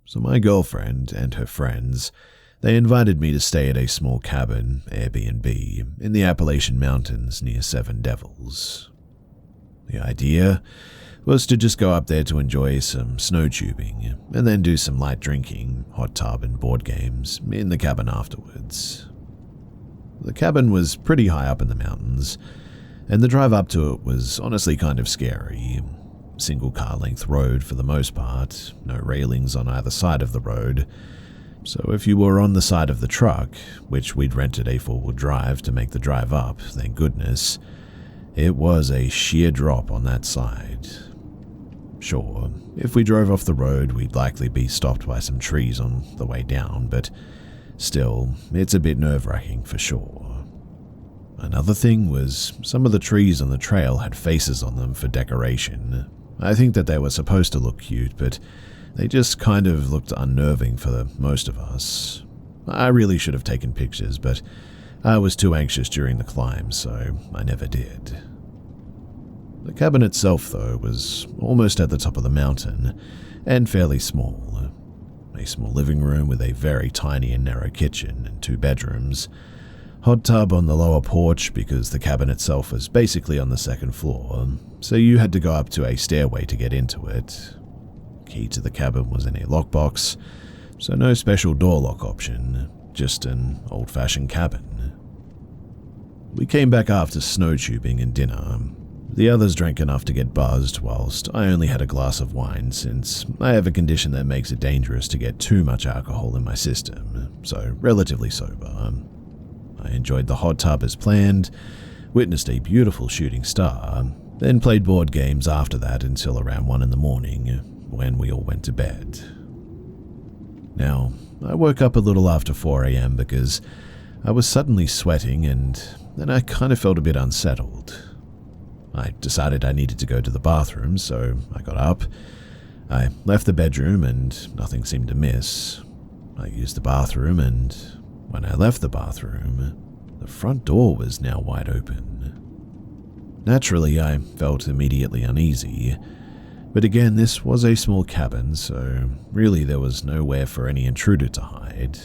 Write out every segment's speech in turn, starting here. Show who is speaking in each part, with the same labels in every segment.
Speaker 1: So my girlfriend and her friends, they invited me to stay at a small cabin, Airbnb, in the Appalachian Mountains near Seven Devils. The idea was to just go up there to enjoy some snow tubing, and then do some light drinking, hot tub and board games in the cabin afterwards. The cabin was pretty high up in the mountains, and the drive up to it was honestly kind of scary. Single car length road for the most part, no railings on either side of the road. So if you were on the side of the truck, which we'd rented a four-wheel drive to make the drive up, thank goodness, it was a sheer drop on that side. Sure, if we drove off the road, we'd likely be stopped by some trees on the way down, but still, it's a bit nerve-wracking for sure. Another thing was, some of the trees on the trail had faces on them for decoration. I think that they were supposed to look cute, but they just kind of looked unnerving for most of us. I really should have taken pictures, but I was too anxious during the climb, so I never did. The cabin itself, though, was almost at the top of the mountain, and fairly small. A small living room with a very tiny and narrow kitchen and 2 bedrooms. Hot tub on the lower porch because the cabin itself was basically on the 2nd floor, so you had to go up to a stairway to get into it. Key to the cabin was in a lockbox, so no special door lock option, just an old-fashioned cabin. We came back after snow tubing and dinner. The others drank enough to get buzzed, whilst I only had a glass of wine since I have a condition that makes it dangerous to get too much alcohol in my system, so relatively sober. I enjoyed the hot tub as planned, witnessed a beautiful shooting star, then played board games after that until around 1 in the morning, when we all went to bed. Now, I woke up a little after 4 a.m. because I was suddenly sweating and then I kind of felt a bit unsettled. I decided I needed to go to the bathroom, so I got up. I left the bedroom and nothing seemed amiss. I used the bathroom, and when I left the bathroom, the front door was now wide open. Naturally, I felt immediately uneasy, but again, this was a small cabin, so really there was nowhere for any intruder to hide.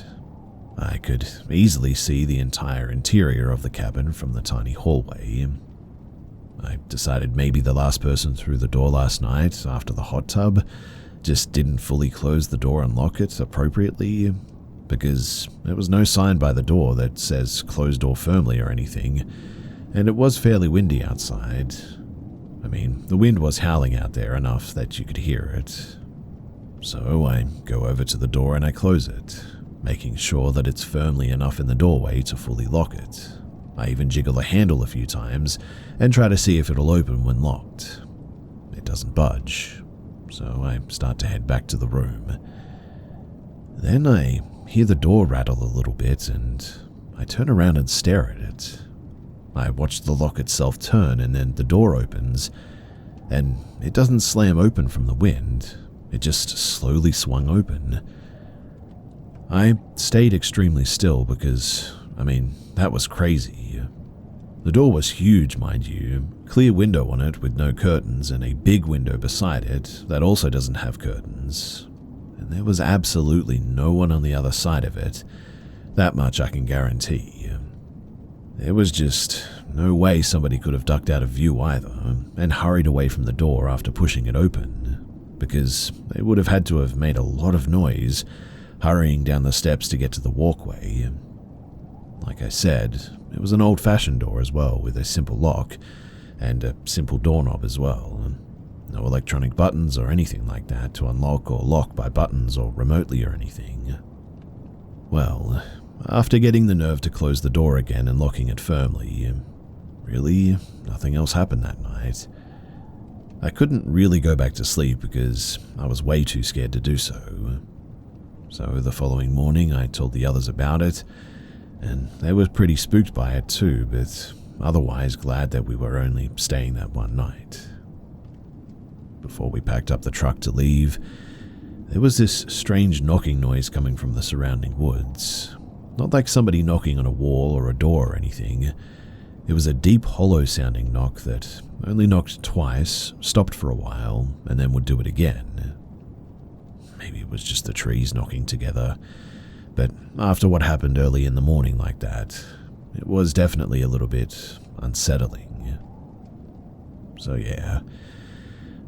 Speaker 1: I could easily see the entire interior of the cabin from the tiny hallway. I decided maybe the last person through the door last night after the hot tub just didn't fully close the door and lock it appropriately, because there was no sign by the door that says close door firmly or anything, and it was fairly windy outside. I mean, the wind was howling out there enough that you could hear it. So I go over to the door and I close it, making sure that it's firmly enough in the doorway to fully lock it. I even jiggle the handle a few times and try to see if it'll open when locked. It doesn't budge, so I start to head back to the room. Then I hear the door rattle a little bit and I turn around and stare at it. I watch the lock itself turn and then the door opens, and it doesn't slam open from the wind, it just slowly swung open. I stayed extremely still because, that was crazy. The door was huge, mind you, clear window on it with no curtains and a big window beside it that also doesn't have curtains. And there was absolutely no one on the other side of it, that much I can guarantee. There was just no way somebody could have ducked out of view either and hurried away from the door after pushing it open, because they would have had to have made a lot of noise hurrying down the steps to get to the walkway. Like I said, it was an old-fashioned door as well, with a simple lock and a simple doorknob as well. No electronic buttons or anything like that to unlock or lock by buttons or remotely or anything. Well, after getting the nerve to close the door again and locking it firmly, really, nothing else happened that night. I couldn't really go back to sleep because I was way too scared to do so. So the following morning I told the others about it, and they were pretty spooked by it too, but otherwise glad that we were only staying that one night. Before we packed up the truck to leave, there was this strange knocking noise coming from the surrounding woods. Not like somebody knocking on a wall or a door or anything. It was a deep, hollow-sounding knock that only knocked twice, stopped for a while, and then would do it again. maybe it was just the trees knocking together. But after what happened early in the morning like that, it was definitely a little bit unsettling. So yeah,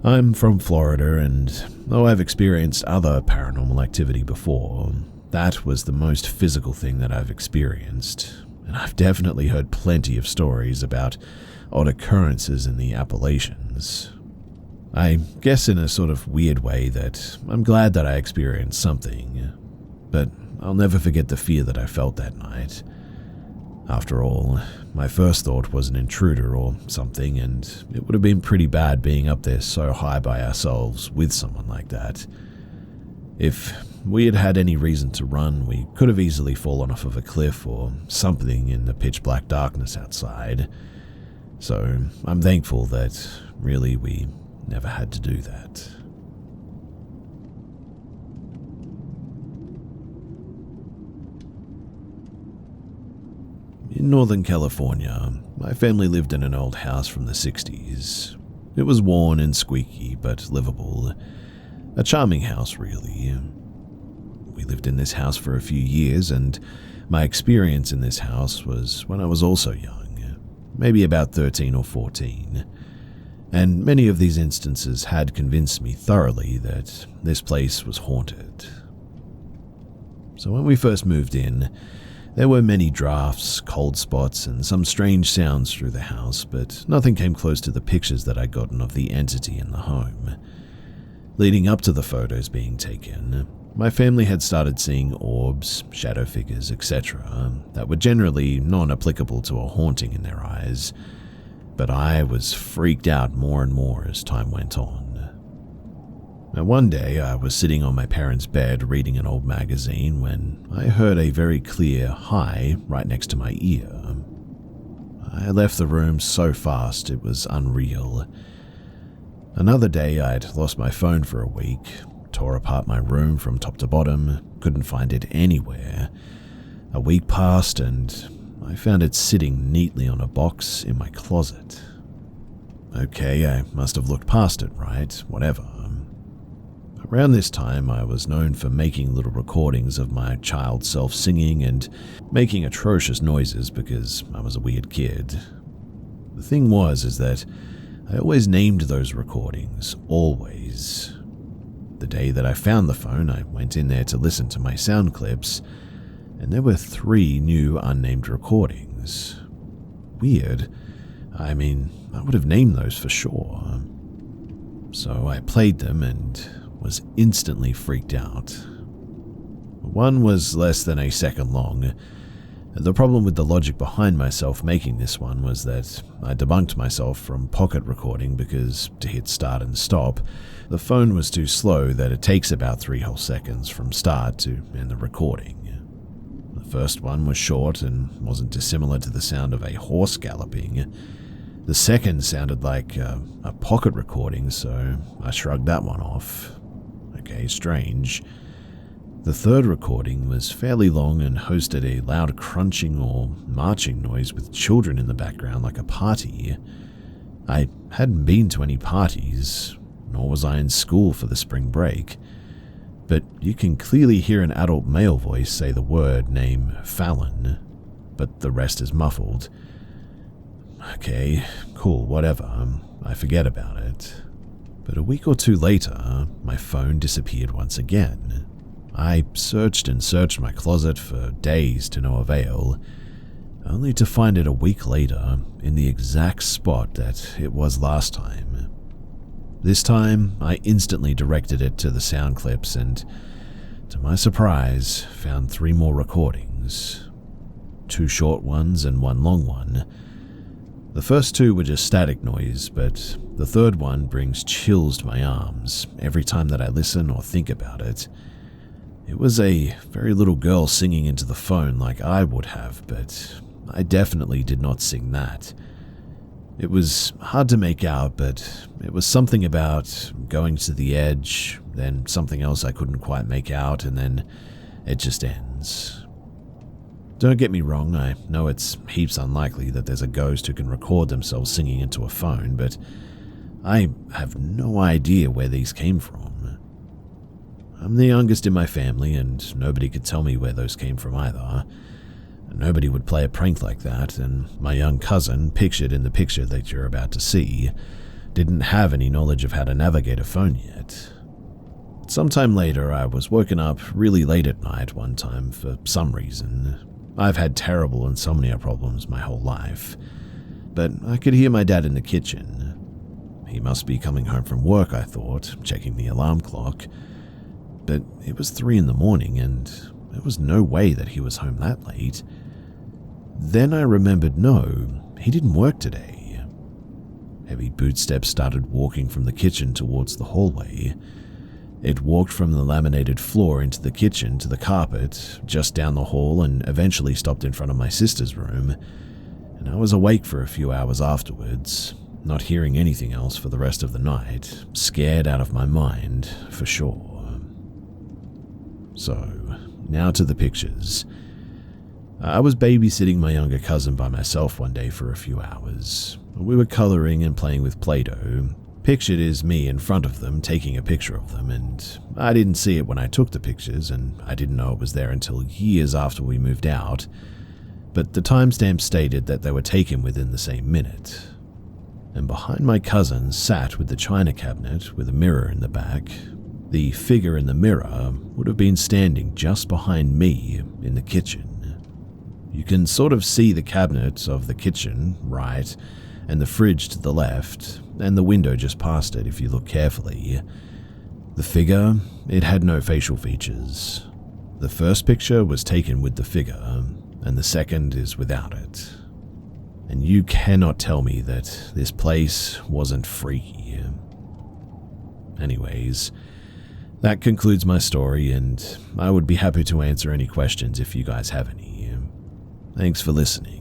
Speaker 1: I'm from Florida, and though I've experienced other paranormal activity before, that was the most physical thing that I've experienced, and I've definitely heard plenty of stories about odd occurrences in the Appalachians. I guess in a sort of weird way that I'm glad that I experienced something, but I'll never forget the fear that I felt that night. After all, my first thought was an intruder or something, and it would have been pretty bad being up there so high by ourselves with someone like that. If we had had any reason to run, we could have easily fallen off of a cliff or something in the pitch black darkness outside. So I'm thankful that really we never had to do that. In Northern California, my family lived in an old house from the 60s. It was worn and squeaky, but livable. A charming house, really. We lived in this house for a few years, and my experience in this house was when I was also young, maybe about 13 or 14. And many of these instances had convinced me thoroughly that this place was haunted. So when we first moved in, there were many drafts, cold spots, and some strange sounds through the house, but nothing came close to the pictures that I'd gotten of the entity in the home. Leading up to the photos being taken, my family had started seeing orbs, shadow figures, etc., that were generally non-applicable to a haunting in their eyes, but I was freaked out more and more as time went on. Now, one day, I was sitting on my parents' bed reading an old magazine when I heard a very clear hi right next to my ear. I left the room so fast it was unreal. Another day, I'd lost my phone for a week, tore apart my room from top to bottom, couldn't find it anywhere. A week passed and I found it sitting neatly on a box in my closet. Okay, I must have looked past it, right? Whatever. Around this time, I was known for making little recordings of my child self singing and making atrocious noises because I was a weird kid. The thing is that I always named those recordings, always. The day that I found the phone, I went in there to listen to my sound clips, and there were 3 new unnamed recordings. Weird. I mean, I would have named those for sure. So I played them and was instantly freaked out. One was less than a second long. The problem with the logic behind myself making this one was that I debunked myself from pocket recording because to hit start and stop, the phone was too slow that it takes about 3 whole seconds from start to end the recording. The first one was short and wasn't dissimilar to the sound of a horse galloping. The second sounded like a pocket recording, so I shrugged that one off. Okay, strange. The third recording was fairly long and hosted a loud crunching or marching noise with children in the background like a party. I hadn't been to any parties, nor was I in school for the spring break, but you can clearly hear an adult male voice say the word name Fallon, but the rest is muffled. Okay, cool, whatever, I forget about it. But a week or 2 later, my phone disappeared once again. I searched and searched my closet for days to no avail, only to find it a week later in the exact spot that it was last time. This time, I instantly directed it to the sound clips and, to my surprise, found 3 more recordings. 2 short ones and 1 long one. The first 2 were just static noise, but the third one brings chills to my arms every time that I listen or think about it. It was a very little girl singing into the phone like I would have, but I definitely did not sing that. It was hard to make out, but it was something about going to the edge, then something else I couldn't quite make out, and then it just ends. Don't get me wrong, I know it's heaps unlikely that there's a ghost who can record themselves singing into a phone, but I have no idea where these came from. I'm the youngest in my family, and nobody could tell me where those came from either. Nobody would play a prank like that, and my young cousin, pictured in the picture that you're about to see, didn't have any knowledge of how to navigate a phone yet. Sometime later, I was woken up really late at night one time for some reason. I've had terrible insomnia problems my whole life, but I could hear my dad in the kitchen. He must be coming home from work, I thought, checking the alarm clock. But it was 3 in the morning, and there was no way that he was home that late. Then I remembered, no, he didn't work today. Heavy bootsteps started walking from the kitchen towards the hallway. It walked from the laminated floor into the kitchen to the carpet, just down the hall, and eventually stopped in front of my sister's room. And I was awake for a few hours afterwards, not hearing anything else for the rest of the night, scared out of my mind, for sure. So, now to the pictures. I was babysitting my younger cousin by myself one day for a few hours. We were coloring and playing with Play-Doh. Pictured is me in front of them taking a picture of them, and I didn't see it when I took the pictures, and I didn't know it was there until years after we moved out. But the timestamp stated that they were taken within the same minute. And behind my cousin sat with the china cabinet with a mirror in the back. The figure in the mirror would have been standing just behind me in the kitchen. You can sort of see the cabinet of the kitchen, right, and the fridge to the left, and the window just past it if you look carefully. The figure, it had no facial features. The first picture was taken with the figure, and the second is without it. And you cannot tell me that this place wasn't freaky. Anyways, that concludes my story, and I would be happy to answer any questions if you guys have any. Thanks for listening.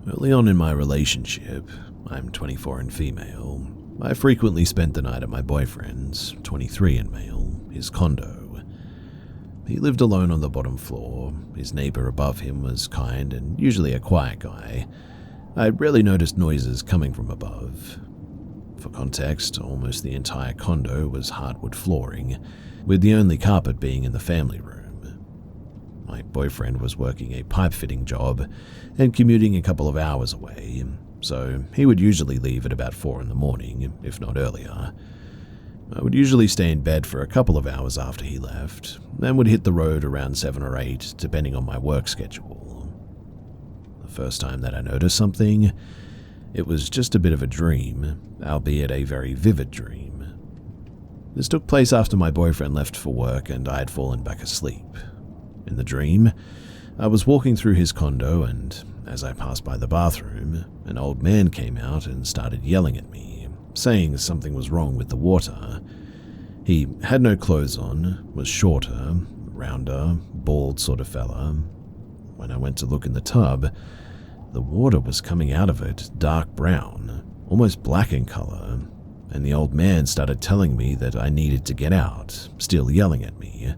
Speaker 1: Early on in my relationship, I'm 24 and female, I frequently spent the night at my boyfriend's, 23 and male, his condo. He lived alone on the bottom floor. His neighbor above him was kind and usually a quiet guy. I rarely noticed noises coming from above. For context, almost the entire condo was hardwood flooring, with the only carpet being in the family room. My boyfriend was working a pipe-fitting job and commuting a couple of hours away, so he would usually leave at about 4 in the morning, if not earlier. I would usually stay in bed for a couple of hours after he left, and would hit the road around 7 or 8, depending on my work schedule. The first time that I noticed something, it was just a bit of a dream, albeit a very vivid dream. This took place after my boyfriend left for work and I had fallen back asleep. In the dream, I was walking through his condo, and as I passed by the bathroom, an old man came out and started yelling at me, saying something was wrong with the water. He had no clothes on, was shorter, rounder, bald sort of fella. When I went to look in the tub, the water was coming out of it dark brown, almost black in color, and the old man started telling me that I needed to get out, still yelling at me.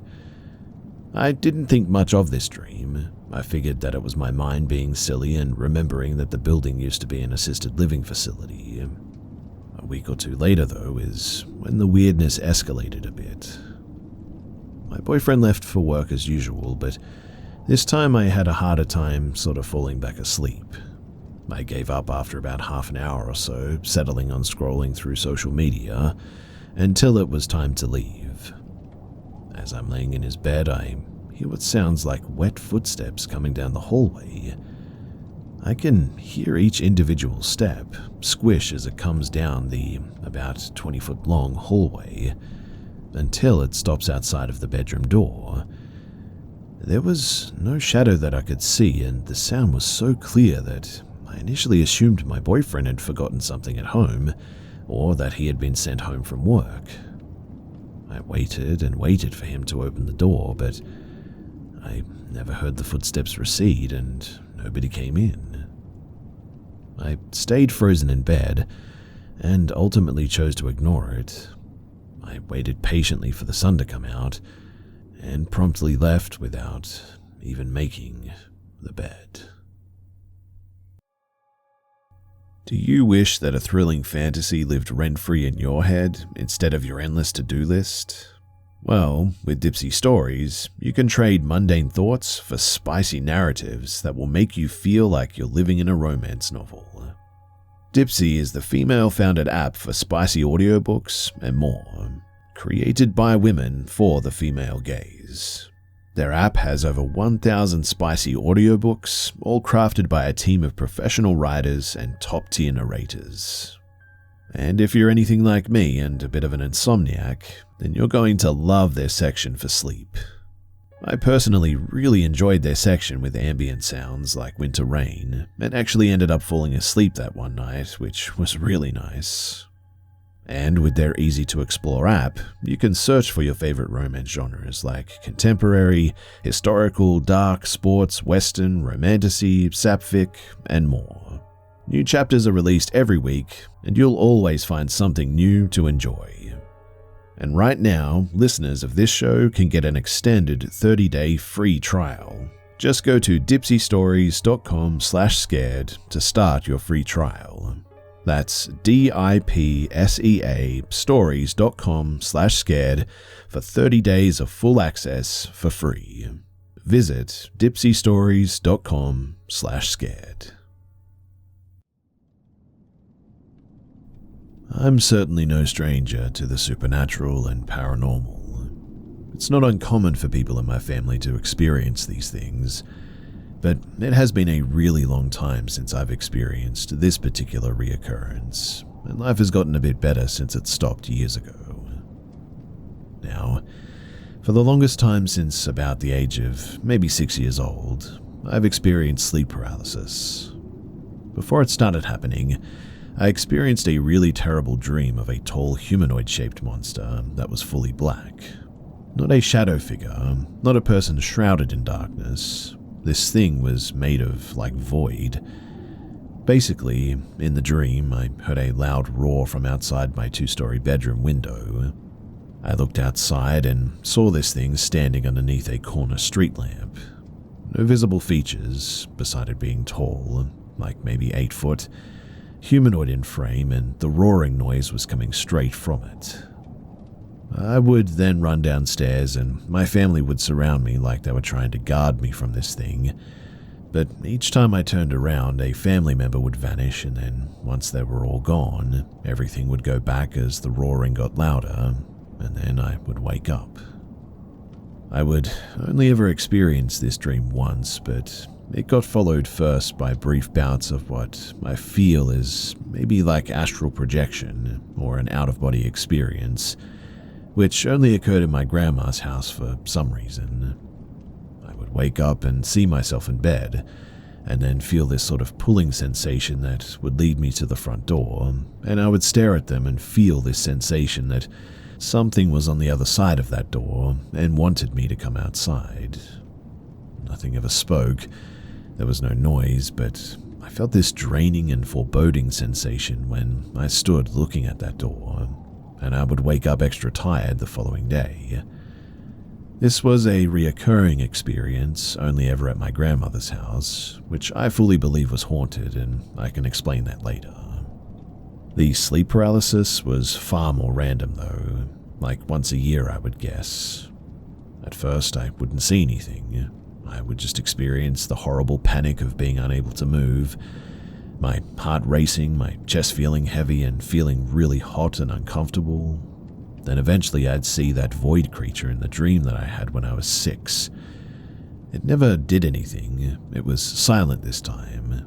Speaker 1: I didn't think much of this dream. I figured that it was my mind being silly and remembering that the building used to be an assisted living facility. A week or 2 later, though, is when the weirdness escalated a bit. My boyfriend left for work as usual, but this time I had a harder time sort of falling back asleep. I gave up after about half an hour or so, settling on scrolling through social media, until it was time to leave. As I'm laying in his bed, I hear what sounds like wet footsteps coming down the hallway. I can hear each individual step squish as it comes down the about 20-foot long hallway, until it stops outside of the bedroom door. There was no shadow that I could see, and the sound was so clear that I initially assumed my boyfriend had forgotten something at home, or that he had been sent home from work. I waited and waited for him to open the door, but I never heard the footsteps recede, and nobody came in. I stayed frozen in bed, and ultimately chose to ignore it. I waited patiently for the sun to come out, and promptly left without even making the bed. Do you wish that a thrilling fantasy lived rent-free in your head instead of your endless to-do list? Well, with Dipsy Stories, you can trade mundane thoughts for spicy narratives that will make you feel like you're living in a romance novel. Dipsy is the female-founded app for spicy audiobooks and more, created by women for the female gaze. Their app has over 1,000 spicy audiobooks, all crafted by a team of professional writers and top-tier narrators. And if you're anything like me and a bit of an insomniac, then you're going to love their section for sleep. I personally really enjoyed their section with ambient sounds like winter rain, and actually ended up falling asleep that one night, which was really nice. And with their easy-to-explore app, you can search for your favorite romance genres like contemporary, historical, dark, sports, western, romantasy, sapphic, and more. New chapters are released every week, and you'll always find something new to enjoy. And right now, listeners of this show can get an extended 30-day free trial. Just go to dipsystories.com/scared to start your free trial. That's DIPSEA stories.com/scared for 30 days of full access for free. Visit dipsystories.com/scared. I'm certainly no stranger to the supernatural and paranormal. It's not uncommon for people in my family to experience these things, but it has been a really long time since I've experienced this particular reoccurrence, and life has gotten a bit better since it stopped years ago. Now, for the longest time since about the age of maybe 6 years old, I've experienced sleep paralysis. Before it started happening, I experienced a really terrible dream of a tall humanoid-shaped monster that was fully black. Not a shadow figure, not a person shrouded in darkness. This thing was made of, like, void. Basically, in the dream, I heard a loud roar from outside my 2-story bedroom window. I looked outside and saw this thing standing underneath a corner street lamp. No visible features, beside it being tall, like maybe 8 foot, humanoid in frame, and the roaring noise was coming straight from it. I would then run downstairs and my family would surround me like they were trying to guard me from this thing, but each time I turned around, a family member would vanish, and then once they were all gone, everything would go back as the roaring got louder, and then I would wake up. I would only ever experience this dream once, but it got followed first by brief bouts of what I feel is maybe like astral projection or an out-of-body experience, which only occurred in my grandma's house for some reason. I would wake up and see myself in bed, and then feel this sort of pulling sensation that would lead me to the front door, and I would stare at them and feel this sensation that something was on the other side of that door and wanted me to come outside. Nothing ever spoke. There was no noise, but I felt this draining and foreboding sensation when I stood looking at that door, and I would wake up extra tired the following day. This was a reoccurring experience only ever at my grandmother's house, which I fully believe was haunted, and I can explain that later. The sleep paralysis was far more random though, like once a year I would guess. At first I wouldn't see anything. I would just experience the horrible panic of being unable to move, my heart racing, my chest feeling heavy and feeling really hot and uncomfortable. Then eventually I'd see that void creature in the dream that I had when I was 6. It never did anything. It was silent this time,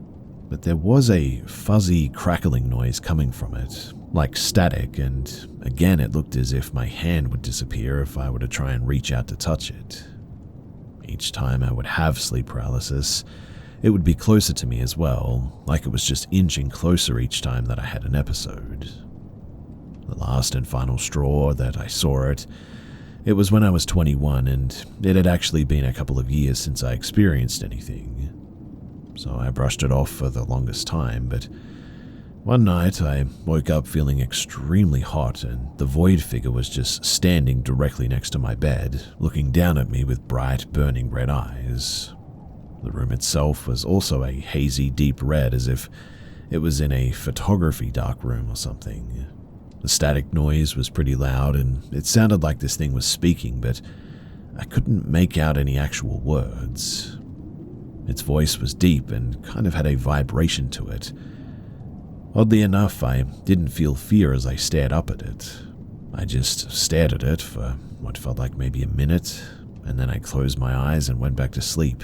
Speaker 1: but there was a fuzzy crackling noise coming from it, like static, and again it looked as if my hand would disappear if I were to try and reach out to touch it. Each time I would have sleep paralysis, it would be closer to me as well, like it was just inching closer each time that I had an episode. The last and final straw that I saw it was when I was 21, and it had actually been a couple of years since I experienced anything. So I brushed it off for the longest time, but one night I woke up feeling extremely hot, and the void figure was just standing directly next to my bed, looking down at me with bright, burning red eyes. The room itself was also a hazy, deep red, as if it was in a photography darkroom or something. The static noise was pretty loud, and it sounded like this thing was speaking, but I couldn't make out any actual words. Its voice was deep and kind of had a vibration to it. Oddly enough, I didn't feel fear as I stared up at it. I just stared at it for what felt like maybe a minute, and then I closed my eyes and went back to sleep,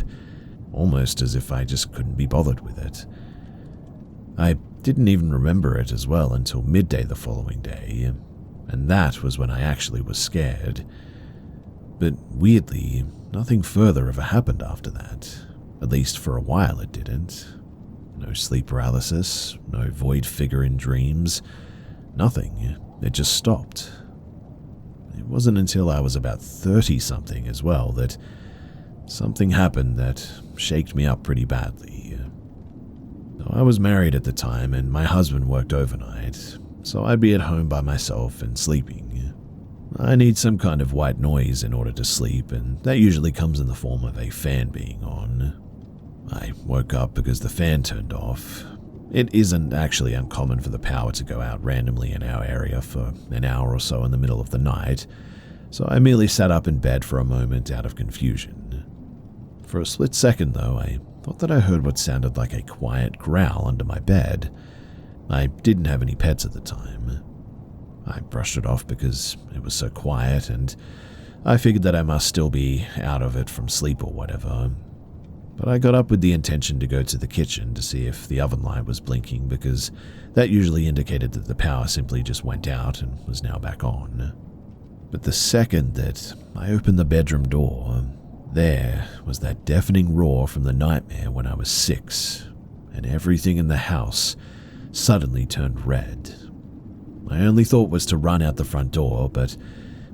Speaker 1: almost as if I just couldn't be bothered with it. I didn't even remember it as well until midday the following day, and that was when I actually was scared. But weirdly, nothing further ever happened after that. At least for a while it didn't. No sleep paralysis, no void figure in dreams, nothing. It just stopped. It wasn't until I was about 30-something as well that something happened that shaked me up pretty badly. I was married at the time and my husband worked overnight, so I'd be at home by myself and sleeping. I need some kind of white noise in order to sleep, and that usually comes in the form of a fan being on. I woke up because the fan turned off. It isn't actually uncommon for the power to go out randomly in our area for an hour or so in the middle of the night, so I merely sat up in bed for a moment out of confusion. For a split second, though, I thought that I heard what sounded like a quiet growl under my bed. I didn't have any pets at the time. I brushed it off because it was so quiet, and I figured that I must still be out of it from sleep or whatever. But I got up with the intention to go to the kitchen to see if the oven light was blinking, because that usually indicated that the power simply just went out and was now back on. But the second that I opened the bedroom door, there was that deafening roar from the nightmare when I was 6, and everything in the house suddenly turned red. My only thought was to run out the front door, but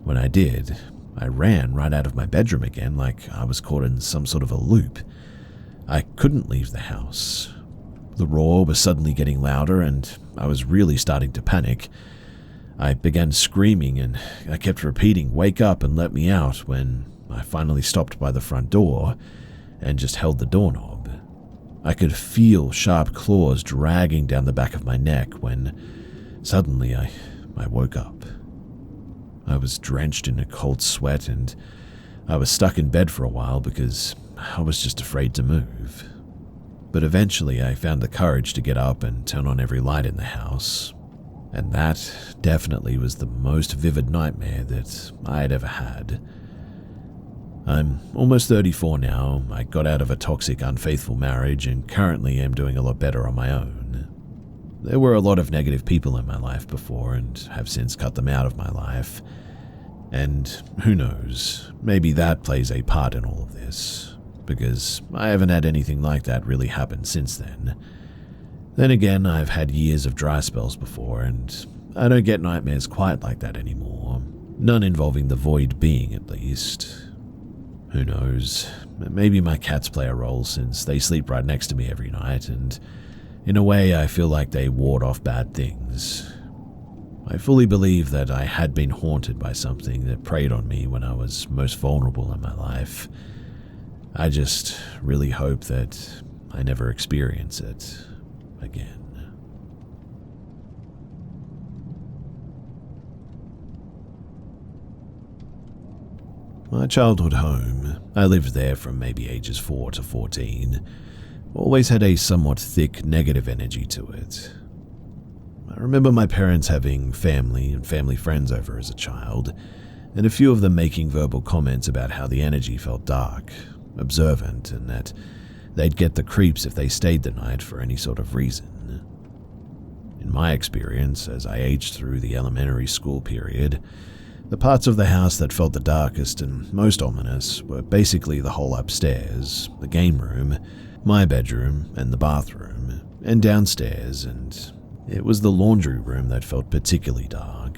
Speaker 1: when I did, I ran right out of my bedroom again like I was caught in some sort of a loop. I couldn't leave the house. The roar was suddenly getting louder, and I was really starting to panic. I began screaming, and I kept repeating, "Wake up and let me out," when I finally stopped by the front door and just held the doorknob. I could feel sharp claws dragging down the back of my neck when suddenly I woke up. I was drenched in a cold sweat, and I was stuck in bed for a while because I was just afraid to move. But eventually I found the courage to get up and turn on every light in the house, and that definitely was the most vivid nightmare that I had ever had. I'm almost 34 now. I got out of a toxic, unfaithful marriage and currently am doing a lot better on my own. There were a lot of negative people in my life before and have since cut them out of my life. And who knows, maybe that plays a part in all of this, because I haven't had anything like that really happen since then. Then again, I've had years of dry spells before, and I don't get nightmares quite like that anymore. None involving the void being, at least. Who knows, maybe my cats play a role since they sleep right next to me every night, and in a way I feel like they ward off bad things. I fully believe that I had been haunted by something that preyed on me when I was most vulnerable in my life. I just really hope that I never experience it again. My childhood home, I lived there from maybe ages 4 to 14, always had a somewhat thick negative energy to it. I remember my parents having family and family friends over as a child, and a few of them making verbal comments about how the energy felt dark, observant, and that they'd get the creeps if they stayed the night for any sort of reason. In my experience, as I aged through the elementary school period, the parts of the house that felt the darkest and most ominous were basically the whole upstairs, the game room, my bedroom, and the bathroom, and downstairs, and it was the laundry room that felt particularly dark.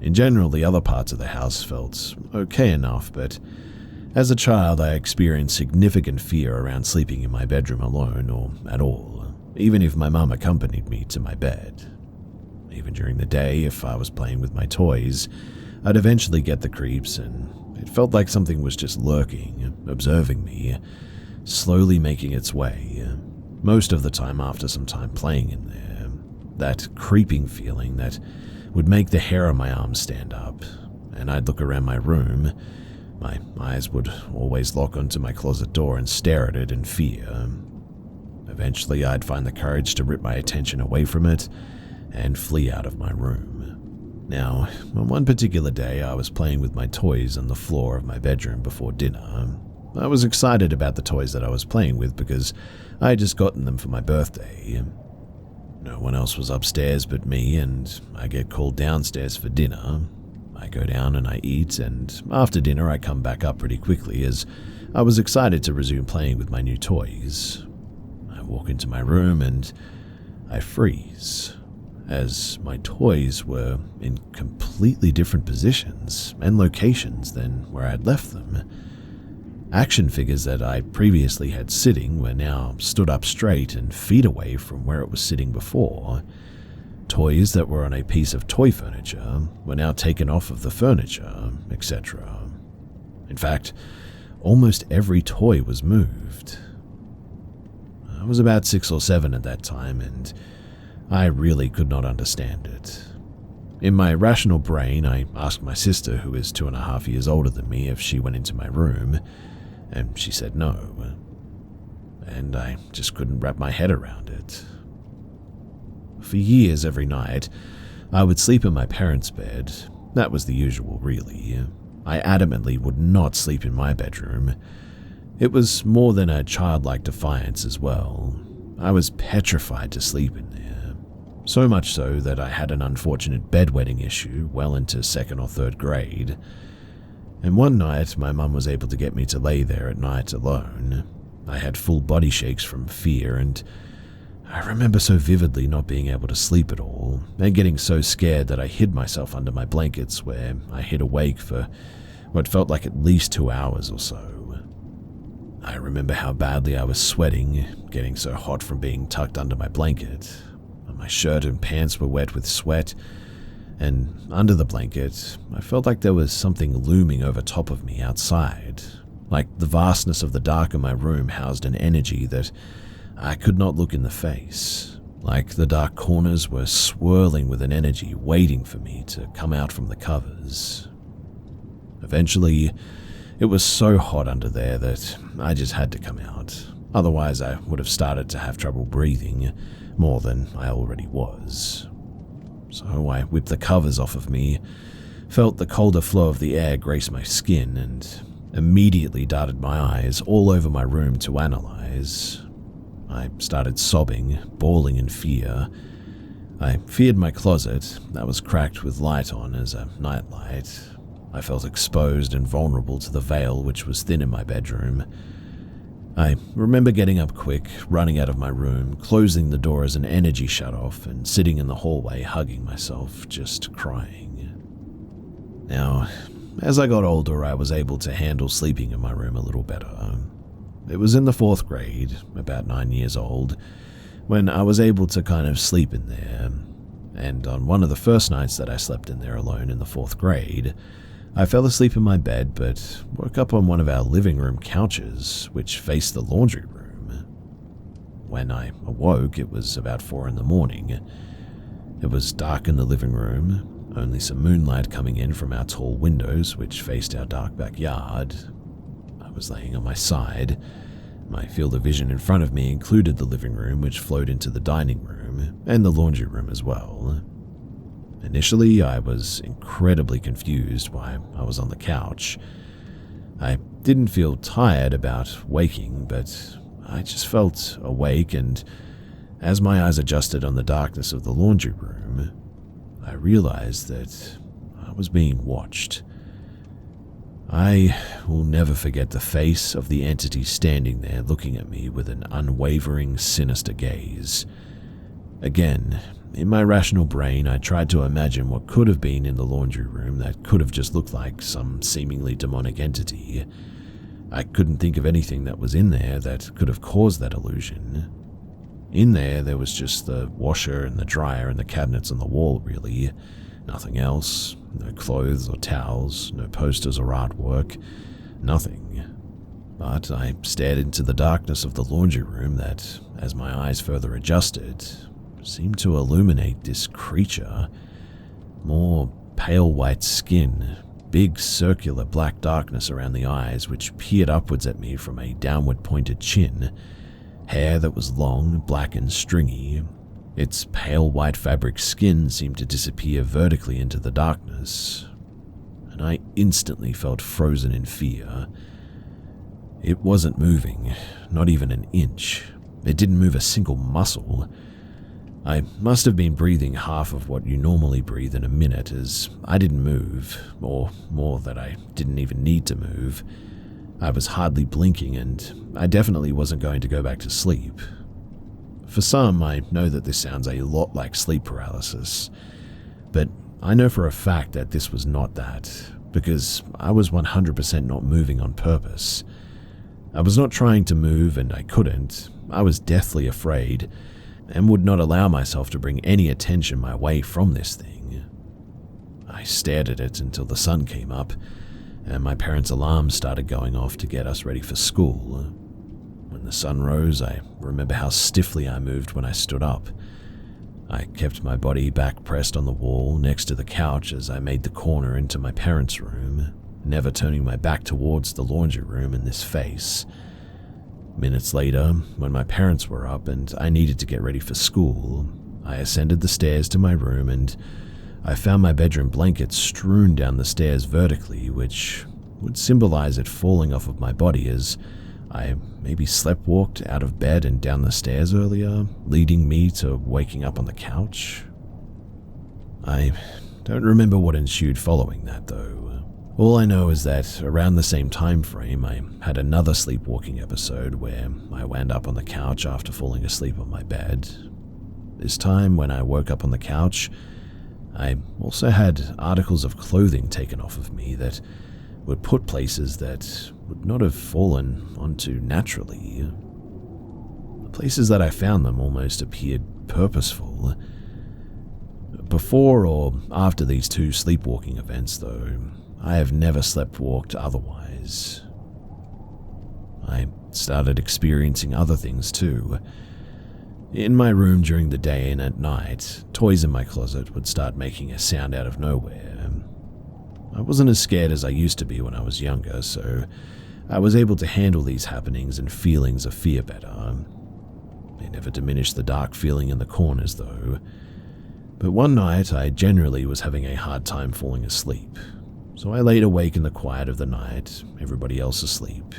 Speaker 1: In general, the other parts of the house felt okay enough, but as a child I experienced significant fear around sleeping in my bedroom alone or at all, even if my mum accompanied me to my bed. Even during the day, if I was playing with my toys, I'd eventually get the creeps, and it felt like something was just lurking, observing me, slowly making its way. most of the time after some time playing in there. That creeping feeling that would make the hair on my arms stand up, and I'd look around my room. My eyes would always lock onto my closet door and stare at it in fear. Eventually, I'd find the courage to rip my attention away from it and flee out of my room. Now, on one particular day, I was playing with my toys on the floor of my bedroom before dinner. I was excited about the toys that I was playing with because I had just gotten them for my birthday. No one else was upstairs but me, and I get called downstairs for dinner. I go down and I eat, and after dinner I come back up pretty quickly as I was excited to resume playing with my new toys. I walk into my room and I freeze, as my toys were in completely different positions and locations than where I'd left them. Action figures that I previously had sitting were now stood up straight and feet away from where it was sitting before. Toys that were on a piece of toy furniture were now taken off of the furniture, etc. In fact, almost every toy was moved. I was about 6 or 7 at that time, and I really could not understand it. In my rational brain, I asked my sister, who is 2.5 years older than me, if she went into my room, and she said no. And I just couldn't wrap my head around it. For years, every night, I would sleep in my parents' bed. That was the usual, really. I adamantly would not sleep in my bedroom. It was more than a childlike defiance as well. I was petrified to sleep in there. So much so that I had an unfortunate bedwetting issue well into 2nd or 3rd grade. And one night, my mum was able to get me to lay there at night alone. I had full body shakes from fear, and I remember so vividly not being able to sleep at all, and getting so scared that I hid myself under my blankets, where I hid awake for what felt like at least 2 hours or so. I remember how badly I was sweating, getting so hot from being tucked under my blanket. My shirt and pants were wet with sweat, and under the blanket, I felt like there was something looming over top of me outside, like the vastness of the dark in my room housed an energy that I could not look in the face, like the dark corners were swirling with an energy waiting for me to come out from the covers. Eventually, it was so hot under there that I just had to come out. Otherwise, I would have started to have trouble breathing, more than I already was. So I whipped the covers off of me, felt the colder flow of the air grace my skin, and immediately darted my eyes all over my room to analyze. I started sobbing, bawling in fear. I feared my closet, that was cracked with light on as a nightlight. I felt exposed and vulnerable to the veil which was thin in my bedroom. I remember getting up quick, running out of my room, closing the door as an energy shut off, and sitting in the hallway hugging myself, just crying. Now, as I got older, I was able to handle sleeping in my room a little better. It was in the 4th grade, about 9 years old, when I was able to kind of sleep in there, and on one of the first nights that I slept in there alone in the 4th grade, I fell asleep in my bed but woke up on one of our living room couches, which faced the laundry room. When I awoke, it was about 4 in the morning. It was dark in the living room, only some moonlight coming in from our tall windows which faced our dark backyard. I was laying on my side. My field of vision in front of me included the living room, which flowed into the dining room, and the laundry room as well. Initially, I was incredibly confused why I was on the couch. I didn't feel tired about waking, but I just felt awake, and as my eyes adjusted on the darkness of the laundry room, I realized that I was being watched. I will never forget the face of the entity standing there looking at me with an unwavering, sinister gaze. Again, in my rational brain, I tried to imagine what could have been in the laundry room that could have just looked like some seemingly demonic entity. I couldn't think of anything that was in there that could have caused that illusion. In there was just the washer and the dryer and the cabinets on the wall, really. Nothing else. No clothes or towels, no posters or artwork. Nothing. but I stared into the darkness of the laundry room that, as my eyes further adjusted, seemed to illuminate this creature. More pale white skin, big circular black darkness around the eyes which peered upwards at me from a downward pointed chin, hair that was long, black and stringy. Its pale white fabric skin seemed to disappear vertically into the darkness, and I instantly felt frozen in fear. It wasn't moving, not even an inch. It didn't move a single muscle. I must have been breathing half of what you normally breathe in a minute, as I didn't move, or more that I didn't even need to move. I was hardly blinking, and I definitely wasn't going to go back to sleep. For some, I know that this sounds a lot like sleep paralysis, but I know for a fact that this was not that, because I was 100% not moving on purpose. I was not trying to move, and I couldn't. I was deathly afraid, and would not allow myself to bring any attention my way from this thing. I stared at it until the sun came up, and my parents' alarms started going off to get us ready for school. When the sun rose, I remember how stiffly I moved when I stood up. I kept my body back pressed on the wall next to the couch as I made the corner into my parents' room, never turning my back towards the laundry room in this face. Minutes later, when my parents were up and I needed to get ready for school, I ascended the stairs to my room and I found my bedroom blanket strewn down the stairs vertically, which would symbolize it falling off of my body as I maybe slept-walked out of bed and down the stairs earlier, leading me to waking up on the couch. I don't remember what ensued following that, though. All I know is that around the same time frame, I had another sleepwalking episode where I wound up on the couch after falling asleep on my bed. This time, when I woke up on the couch, I also had articles of clothing taken off of me that would put places that would not have fallen onto naturally. The places that I found them almost appeared purposeful. Before or after these two sleepwalking events, though, I have never slept-walked otherwise. I started experiencing other things too. In my room during the day and at night, toys in my closet would start making a sound out of nowhere. I wasn't as scared as I used to be when I was younger, so I was able to handle these happenings and feelings of fear better. They never diminished the dark feeling in the corners, though. But one night, I generally was having a hard time falling asleep. So I laid awake in the quiet of the night, everybody else asleep.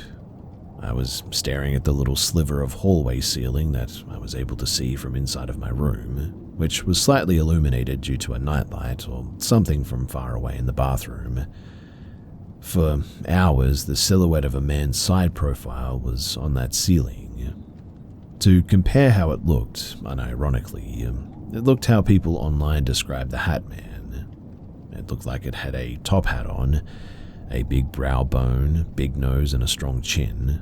Speaker 1: I was staring at the little sliver of hallway ceiling that I was able to see from inside of my room, which was slightly illuminated due to a nightlight or something from far away in the bathroom. For hours, the silhouette of a man's side profile was on that ceiling. To compare how it looked, unironically, it looked how people online described the Hat Man. It looked like it had a top hat on, a big brow bone, big nose, and a strong chin.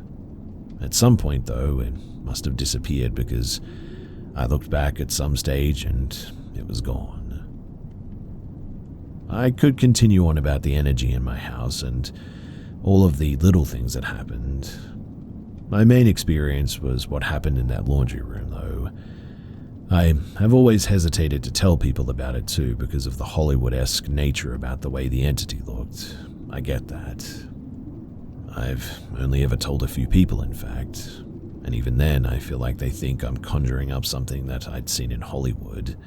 Speaker 1: At some point, though, it must have disappeared because I looked back at some stage and it was gone. I could continue on about the energy in my house and all of the little things that happened. My main experience was what happened in that laundry room, though. I have always hesitated to tell people about it too because of the Hollywood-esque nature about the way the entity looked. I get that. I've only ever told a few people, in fact, and even then I feel like they think I'm conjuring up something that I'd seen in Hollywood.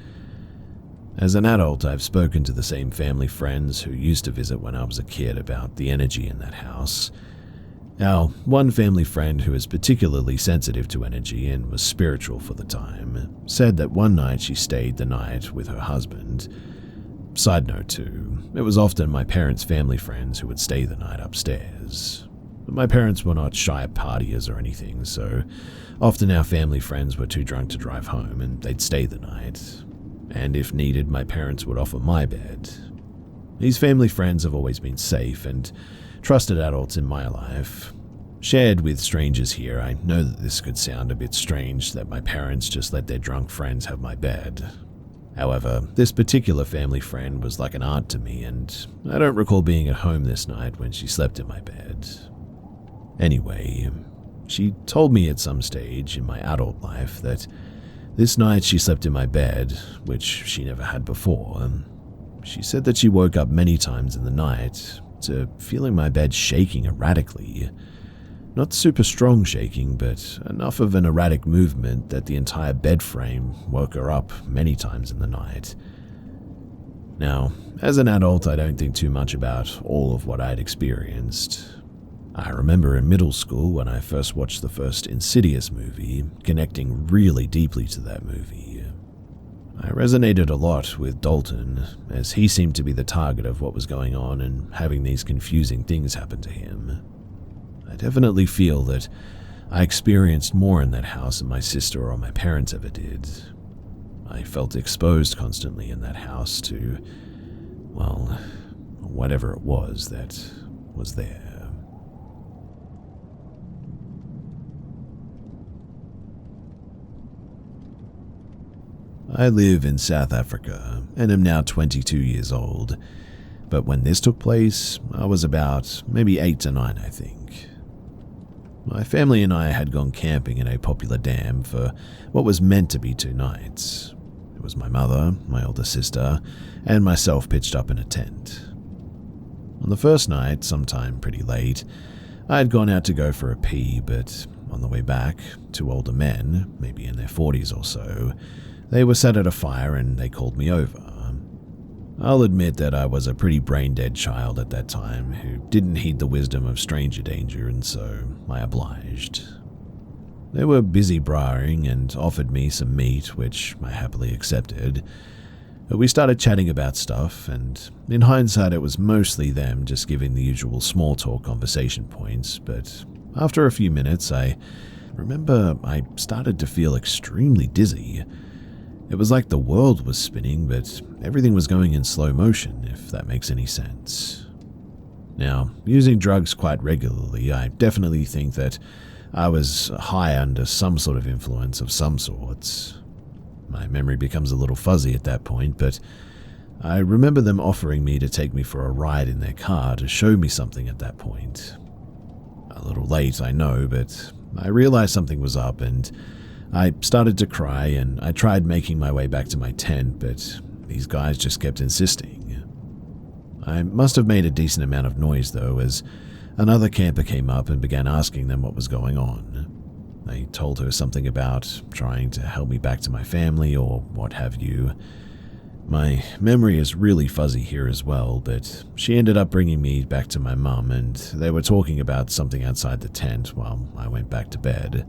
Speaker 1: As an adult, I've spoken to the same family friends who used to visit when I was a kid about the energy in that house. Now, one family friend who is particularly sensitive to energy and was spiritual for the time said that one night she stayed the night with her husband. Side note too, it was often my parents' family friends who would stay the night upstairs. But my parents were not shy partiers or anything, so often our family friends were too drunk to drive home and they'd stay the night. And if needed, my parents would offer my bed. These family friends have always been safe and trusted adults in my life. Shared with strangers here, I know that this could sound a bit strange that my parents just let their drunk friends have my bed. However, this particular family friend was like an aunt to me, and I don't recall being at home this night when she slept in my bed. Anyway, she told me at some stage in my adult life that this night she slept in my bed, which she never had before. She said that she woke up many times in the night to feeling my bed shaking erratically. Not super strong shaking, but enough of an erratic movement that the entire bed frame woke her up many times in the night. Now, as an adult, I don't think too much about all of what I'd experienced. I remember in middle school when I first watched the first Insidious movie, connecting really deeply to that movie. I resonated a lot with Dalton, as he seemed to be the target of what was going on and having these confusing things happen to him. I definitely feel that I experienced more in that house than my sister or my parents ever did. I felt exposed constantly in that house to, well, whatever it was that was there. I live in South Africa and am now 22 years old, but when this took place, I was about maybe 8 to 9, I think. My family and I had gone camping in a popular dam for what was meant to be 2 nights. It was my mother, my older sister, and myself pitched up in a tent. On the first night, sometime pretty late, I had gone out to go for a pee, but on the way back, 2 older men, maybe in their 40s or so, they were sat at a fire and they called me over. I'll admit that I was a pretty brain-dead child at that time who didn't heed the wisdom of stranger danger, and so I obliged. They were busy braaiing and offered me some meat, which I happily accepted. We started chatting about stuff, and in hindsight it was mostly them just giving the usual small talk conversation points, but after a few minutes I remember I started to feel extremely dizzy. It was like the world was spinning, but everything was going in slow motion, if that makes any sense. Now, using drugs quite regularly, I definitely think that I was high under some sort of influence of some sorts. My memory becomes a little fuzzy at that point, but I remember them offering me to take me for a ride in their car to show me something at that point. A little late, I know, but I realized something was up and I started to cry, and I tried making my way back to my tent, but these guys just kept insisting. I must have made a decent amount of noise, though, as another camper came up and began asking them what was going on. They told her something about trying to help me back to my family or what have you. My memory is really fuzzy here as well, but she ended up bringing me back to my mum, and they were talking about something outside the tent while I went back to bed.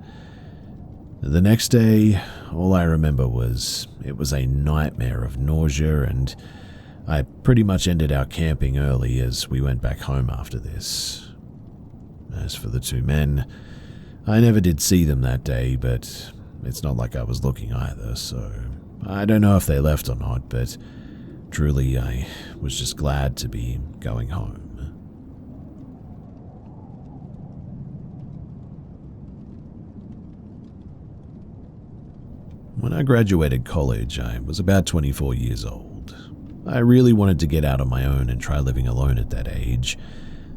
Speaker 1: The next day, all I remember was it was a nightmare of nausea, and I pretty much ended our camping early as we went back home after this. As for the 2 men, I never did see them that day, but it's not like I was looking either, so I don't know if they left or not, but truly I was just glad to be going home. When I graduated college, I was about 24 years old. I really wanted to get out on my own and try living alone at that age.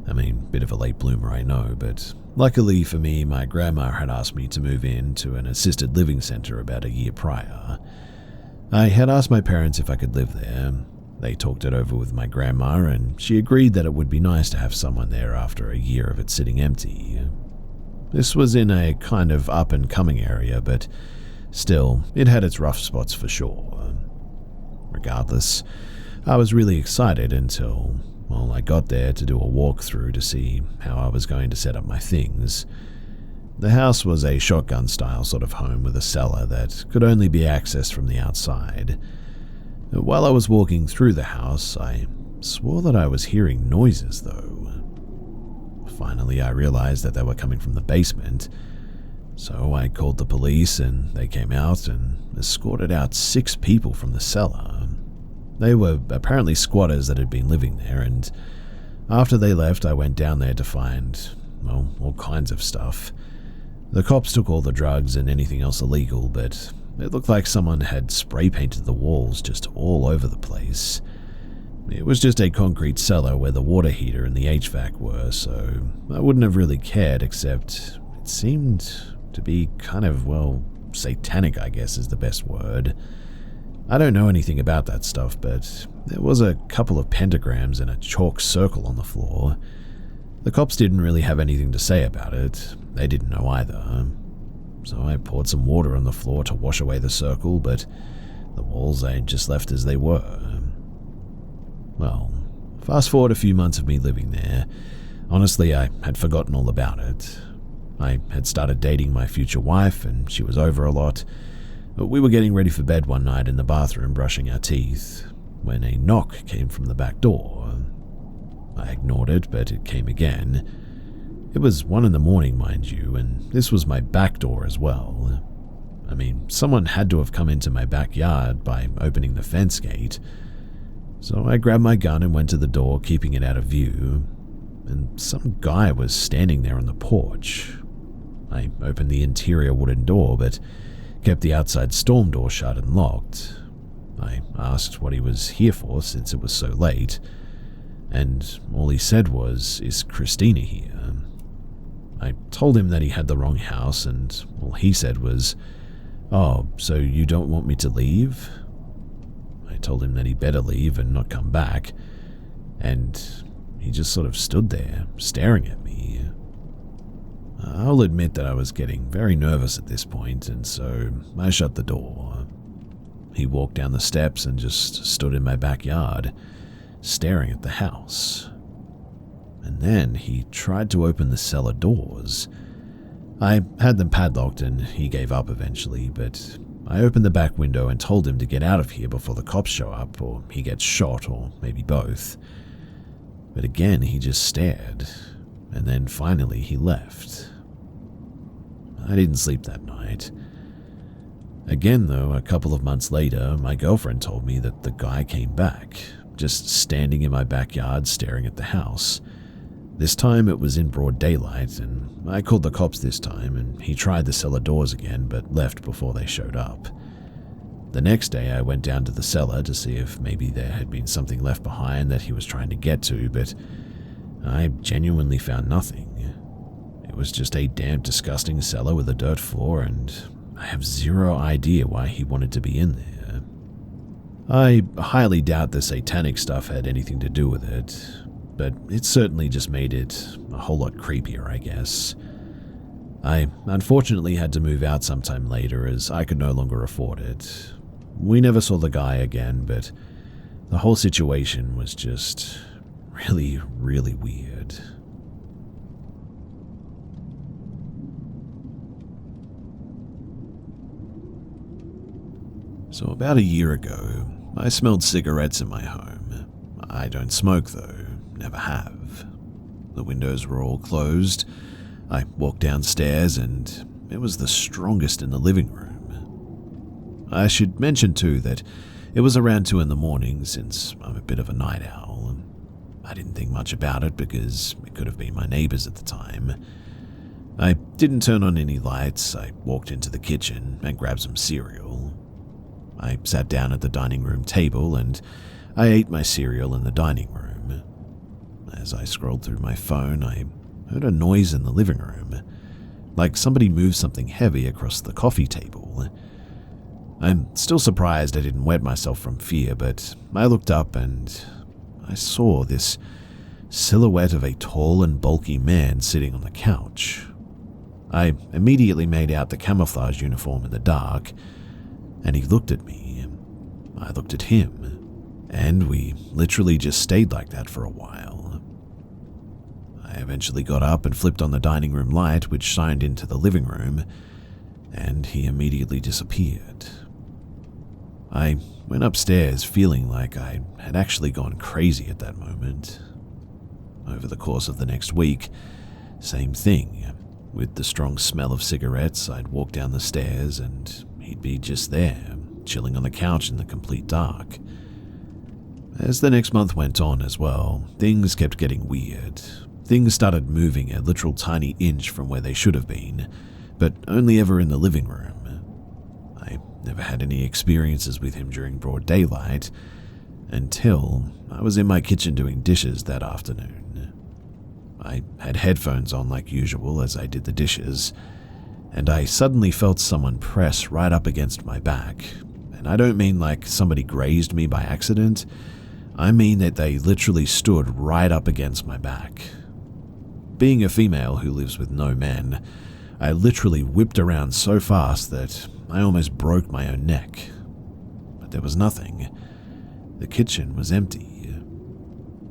Speaker 1: I mean, bit of a late bloomer, I know, but luckily for me, my grandma had asked me to move in to an assisted living center about a year prior. I had asked my parents if I could live there. They talked it over with my grandma, and she agreed that it would be nice to have someone there after a year of it sitting empty. This was in a kind of up-and-coming area, but still, it had its rough spots for sure. Regardless, I was really excited until, well, I got there to do a walkthrough to see how I was going to set up my things. The house was a shotgun-style sort of home with a cellar that could only be accessed from the outside. While I was walking through the house, I swore that I was hearing noises, though. Finally, I realized that they were coming from the basement. So I called the police, and they came out and escorted out 6 people from the cellar. They were apparently squatters that had been living there, and after they left, I went down there to find, well, all kinds of stuff. The cops took all the drugs and anything else illegal, but it looked like someone had spray painted the walls just all over the place. It was just a concrete cellar where the water heater and the HVAC were, so I wouldn't have really cared, except it seemed to be kind of, well, satanic, I guess is the best word. I don't know anything about that stuff, but there was a couple of pentagrams and a chalk circle on the floor. The cops didn't really have anything to say about it. They didn't know either. So I poured some water on the floor to wash away the circle, but the walls I just left as they were. Well, fast forward a few months of me living there. Honestly, I had forgotten all about it. I had started dating my future wife, and she was over a lot. We were getting ready for bed one night in the bathroom brushing our teeth, when a knock came from the back door. I ignored it, but it came again. It was 1 a.m, mind you, and this was my back door as well. I mean, someone had to have come into my backyard by opening the fence gate. So I grabbed my gun and went to the door, keeping it out of view, and some guy was standing there on the porch. I opened the interior wooden door, but kept the outside storm door shut and locked. I asked what he was here for since it was so late, and all he said was, "Is Christina here?" I told him that he had the wrong house, and all he said was, "Oh, so you don't want me to leave?" I told him that he better leave and not come back, and he just sort of stood there, staring at me. I'll admit that I was getting very nervous at this point, and so I shut the door. He walked down the steps and just stood in my backyard, staring at the house. And then he tried to open the cellar doors. I had them padlocked and he gave up eventually, but I opened the back window and told him to get out of here before the cops show up, or he gets shot, or maybe both. But again, he just stared, and then finally he left. I didn't sleep that night. Again, though, a couple of months later, my girlfriend told me that the guy came back, just standing in my backyard staring at the house. This time it was in broad daylight, and I called the cops this time, and he tried the cellar doors again but left before they showed up. The next day I went down to the cellar to see if maybe there had been something left behind that he was trying to get to, but I genuinely found nothing. It was just a damp, disgusting cellar with a dirt floor, and I have zero idea why he wanted to be in there. I highly doubt the satanic stuff had anything to do with it, but it certainly just made it a whole lot creepier, I guess. I unfortunately had to move out sometime later as I could no longer afford it. We never saw the guy again, but the whole situation was just really, really weird. So about a year ago, I smelled cigarettes in my home. I don't smoke though, never have. The windows were all closed. I walked downstairs and it was the strongest in the living room. I should mention too that it was around 2 a.m. since I'm a bit of a night owl. I didn't think much about it because it could have been my neighbors at the time. I didn't turn on any lights. I walked into the kitchen and grabbed some cereal. I sat down at the dining room table and I ate my cereal in the dining room. As I scrolled through my phone, I heard a noise in the living room, like somebody moved something heavy across the coffee table. I'm still surprised I didn't wet myself from fear, but I looked up and I saw this silhouette of a tall and bulky man sitting on the couch. I immediately made out the camouflage uniform in the dark, and he looked at me. I looked at him, and we literally just stayed like that for a while. I eventually got up and flipped on the dining room light, which shined into the living room, and he immediately disappeared. I went upstairs feeling like I had actually gone crazy at that moment. Over the course of the next week, same thing. With the strong smell of cigarettes, I'd walk down the stairs and he'd be just there, chilling on the couch in the complete dark. As the next month went on as well, things kept getting weird. Things started moving a literal tiny inch from where they should have been, but only ever in the living room. I never had any experiences with him during broad daylight, Until I was in my kitchen doing dishes that afternoon. I had headphones on like usual as I did the dishes, and I suddenly felt someone press right up against my back. And I don't mean like somebody grazed me by accident. I mean that they literally stood right up against my back. Being a female who lives with no men, I literally whipped around so fast that I almost broke my own neck. But there was nothing. The kitchen was empty.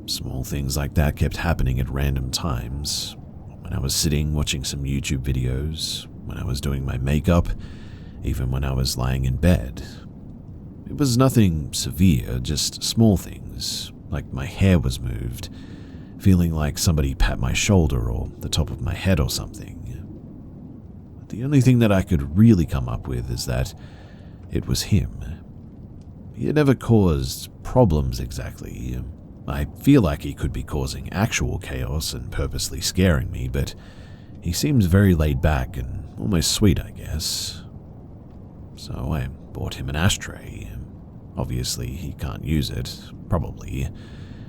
Speaker 1: Small things like that kept happening at random times. When I was sitting watching some YouTube videos, when I was doing my makeup, even when I was lying in bed. It was nothing severe, just small things, like my hair was moved, feeling like somebody pat my shoulder or the top of my head or something. The only thing that I could really come up with is that it was him. He had never caused problems exactly. I feel like he could be causing actual chaos and purposely scaring me, but he seems very laid back and almost sweet, I guess. So I bought him an ashtray. Obviously, he can't use it, probably.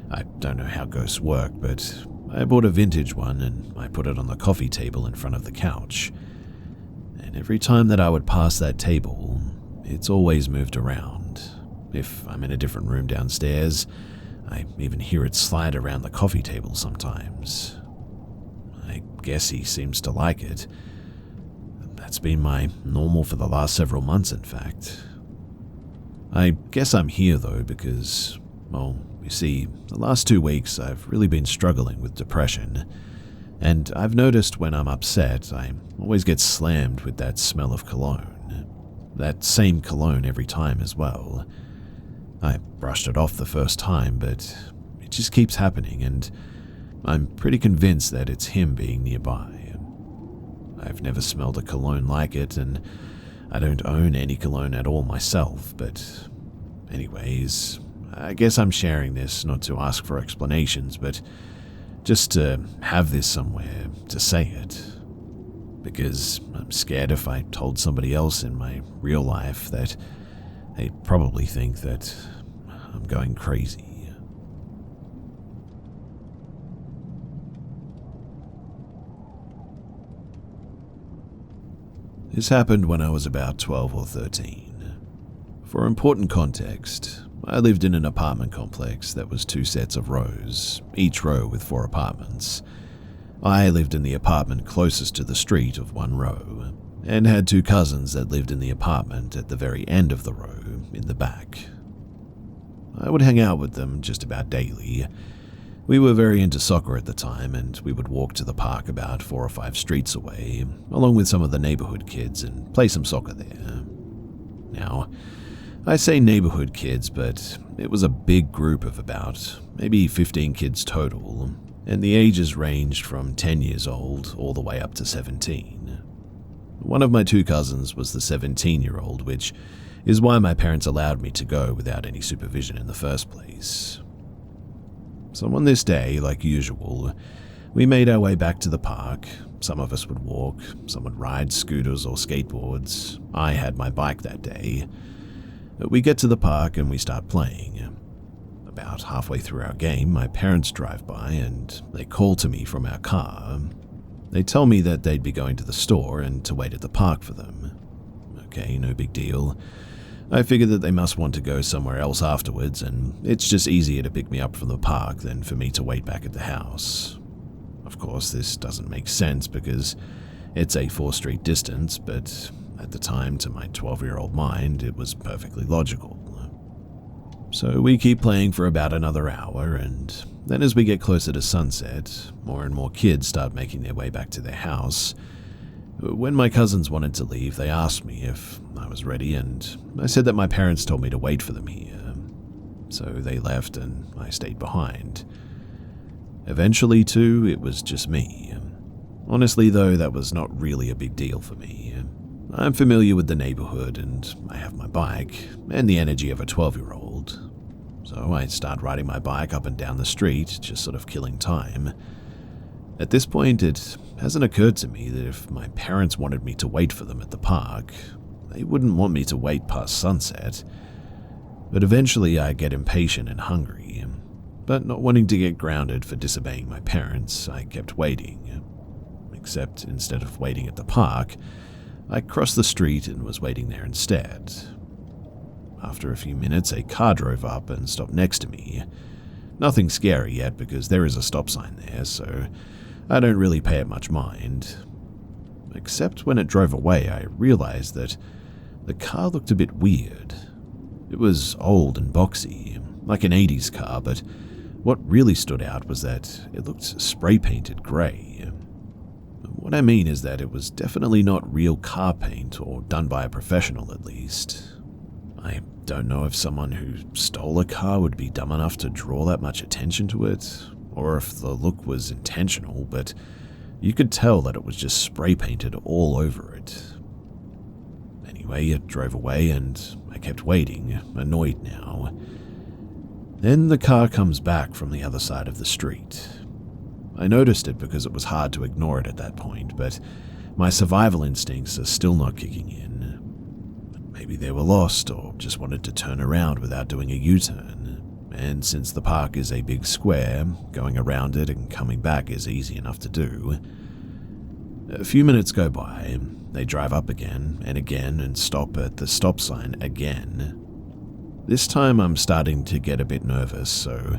Speaker 1: I don't know how ghosts work, but I bought a vintage one and I put it on the coffee table in front of the couch. And every time that I would pass that table, it's always moved around. If I'm in a different room downstairs, I even hear it slide around the coffee table sometimes. I guess he seems to like it. That's been my normal for the last several months, in fact. I guess I'm here though because, well, you see, the last 2 weeks I've really been struggling with depression, and I've noticed when I'm upset I always get slammed with that smell of cologne. That same cologne every time as well. I brushed it off the first time, but it just keeps happening, and I'm pretty convinced that it's him being nearby. I've never smelled a cologne like it, and I don't own any cologne at all myself, but anyways, I guess I'm sharing this not to ask for explanations, but just to have this somewhere to say it. Because I'm scared if I told somebody else in my real life that they'd probably think that I'm going crazy. This happened when I was about 12 or 13. For important context, I lived in an apartment complex that was 2 sets of rows, each row with 4 apartments. I lived in the apartment closest to the street of one row, and had 2 cousins that lived in the apartment at the very end of the row, in the back. I would hang out with them just about daily. We were very into soccer at the time, and we would walk to the park about 4 or 5 streets away, along with some of the neighborhood kids, and play some soccer there. Now, I say neighborhood kids, but it was a big group of about maybe 15 kids total, and the ages ranged from 10 years old all the way up to 17. One of my 2 cousins was the 17-year-old, which is why my parents allowed me to go without any supervision in the first place. So on this day, like usual, we made our way back to the park. Some of us would walk, some would ride scooters or skateboards. I had my bike that day. We get to the park and we start playing. About halfway through our game, my parents drive by and they call to me from our car. They tell me that they'd be going to the store and to wait at the park for them. Okay, no big deal. I figure that they must want to go somewhere else afterwards, and it's just easier to pick me up from the park than for me to wait back at the house. Of course, this doesn't make sense because it's a 4-street distance, but at the time, to my 12-year-old mind, it was perfectly logical. So we keep playing for about another hour, and then as we get closer to sunset, more and more kids start making their way back to their house. When my cousins wanted to leave, they asked me if I was ready, and I said that my parents told me to wait for them here. So they left and I stayed behind. Eventually, too, it was just me. Honestly, though, that was not really a big deal for me. I'm familiar with the neighborhood, and I have my bike, and the energy of a 12-year-old. So I start riding my bike up and down the street, just sort of killing time. At this point, it hasn't occurred to me that if my parents wanted me to wait for them at the park, they wouldn't want me to wait past sunset. But eventually I get impatient and hungry. But not wanting to get grounded for disobeying my parents, I kept waiting. Except instead of waiting at the park, I crossed the street and was waiting there instead. After a few minutes, a car drove up and stopped next to me. Nothing scary yet because there is a stop sign there, so I don't really pay it much mind. Except when it drove away, I realized that the car looked a bit weird. It was old and boxy, like an 80s car, but what really stood out was that it looked spray-painted grey. What I mean is that it was definitely not real car paint, or done by a professional at least. I don't know if someone who stole a car would be dumb enough to draw that much attention to it, or if the look was intentional, but you could tell that it was just spray-painted all over it. Anyway, it drove away and I kept waiting, annoyed now. Then the car comes back from the other side of the street. I noticed it because it was hard to ignore it at that point, but my survival instincts are still not kicking in. Maybe they were lost or just wanted to turn around without doing a U-turn, and since the park is a big square, going around it and coming back is easy enough to do. A few minutes go by, they drive up again and stop at the stop sign again. This time I'm starting to get a bit nervous, so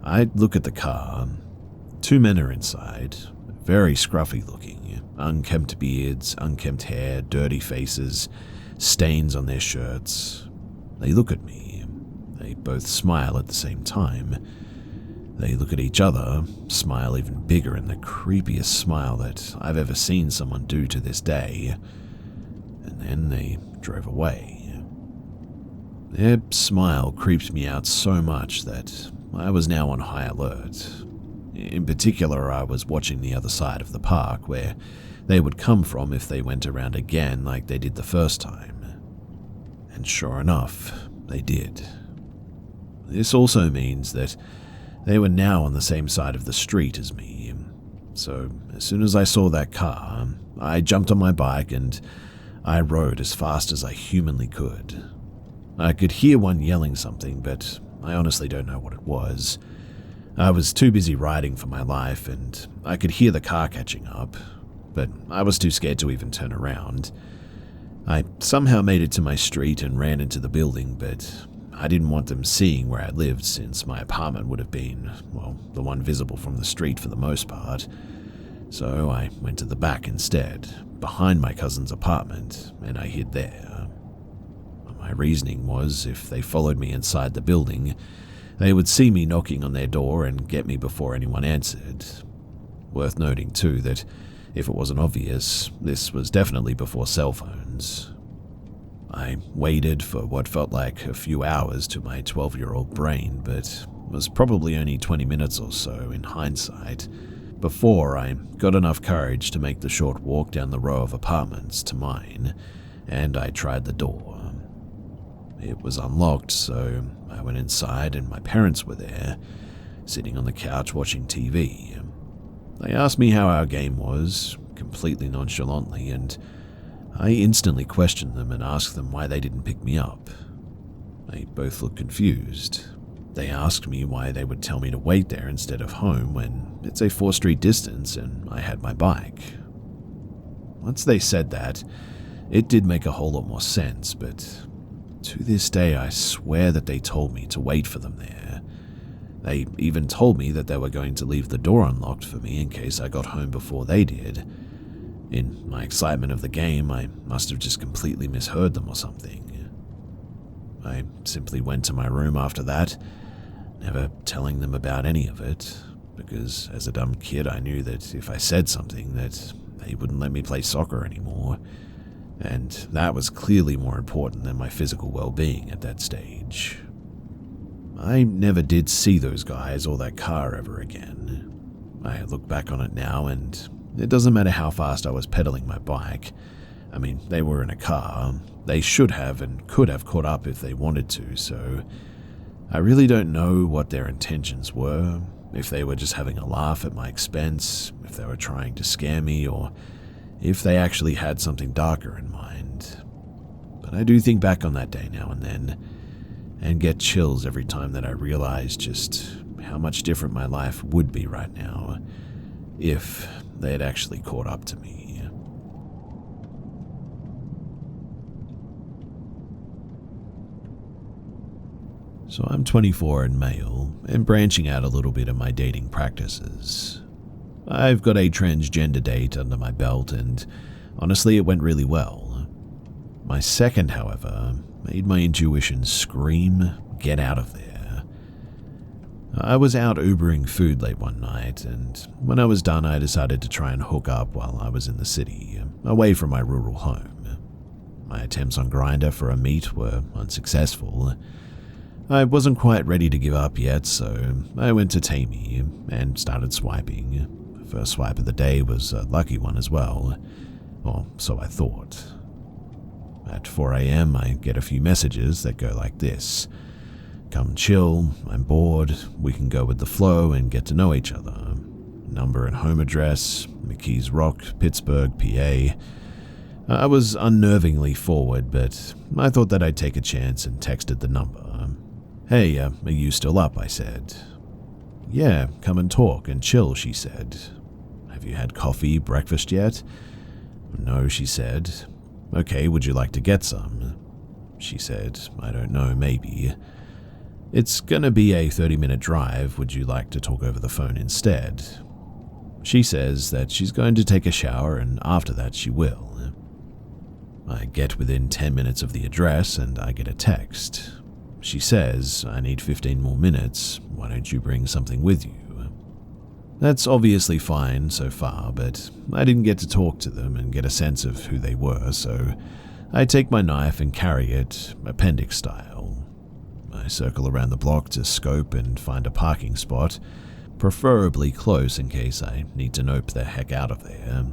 Speaker 1: I look at the car. 2 men are inside, very scruffy looking, unkempt beards, unkempt hair, dirty faces, stains on their shirts. They look at me. They both smile at the same time. They look at each other, smile even bigger, and the creepiest smile that I've ever seen someone do to this day. And then they drove away. Their smile creeped me out so much that I was now on high alert. In particular, I was watching the other side of the park, where they would come from if they went around again like they did the first time. And sure enough, they did. This also means that they were now on the same side of the street as me. So as soon as I saw that car, I jumped on my bike and I rode as fast as I humanly could. I could hear one yelling something, but I honestly don't know what it was. I was too busy riding for my life, and I could hear the car catching up, but I was too scared to even turn around. I somehow made it to my street and ran into the building, but I didn't want them seeing where I lived since my apartment would have been, well, the one visible from the street for the most part. So I went to the back instead, behind my cousin's apartment, and I hid there. My reasoning was if they followed me inside the building, they would see me knocking on their door and get me before anyone answered. Worth noting too that, if it wasn't obvious, this was definitely before cell phones. I waited for what felt like a few hours to my 12-year-old brain, but was probably only 20 minutes or so in hindsight, before I got enough courage to make the short walk down the row of apartments to mine, and I tried the door. It was unlocked, so I went inside and my parents were there, sitting on the couch watching TV. They asked me how our game was, completely nonchalantly, and I instantly questioned them and asked them why they didn't pick me up. They both looked confused. They asked me why they would tell me to wait there instead of home when it's a 4-street distance and I had my bike. Once they said that, it did make a whole lot more sense, but to this day I swear that they told me to wait for them there. They even told me that they were going to leave the door unlocked for me in case I got home before they did. In my excitement of the game, I must have just completely misheard them or something. I simply went to my room after that, never telling them about any of it, because as a dumb kid I knew that if I said something that they wouldn't let me play soccer anymore, and that was clearly more important than my physical well-being at that stage. I never did see those guys or that car ever again. I look back on it now and it doesn't matter how fast I was pedaling my bike. I mean, they were in a car. They should have and could have caught up if they wanted to, so I really don't know what their intentions were, if they were just having a laugh at my expense, if they were trying to scare me, or if they actually had something darker in mind. But I do think back on that day now and then, and get chills every time that I realize just how much different my life would be right now if they had actually caught up to me. So I'm 24 and male, and branching out a little bit in my dating practices. I've got a transgender date under my belt, and honestly it went really well. My second, however, made my intuition scream, get out of there. I was out Ubering food late one night, and when I was done I decided to try and hook up while I was in the city, away from my rural home. My attempts on Grindr for a meet were unsuccessful. I wasn't quite ready to give up yet, so I went to Tammy and started swiping. First swipe of the day was a lucky one as well, or so I thought. At 4 a.m. I get a few messages that go like this: "Come chill, I'm bored, we can go with the flow and get to know each other. Number and home address, McKees Rock, Pittsburgh, PA. I was unnervingly forward, but I thought that I'd take a chance and texted the number. "Hey, are you still up?" I said. "Yeah, come and talk and chill," she said. "Have you had coffee, breakfast yet?" "No," she said. "Okay, would you like to get some?" She said, "I don't know, maybe." "It's gonna be a 30-minute drive, would you like to talk over the phone instead?" She says that she's going to take a shower and after that she will. I get within 10 minutes of the address and I get a text. She says, "I need 15 more minutes, why don't you bring something with you?" That's obviously fine so far, but I didn't get to talk to them and get a sense of who they were, so I take my knife and carry it, appendix style. I circle around the block to scope and find a parking spot, preferably close in case I need to nope the heck out of there.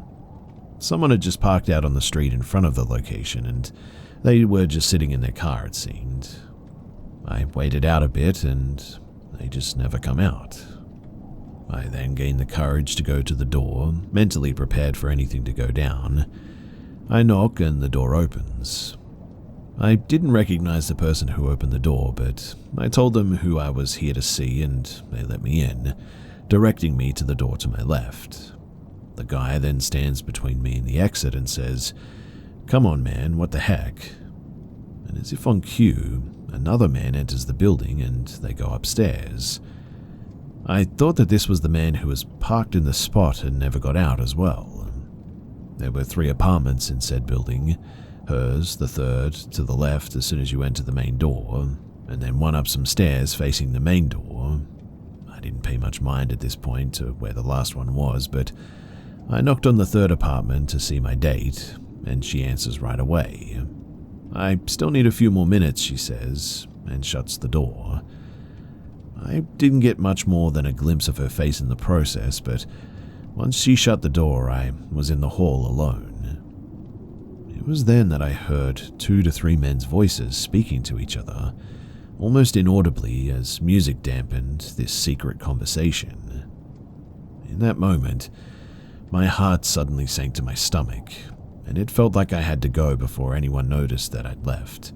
Speaker 1: Someone had just parked out on the street in front of the location, and they were just sitting in their car, it seemed. I waited out a bit, and they just never come out. I then gained the courage to go to the door, mentally prepared for anything to go down. I knock and the door opens. I didn't recognize the person who opened the door, but I told them who I was here to see and they let me in, directing me to the door to my left. The guy then stands between me and the exit and says, "Come on, man, what the heck?" And as if on cue, another man enters the building and they go upstairs. I thought that this was the man who was parked in the spot and never got out as well. There were 3 apartments in said building, hers, the third, to the left as soon as you enter the main door, and then one up some stairs facing the main door. I didn't pay much mind at this point to where the last one was, but I knocked on the 3rd apartment to see my date, and she answers right away. "I still need a few more minutes," she says, and shuts the door. I didn't get much more than a glimpse of her face in the process, but once she shut the door, I was in the hall alone. It was then that I heard 2 to 3 men's voices speaking to each other, almost inaudibly as music dampened this secret conversation. In that moment, my heart suddenly sank to my stomach, and it felt like I had to go before anyone noticed that I'd left.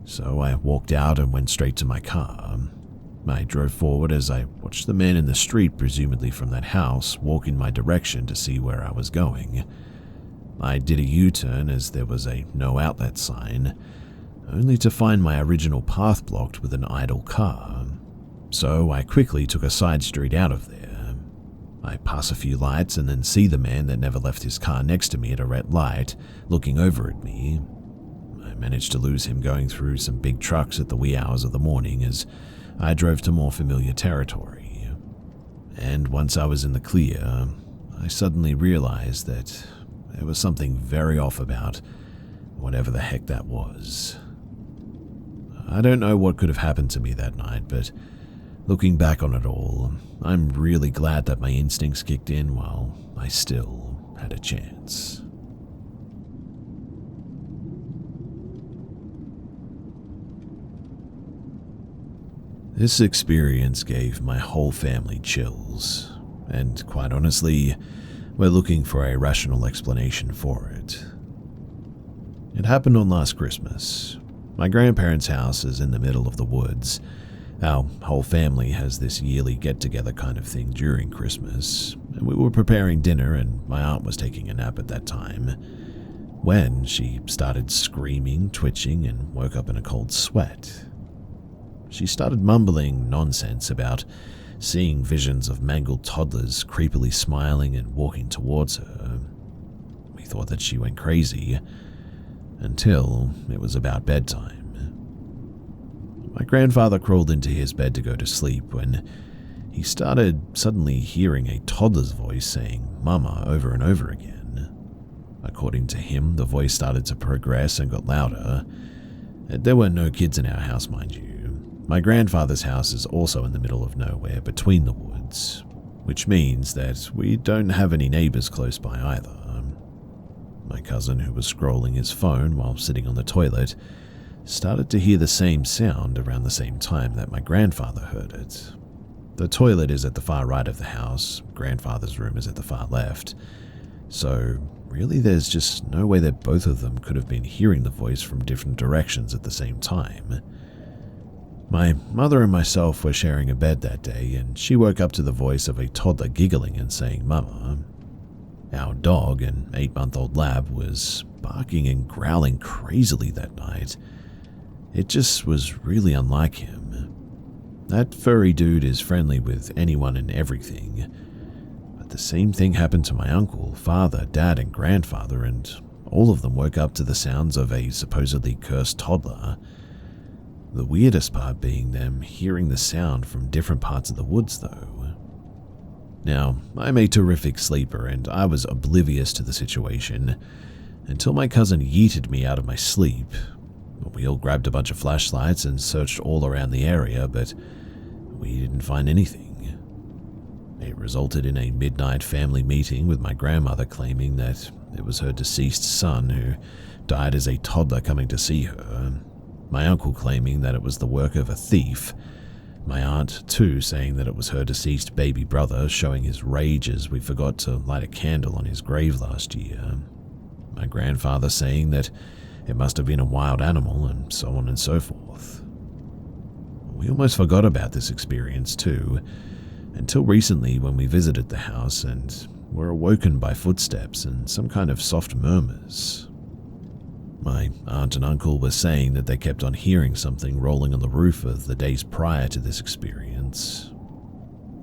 Speaker 1: So I walked out and went straight to my car. I drove forward as I watched the man in the street, presumably from that house, walk in my direction to see where I was going. I did a U-turn as there was a no outlet sign, only to find my original path blocked with an idle car. So I quickly took a side street out of there. I pass a few lights and then see the man that never left his car next to me at a red light, looking over at me. I managed to lose him going through some big trucks at the wee hours of the morning as I drove to more familiar territory. And once I was in the clear, I suddenly realized that there was something very off about whatever the heck that was. I don't know what could have happened to me that night, but looking back on it all, I'm really glad that my instincts kicked in while I still had a chance. This experience gave my whole family chills, and quite honestly, we're looking for a rational explanation for it. It happened on last Christmas. My grandparents' house is in the middle of the woods. Our whole family has this yearly get-together kind of thing during Christmas, and we were preparing dinner and my aunt was taking a nap at that time when she started screaming, twitching, and woke up in a cold sweat. She started mumbling nonsense about seeing visions of mangled toddlers creepily smiling and walking towards her. We thought that she went crazy until it was about bedtime. My grandfather crawled into his bed to go to sleep when he started suddenly hearing a toddler's voice saying "Mama" over and over again. According to him, the voice started to progress and got louder. There were no kids in our house, mind you. My grandfather's house is also in the middle of nowhere between the woods, which means that we don't have any neighbors close by either. My cousin, who was scrolling his phone while sitting on the toilet, started to hear the same sound around the same time that my grandfather heard it. The toilet is at the far right of the house, grandfather's room is at the far left, so really there's just no way that both of them could have been hearing the voice from different directions at the same time. My mother and myself were sharing a bed that day, and she woke up to the voice of a toddler giggling and saying "Mama." Our dog, an 8-month-old lab, was barking and growling crazily that night. It just was really unlike him. That furry dude is friendly with anyone and everything. But the same thing happened to my uncle, father, dad, and grandfather, and all of them woke up to the sounds of a supposedly cursed toddler. The weirdest part being them hearing the sound from different parts of the woods, though. Now, I'm a terrific sleeper, and I was oblivious to the situation until my cousin yeeted me out of my sleep. We all grabbed a bunch of flashlights and searched all around the area, but we didn't find anything. It resulted in a midnight family meeting with my grandmother claiming that it was her deceased son who died as a toddler coming to see her, my uncle claiming that it was the work of a thief, my aunt too saying that it was her deceased baby brother showing his rage as we forgot to light a candle on his grave last year, my grandfather saying that it must have been a wild animal, and so on and so forth. We almost forgot about this experience too, until recently when we visited the house and were awoken by footsteps and some kind of soft murmurs. My aunt and uncle were saying that they kept on hearing something rolling on the roof of the days prior to this experience.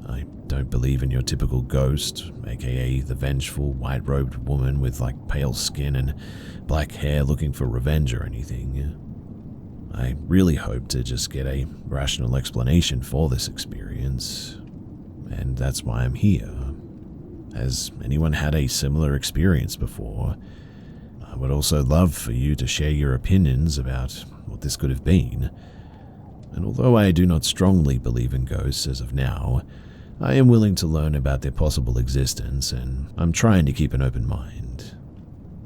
Speaker 1: I don't believe in your typical ghost, aka the vengeful, white-robed woman with pale skin and black hair looking for revenge or anything. I really hope to just get a rational explanation for this experience, and that's why I'm here. Has anyone had a similar experience before? I would also love for you to share your opinions about what this could have been. And although I do not strongly believe in ghosts as of now, I am willing to learn about their possible existence, and I'm trying to keep an open mind.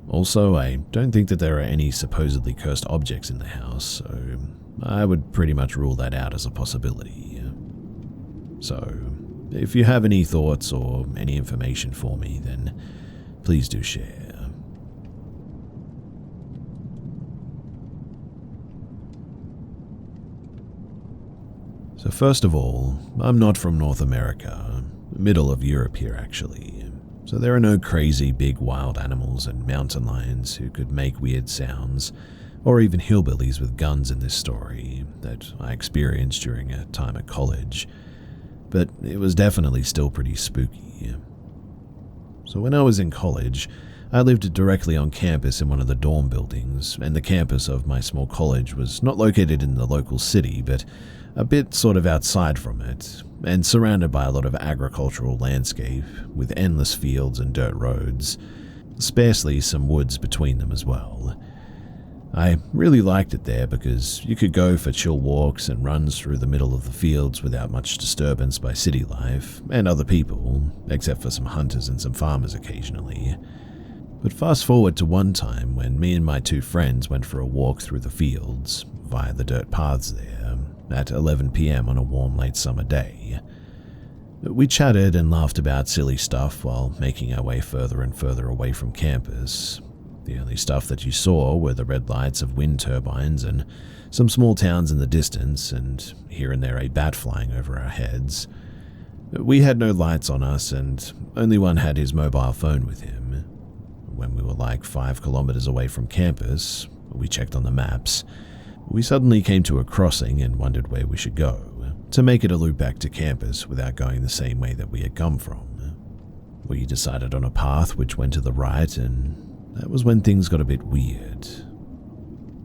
Speaker 1: Also, I don't think that there are any supposedly cursed objects in the house, so I would pretty much rule that out as a possibility. So, if you have any thoughts or any information for me, then please do share. So first of all, I'm not from North America, middle of Europe here actually, so there are no crazy big wild animals and mountain lions who could make weird sounds, or even hillbillies with guns in this story that I experienced during a time at college, but it was definitely still pretty spooky. So when I was in college, I lived directly on campus in one of the dorm buildings, and the campus of my small college was not located in the local city, but a bit sort of outside from it, and surrounded by a lot of agricultural landscape, with endless fields and dirt roads, sparsely some woods between them as well. I really liked it there because you could go for chill walks and runs through the middle of the fields without much disturbance by city life and other people, except for some hunters and some farmers occasionally. But fast forward to one time when me and my two friends went for a walk through the fields, via the dirt paths there, at 11 p.m. on a warm late summer day. We chatted and laughed about silly stuff while making our way further and further away from campus. The only stuff that you saw were the red lights of wind turbines and some small towns in the distance, and here and there a bat flying over our heads. We had no lights on us, and only one had his mobile phone with him. When we were like 5 kilometers away from campus, we checked on the maps. We suddenly came to a crossing and wondered where we should go, to make it a loop back to campus without going the same way that we had come from. We decided on a path which went to the right, and that was when things got a bit weird.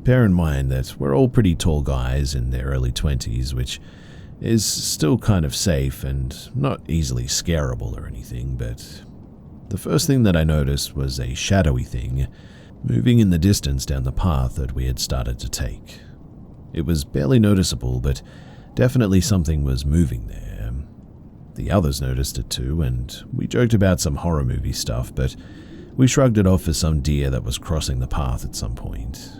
Speaker 1: Bear in mind that we're all pretty tall guys in their early 20s, which is still kind of safe and not easily scarable or anything, but the first thing that I noticed was a shadowy thing moving in the distance down the path that we had started to take. It was barely noticeable, but definitely something was moving there. The others noticed it too, and we joked about some horror movie stuff, but we shrugged it off as some deer that was crossing the path at some point.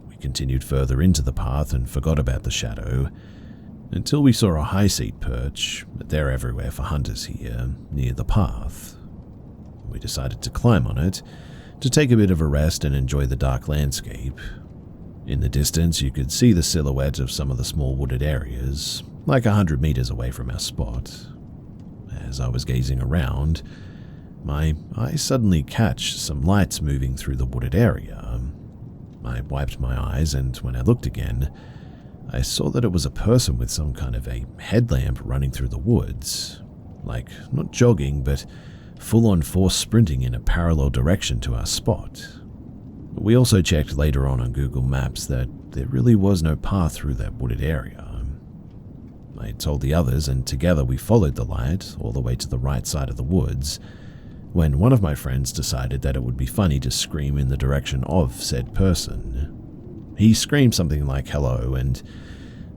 Speaker 1: We continued further into the path and forgot about the shadow, until we saw a high seat perch, but they're everywhere for hunters here, near the path. We decided to climb on it, to take a bit of a rest and enjoy the dark landscape. In the distance, you could see the silhouette of some of the small wooded areas, like 100 meters away from our spot. As I was gazing around, my eyes suddenly catch some lights moving through the wooded area. I wiped my eyes, and when I looked again, I saw that it was a person with some kind of a headlamp running through the woods. Like, not jogging, but full-on force sprinting in a parallel direction to our spot. We also checked later on Google Maps that there really was no path through that wooded area. I told the others, and together we followed the light all the way to the right side of the woods, when one of my friends decided that it would be funny to scream in the direction of said person. He screamed something like hello, and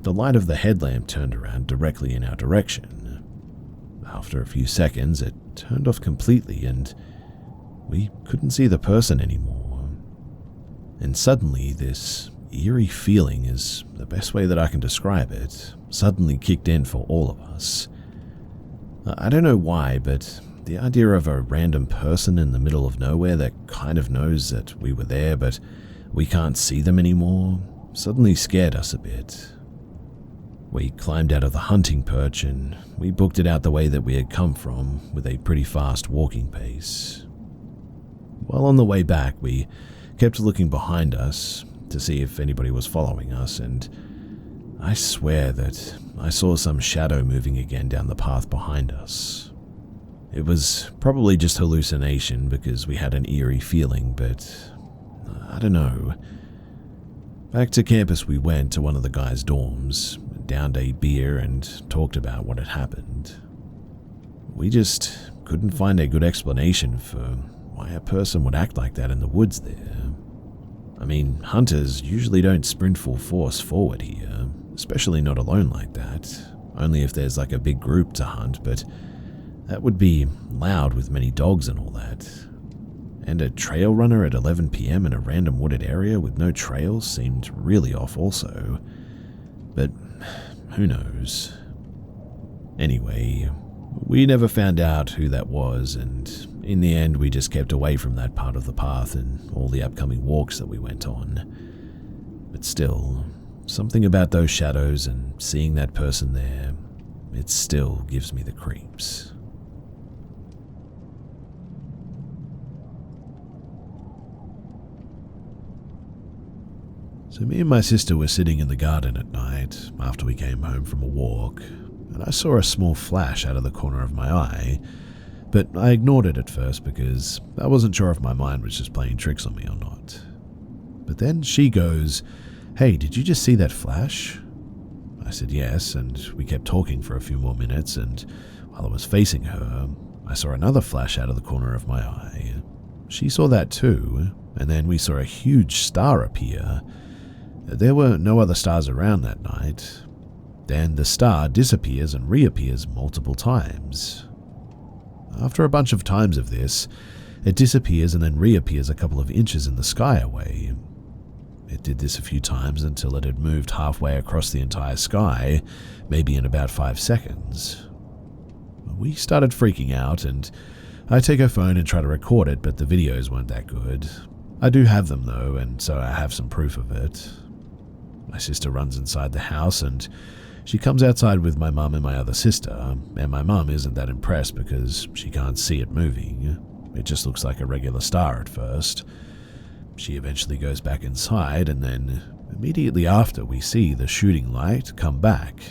Speaker 1: the light of the headlamp turned around directly in our direction. After a few seconds, it turned off completely, and we couldn't see the person anymore. And suddenly, this eerie feeling is the best way that I can describe it, suddenly kicked in for all of us. I don't know why, but the idea of a random person in the middle of nowhere that kind of knows that we were there, but we can't see them anymore, suddenly scared us a bit. We climbed out of the hunting perch and we booked it out the way that we had come from, with a pretty fast walking pace. While on the way back, we kept looking behind us to see if anybody was following us, and I swear that I saw some shadow moving again down the path behind us. It was probably just hallucination because we had an eerie feeling, but I don't know. Back to campus we went to one of the guys' dorms, downed a beer and talked about what had happened. We just couldn't find a good explanation for why a person would act like that in the woods there. I mean, hunters usually don't sprint full force forward here, especially not alone like that, only if there's like a big group to hunt, but that would be loud with many dogs and all that. And a trail runner at 11 PM in a random wooded area with no trails seemed really off also. But who knows? Anyway, we never found out who that was, and in the end we just kept away from that part of the path and all the upcoming walks that we went on. But still, something about those shadows and seeing that person there, it still gives me the creeps. So me and my sister were sitting in the garden at night after we came home from a walk, and I saw a small flash out of the corner of my eye, but I ignored it at first because I wasn't sure if my mind was just playing tricks on me or not. But then she goes, "Hey, did you just see that flash?" I said yes, and we kept talking for a few more minutes, and while I was facing her, I saw another flash out of the corner of my eye. She saw that too, and then we saw a huge star appear. There were no other stars around that night. Then the star disappears and reappears multiple times. After a bunch of times of this, it disappears and then reappears a couple of inches in the sky away. It did this a few times until it had moved halfway across the entire sky, maybe in about 5 seconds. We started freaking out, and I take her phone and try to record it, but the videos weren't that good. I do have them though, and so I have some proof of it. My sister runs inside the house and she comes outside with my mum and my other sister, and my mum isn't that impressed because she can't see it moving. It just looks like a regular star at first. She eventually goes back inside, and then immediately after we see the shooting light come back.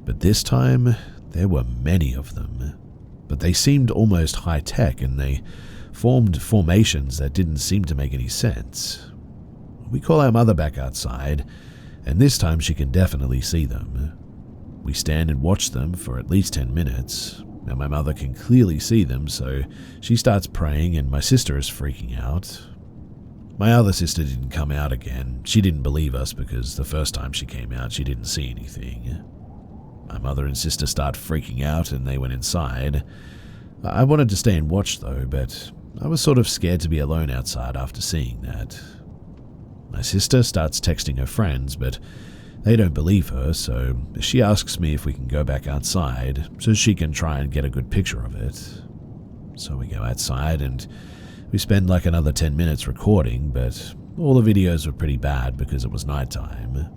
Speaker 1: But this time, there were many of them. But they seemed almost high-tech, and they formed formations that didn't seem to make any sense. We call our mother back outside, and this time she can definitely see them. We stand and watch them for at least 10 minutes, and my mother can clearly see them, so she starts praying and my sister is freaking out. My other sister didn't come out again. She didn't believe us because the first time she came out she didn't see anything. My mother and sister start freaking out and they went inside. I wanted to stay and watch though, but I was sort of scared to be alone outside after seeing that. My sister starts texting her friends, but they don't believe her, so she asks me if we can go back outside so she can try and get a good picture of it. So we go outside and we spend like another 10 minutes recording, but all the videos were pretty bad because it was nighttime.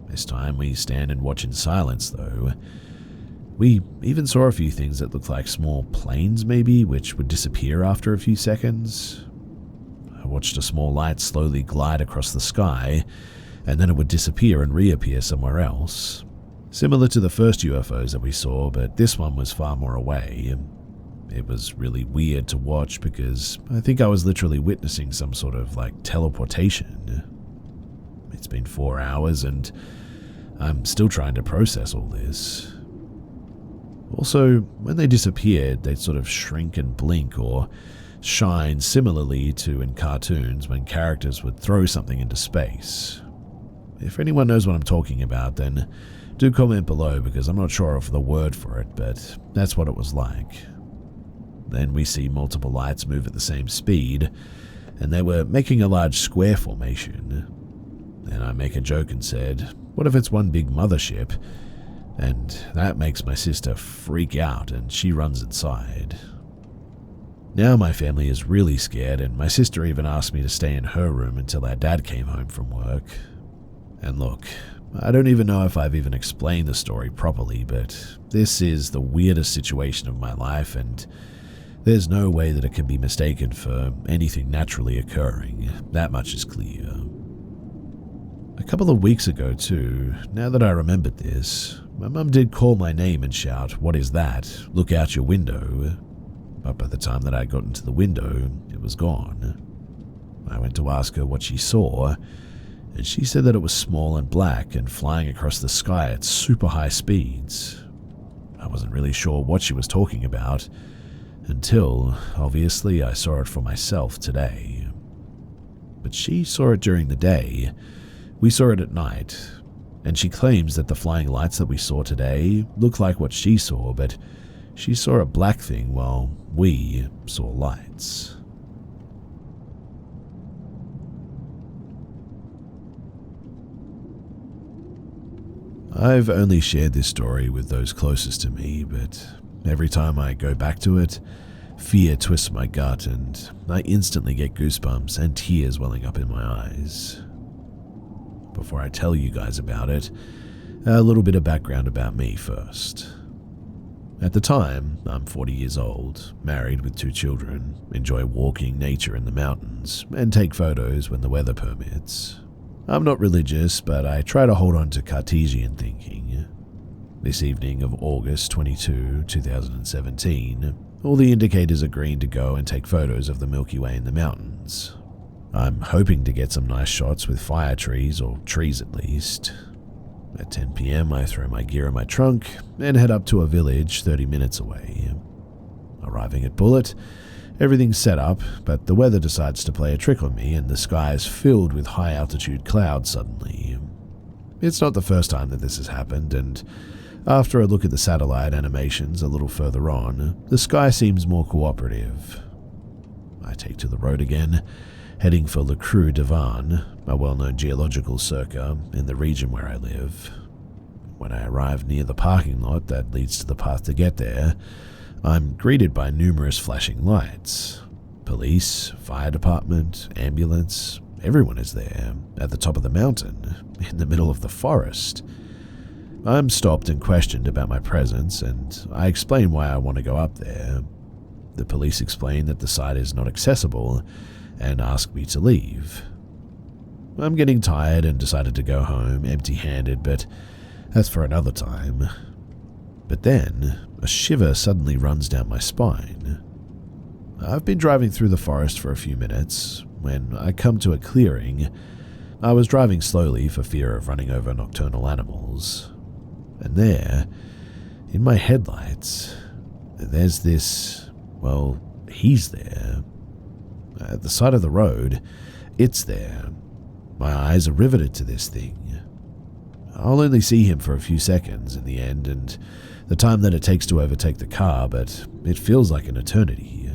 Speaker 1: This time we stand and watch in silence though. We even saw a few things that looked like small planes maybe, which would disappear after a few seconds. I watched a small light slowly glide across the sky, and then it would disappear and reappear somewhere else. Similar to the first UFOs that we saw, but this one was far more away. It was really weird to watch because I think I was literally witnessing some sort of like teleportation. It's been 4 hours and I'm still trying to process all this. Also, when they disappeared, they'd sort of shrink and blink or shine similarly to in cartoons when characters would throw something into space. If anyone knows what I'm talking about, then do comment below because I'm not sure of the word for it, but that's what it was like. Then we see multiple lights move at the same speed, and they were making a large square formation. Then I make a joke and said, what if it's one big mothership? And that makes my sister freak out and she runs inside. Now my family is really scared, and my sister even asked me to stay in her room until our dad came home from work. And look, I don't even know if I've even explained the story properly, but this is the weirdest situation of my life, and there's no way that it can be mistaken for anything naturally occurring. That much is clear. A couple of weeks ago too, now that I remembered this, my mum did call my name and shout, "What is that? Look out your window." But by the time that I got into the window, it was gone. I went to ask her what she saw, and she said that it was small and black and flying across the sky at super high speeds. I wasn't really sure what she was talking about, until, obviously, I saw it for myself today. But she saw it during the day. We saw it at night, and she claims that the flying lights that we saw today look like what she saw, but she saw a black thing while we saw lights. I've only shared this story with those closest to me, but every time I go back to it, fear twists my gut and I instantly get goosebumps and tears welling up in my eyes. Before I tell you guys about it, a little bit of background about me first. At the time, I'm 40 years old, married with 2 children, enjoy walking nature in the mountains, and take photos when the weather permits. I'm not religious, but I try to hold on to Cartesian thinking. This evening of August 22, 2017, all the indicators are green to go and take photos of the Milky Way in the mountains. I'm hoping to get some nice shots with fire trees, or trees at least. At 10 PM, I throw my gear in my trunk and head up to a village 30 minutes away. Arriving at Bullet, everything's set up, but the weather decides to play a trick on me and the sky is filled with high-altitude clouds suddenly. It's not the first time that this has happened, and after a look at the satellite animations a little further on, the sky seems more cooperative. I take to the road again, heading for Le Creux Devant, a well-known geological circa in the region where I live. When I arrive near the parking lot that leads to the path to get there, I'm greeted by numerous flashing lights. Police, fire department, ambulance, everyone is there, at the top of the mountain, in the middle of the forest. I'm stopped and questioned about my presence, and I explain why I want to go up there. The police explain that the site is not accessible, and ask me to leave. I'm getting tired and decided to go home empty-handed, but that's for another time. But then, a shiver suddenly runs down my spine. I've been driving through the forest for a few minutes. When I come to a clearing, I was driving slowly for fear of running over nocturnal animals. And there, in my headlights, there's this, well, he's there. At the side of the road, it's there. My eyes are riveted to this thing. I'll only see him for a few seconds in the end, and the time that it takes to overtake the car, but it feels like an eternity.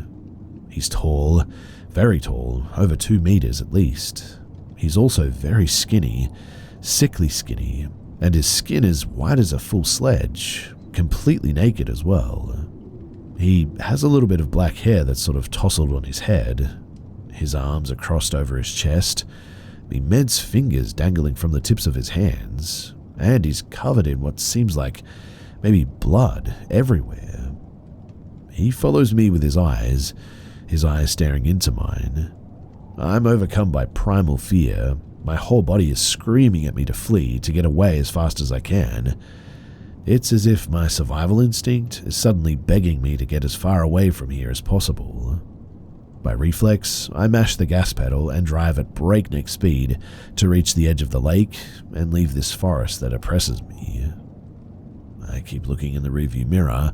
Speaker 1: He's tall, very tall, over 2 meters at least. He's also very skinny, sickly skinny, and his skin is white as a full sledge, completely naked as well. He has a little bit of black hair that's sort of tousled on his head. His arms are crossed over his chest, immense fingers dangling from the tips of his hands, and he's covered in what seems like maybe blood everywhere. He follows me with his eyes staring into mine. I'm overcome by primal fear. My whole body is screaming at me to flee, to get away as fast as I can. It's as if my survival instinct is suddenly begging me to get as far away from here as possible. By reflex, I mash the gas pedal and drive at breakneck speed to reach the edge of the lake and leave this forest that oppresses me. I keep looking in the rearview mirror,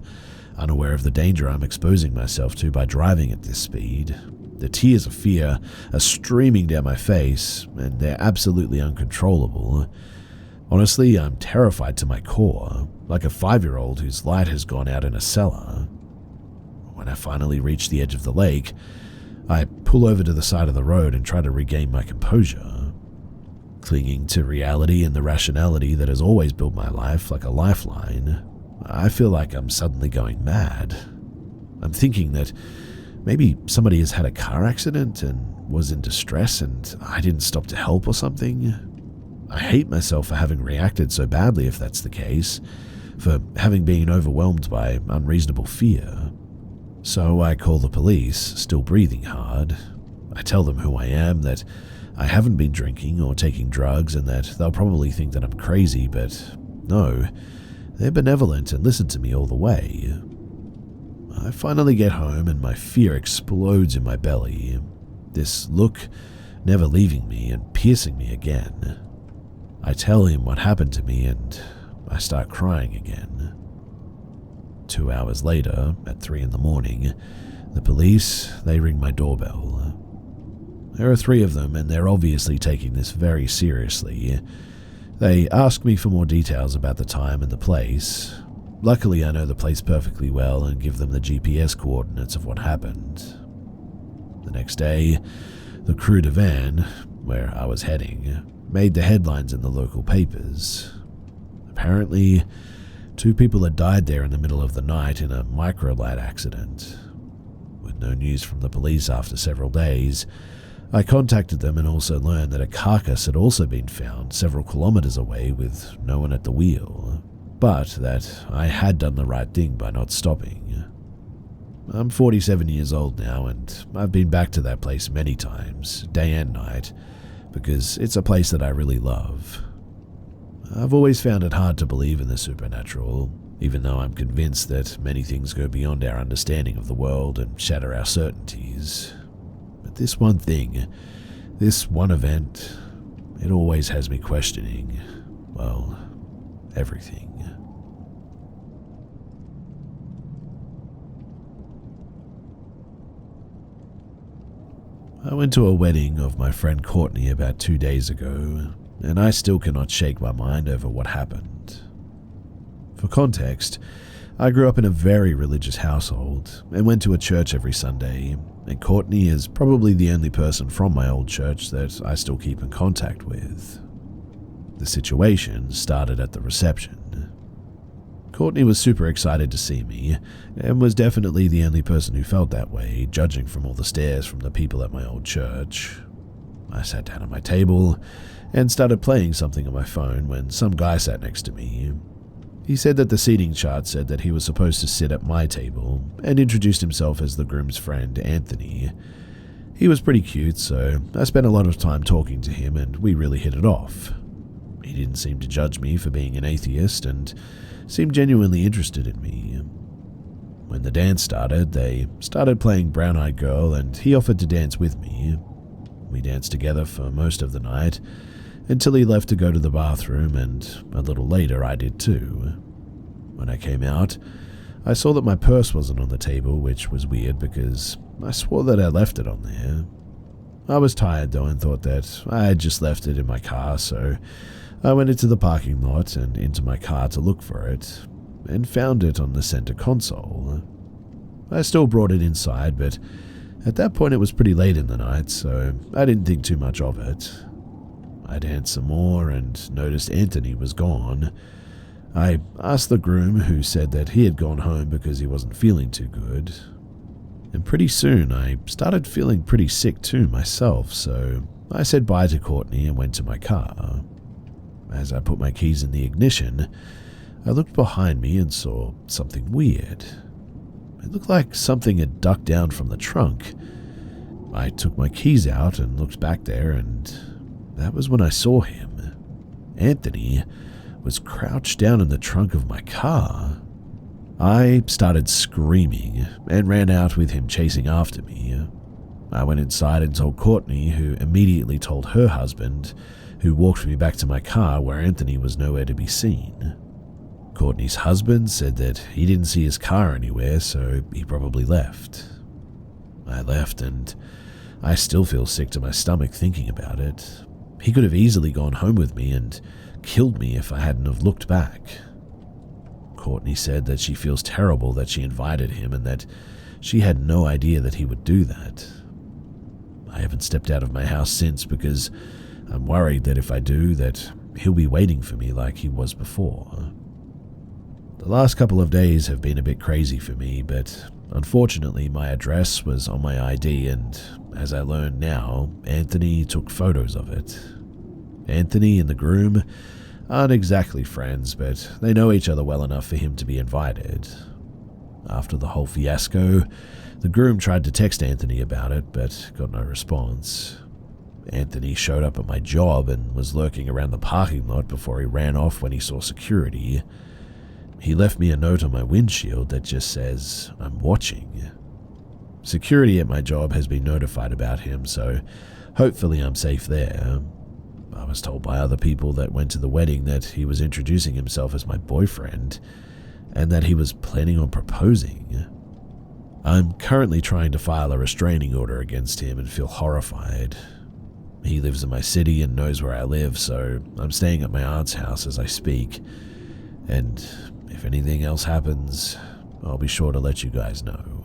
Speaker 1: unaware of the danger I'm exposing myself to by driving at this speed. The tears of fear are streaming down my face, and they're absolutely uncontrollable. Honestly, I'm terrified to my core, like a 5-year-old whose light has gone out in a cellar. When I finally reach the edge of the lake, I pull over to the side of the road and try to regain my composure. Clinging to reality and the rationality that has always built my life like a lifeline, I feel like I'm suddenly going mad. I'm thinking that maybe somebody has had a car accident and was in distress and I didn't stop to help or something. I hate myself for having reacted so badly if that's the case, for having been overwhelmed by unreasonable fear. So I call the police, still breathing hard. I tell them who I am, that I haven't been drinking or taking drugs, and that they'll probably think that I'm crazy, but no, they're benevolent and listen to me all the way. I finally get home and my fear explodes in my belly, this look never leaving me and piercing me again. I tell him what happened to me and I start crying again. 2 hours later, at 3 a.m, the police, they ring my doorbell. There are 3 of them, and they're obviously taking this very seriously. They ask me for more details about the time and the place. Luckily, I know the place perfectly well and give them the GPS coordinates of what happened. The next day, the crude van, where I was heading, made the headlines in the local papers. Apparently, 2 people had died there in the middle of the night in a microlight accident. With no news from the police after several days, I contacted them and also learned that a carcass had also been found several kilometers away with no one at the wheel, but that I had done the right thing by not stopping. I'm 47 years old now, and I've been back to that place many times, day and night, because it's a place that I really love. I've always found it hard to believe in the supernatural, even though I'm convinced that many things go beyond our understanding of the world and shatter our certainties. But this one thing, this one event, it always has me questioning, well, everything. I went to a wedding of my friend Courtney about 2 days ago, and I still cannot shake my mind over what happened. For context, I grew up in a very religious household and went to a church every Sunday, and Courtney is probably the only person from my old church that I still keep in contact with. The situation started at the reception. Courtney was super excited to see me, and was definitely the only person who felt that way, judging from all the stares from the people at my old church. I sat down at my table and started playing something on my phone when some guy sat next to me. He said that the seating chart said that he was supposed to sit at my table, and introduced himself as the groom's friend, Anthony. He was pretty cute, so I spent a lot of time talking to him and we really hit it off. He didn't seem to judge me for being an atheist and seemed genuinely interested in me. When the dance started, they started playing Brown Eyed Girl and he offered to dance with me. We danced together for most of the night, until he left to go to the bathroom, and a little later I did too. When I came out, I saw that my purse wasn't on the table, which was weird because I swore that I left it on there. I was tired though and thought that I had just left it in my car, so I went into the parking lot and into my car to look for it, and found it on the center console. I still brought it inside, but at that point it was pretty late in the night, so I didn't think too much of it. I danced some more and noticed Anthony was gone. I asked the groom, who said that he had gone home because he wasn't feeling too good. And pretty soon I started feeling pretty sick too myself, so I said bye to Courtney and went to my car. As I put my keys in the ignition, I looked behind me and saw something weird. It looked like something had ducked down from the trunk. I took my keys out and looked back there, and that was when I saw him. Anthony was crouched down in the trunk of my car. I started screaming and ran out with him chasing after me. I went inside and told Courtney, who immediately told her husband, who walked me back to my car where Anthony was nowhere to be seen. Courtney's husband said that he didn't see his car anywhere, so he probably left. I left, and I still feel sick to my stomach thinking about it. He could have easily gone home with me and killed me if I hadn't have looked back. Courtney said that she feels terrible that she invited him and that she had no idea that he would do that. I haven't stepped out of my house since because I'm worried that if I do, that he'll be waiting for me like he was before. The last couple of days have been a bit crazy for me, but unfortunately my address was on my ID, and as I learned now, Anthony took photos of it. Anthony and the groom aren't exactly friends, but they know each other well enough for him to be invited. After the whole fiasco, the groom tried to text Anthony about it, but got no response. Anthony showed up at my job and was lurking around the parking lot before he ran off when he saw security. He left me a note on my windshield that just says, "I'm watching." Security at my job has been notified about him, so hopefully I'm safe there. I was told by other people that went to the wedding that he was introducing himself as my boyfriend, and that he was planning on proposing. I'm currently trying to file a restraining order against him and feel horrified. He lives in my city and knows where I live, so I'm staying at my aunt's house as I speak, and if anything else happens, I'll be sure to let you guys know.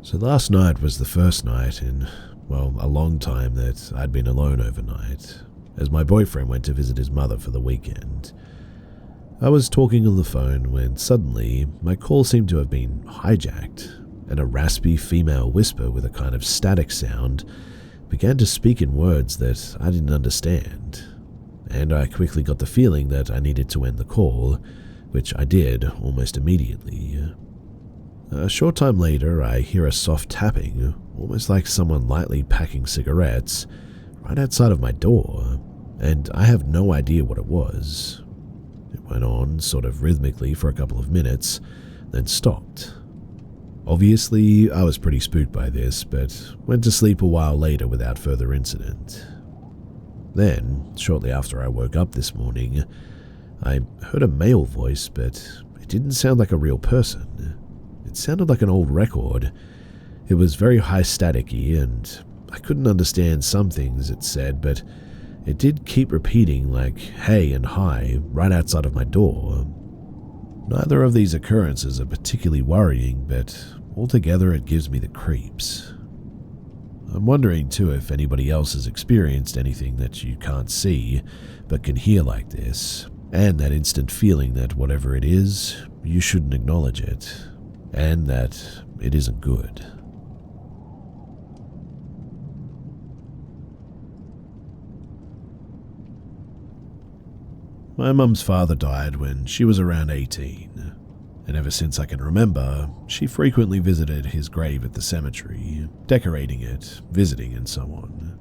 Speaker 1: So last night was the first night in, well, a long time that I'd been alone overnight, as my boyfriend went to visit his mother for the weekend. I was talking on the phone when suddenly my call seemed to have been hijacked, and a raspy female whisper with a kind of static sound began to speak in words that I didn't understand, and I quickly got the feeling that I needed to end the call, which I did almost immediately. A short time later, I hear a soft tapping, almost like someone lightly packing cigarettes, right outside of my door, and I have no idea what it was. It went on sort of rhythmically for a couple of minutes, then stopped. Obviously, I was pretty spooked by this, but went to sleep a while later without further incident. Then, shortly after I woke up this morning, I heard a male voice, but it didn't sound like a real person. It sounded like an old record. It was very high staticky, and I couldn't understand some things it said, but it did keep repeating like hey and hi right outside of my door. Neither of these occurrences are particularly worrying, but altogether it gives me the creeps. I'm wondering too if anybody else has experienced anything that you can't see but can hear like this, and that instant feeling that whatever it is, you shouldn't acknowledge it, and that it isn't good. My mum's father died when she was around 18, and ever since I can remember, she frequently visited his grave at the cemetery, decorating it, visiting, and so on.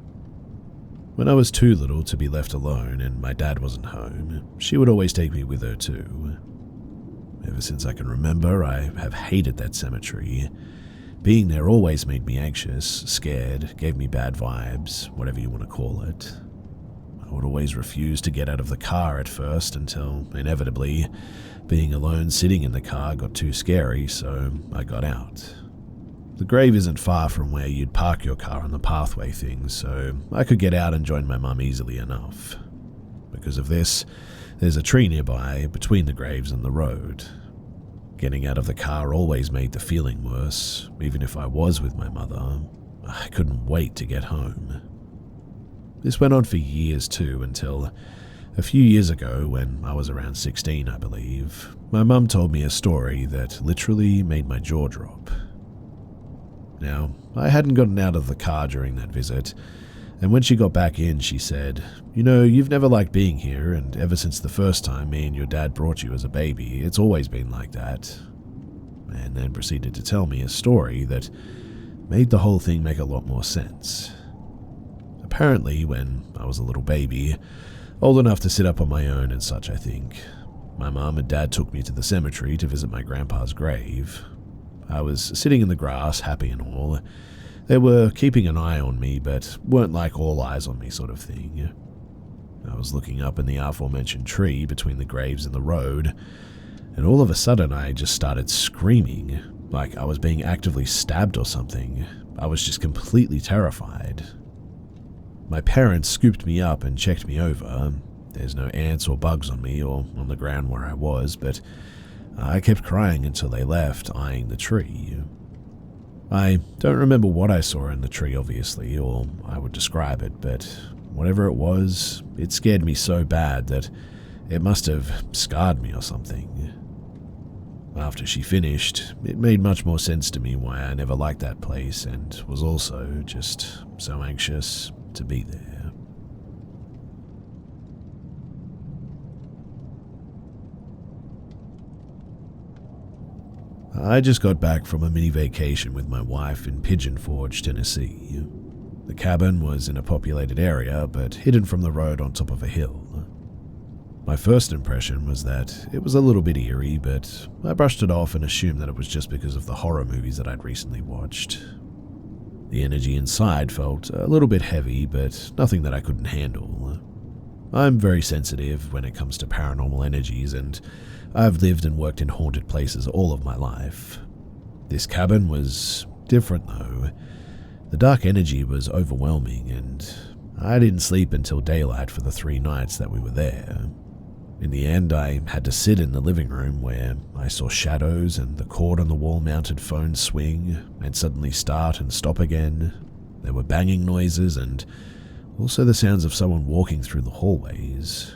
Speaker 1: When I was too little to be left alone and my dad wasn't home, she would always take me with her too. Ever since I can remember, I have hated that cemetery. Being there always made me anxious, scared, gave me bad vibes, whatever you want to call it. I would always refuse to get out of the car at first until, inevitably, being alone sitting in the car got too scary, so I got out. The grave isn't far from where you'd park your car on the pathway thing, so I could get out and join my mum easily enough. Because of this, there's a tree nearby between the graves and the road. Getting out of the car always made the feeling worse. Even if I was with my mother, I couldn't wait to get home. This went on for years too, until a few years ago, when I was around 16, I believe, my mum told me a story that literally made my jaw drop. Now, I hadn't gotten out of the car during that visit, and when she got back in, she said, "You know, you've never liked being here, and ever since the first time me and your dad brought you as a baby, it's always been like that." And then proceeded to tell me a story that made the whole thing make a lot more sense. Apparently, when I was a little baby, old enough to sit up on my own and such, I think, my mum and dad took me to the cemetery to visit my grandpa's grave. I was sitting in the grass, happy and all. They were keeping an eye on me, but weren't like all eyes on me sort of thing. I was looking up in the aforementioned tree between the graves and the road, and all of a sudden I just started screaming, like I was being actively stabbed or something. I was just completely terrified. My parents scooped me up and checked me over. There's no ants or bugs on me or on the ground where I was, but I kept crying until they left, eyeing the tree. I don't remember what I saw in the tree, obviously, or I would describe it, but whatever it was, it scared me so bad that it must have scarred me or something. After she finished, it made much more sense to me why I never liked that place and was also just so anxious to be there. I just got back from a mini vacation with my wife in Pigeon Forge, Tennessee. The cabin was in a populated area, but hidden from the road on top of a hill. My first impression was that it was a little bit eerie, but I brushed it off and assumed that it was just because of the horror movies that I'd recently watched. The energy inside felt a little bit heavy, but nothing that I couldn't handle. I'm very sensitive when it comes to paranormal energies, and I've lived and worked in haunted places all of my life. This cabin was different though. The dark energy was overwhelming, and I didn't sleep until daylight for the 3 nights that we were there. In the end, I had to sit in the living room where I saw shadows and the cord on the wall-mounted phone swing and suddenly start and stop again. There were banging noises and also the sounds of someone walking through the hallways.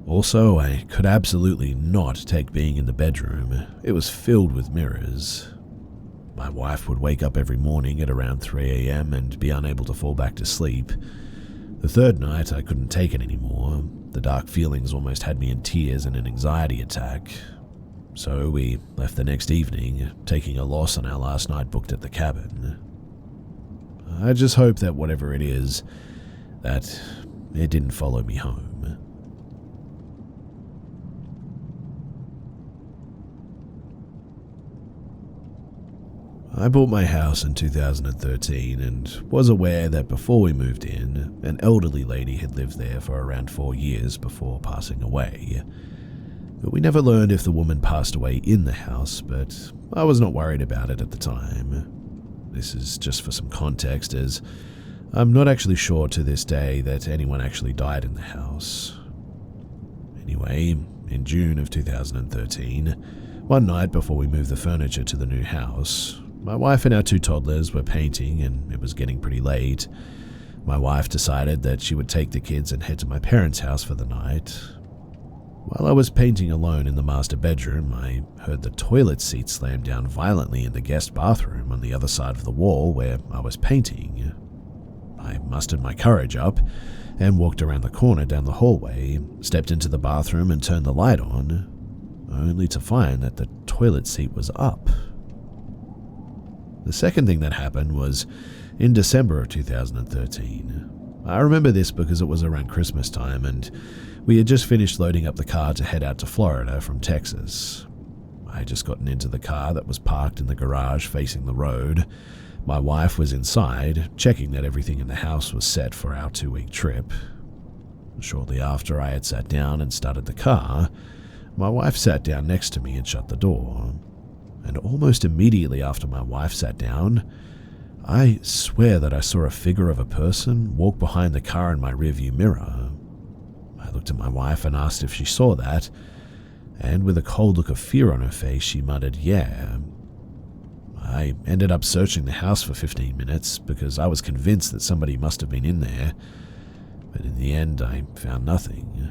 Speaker 1: Also, I could absolutely not take being in the bedroom. It was filled with mirrors. My wife would wake up every morning at around 3 a.m. and be unable to fall back to sleep. The 3rd night, I couldn't take it anymore. The dark feelings almost had me in tears and an anxiety attack. So we left the next evening, taking a loss on our last night booked at the cabin. I just hope that whatever it is, that it didn't follow me home. I bought my house in 2013 and was aware that before we moved in, an elderly lady had lived there for around 4 years before passing away. But we never learned if the woman passed away in the house, but I was not worried about it at the time. This is just for some context, as I'm not actually sure to this day that anyone actually died in the house. Anyway, in June of 2013, one night before we moved the furniture to the new house, My wife and our 2 toddlers were painting, and it was getting pretty late. My wife decided that she would take the kids and head to my parents' house for the night. While I was painting alone in the master bedroom, I heard the toilet seat slam down violently in the guest bathroom on the other side of the wall where I was painting. I mustered my courage up and walked around the corner down the hallway, stepped into the bathroom and turned the light on, only to find that the toilet seat was up. The second thing that happened was in December of 2013. I remember this because it was around Christmas time and we had just finished loading up the car to head out to Florida from Texas. I had just gotten into the car that was parked in the garage facing the road. My wife was inside, checking that everything in the house was set for our 2-week trip. Shortly after I had sat down and started the car, my wife sat down next to me and shut the door. And almost immediately after my wife sat down, I swear that I saw a figure of a person walk behind the car in my rearview mirror. I looked at my wife and asked if she saw that, and with a cold look of fear on her face, she muttered, "Yeah." I ended up searching the house for 15 minutes because I was convinced that somebody must have been in there, but in the end I found nothing.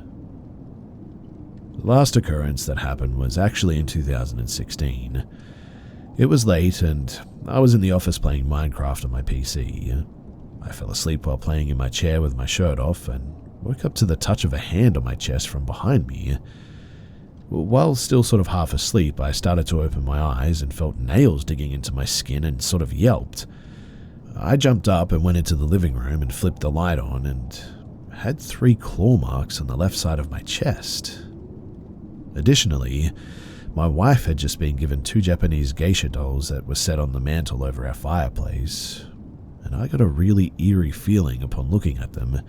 Speaker 1: The last occurrence that happened was actually in 2016. It was late and I was in the office playing Minecraft on my PC. I fell asleep while playing in my chair with my shirt off and woke up to the touch of a hand on my chest from behind me. While still sort of half asleep, I started to open my eyes and felt nails digging into my skin and sort of yelped. I jumped up and went into the living room and flipped the light on and had 3 claw marks on the left side of my chest. Additionally, my wife had just been given 2 Japanese geisha dolls that were set on the mantle over our fireplace, and I got a really eerie feeling upon looking at them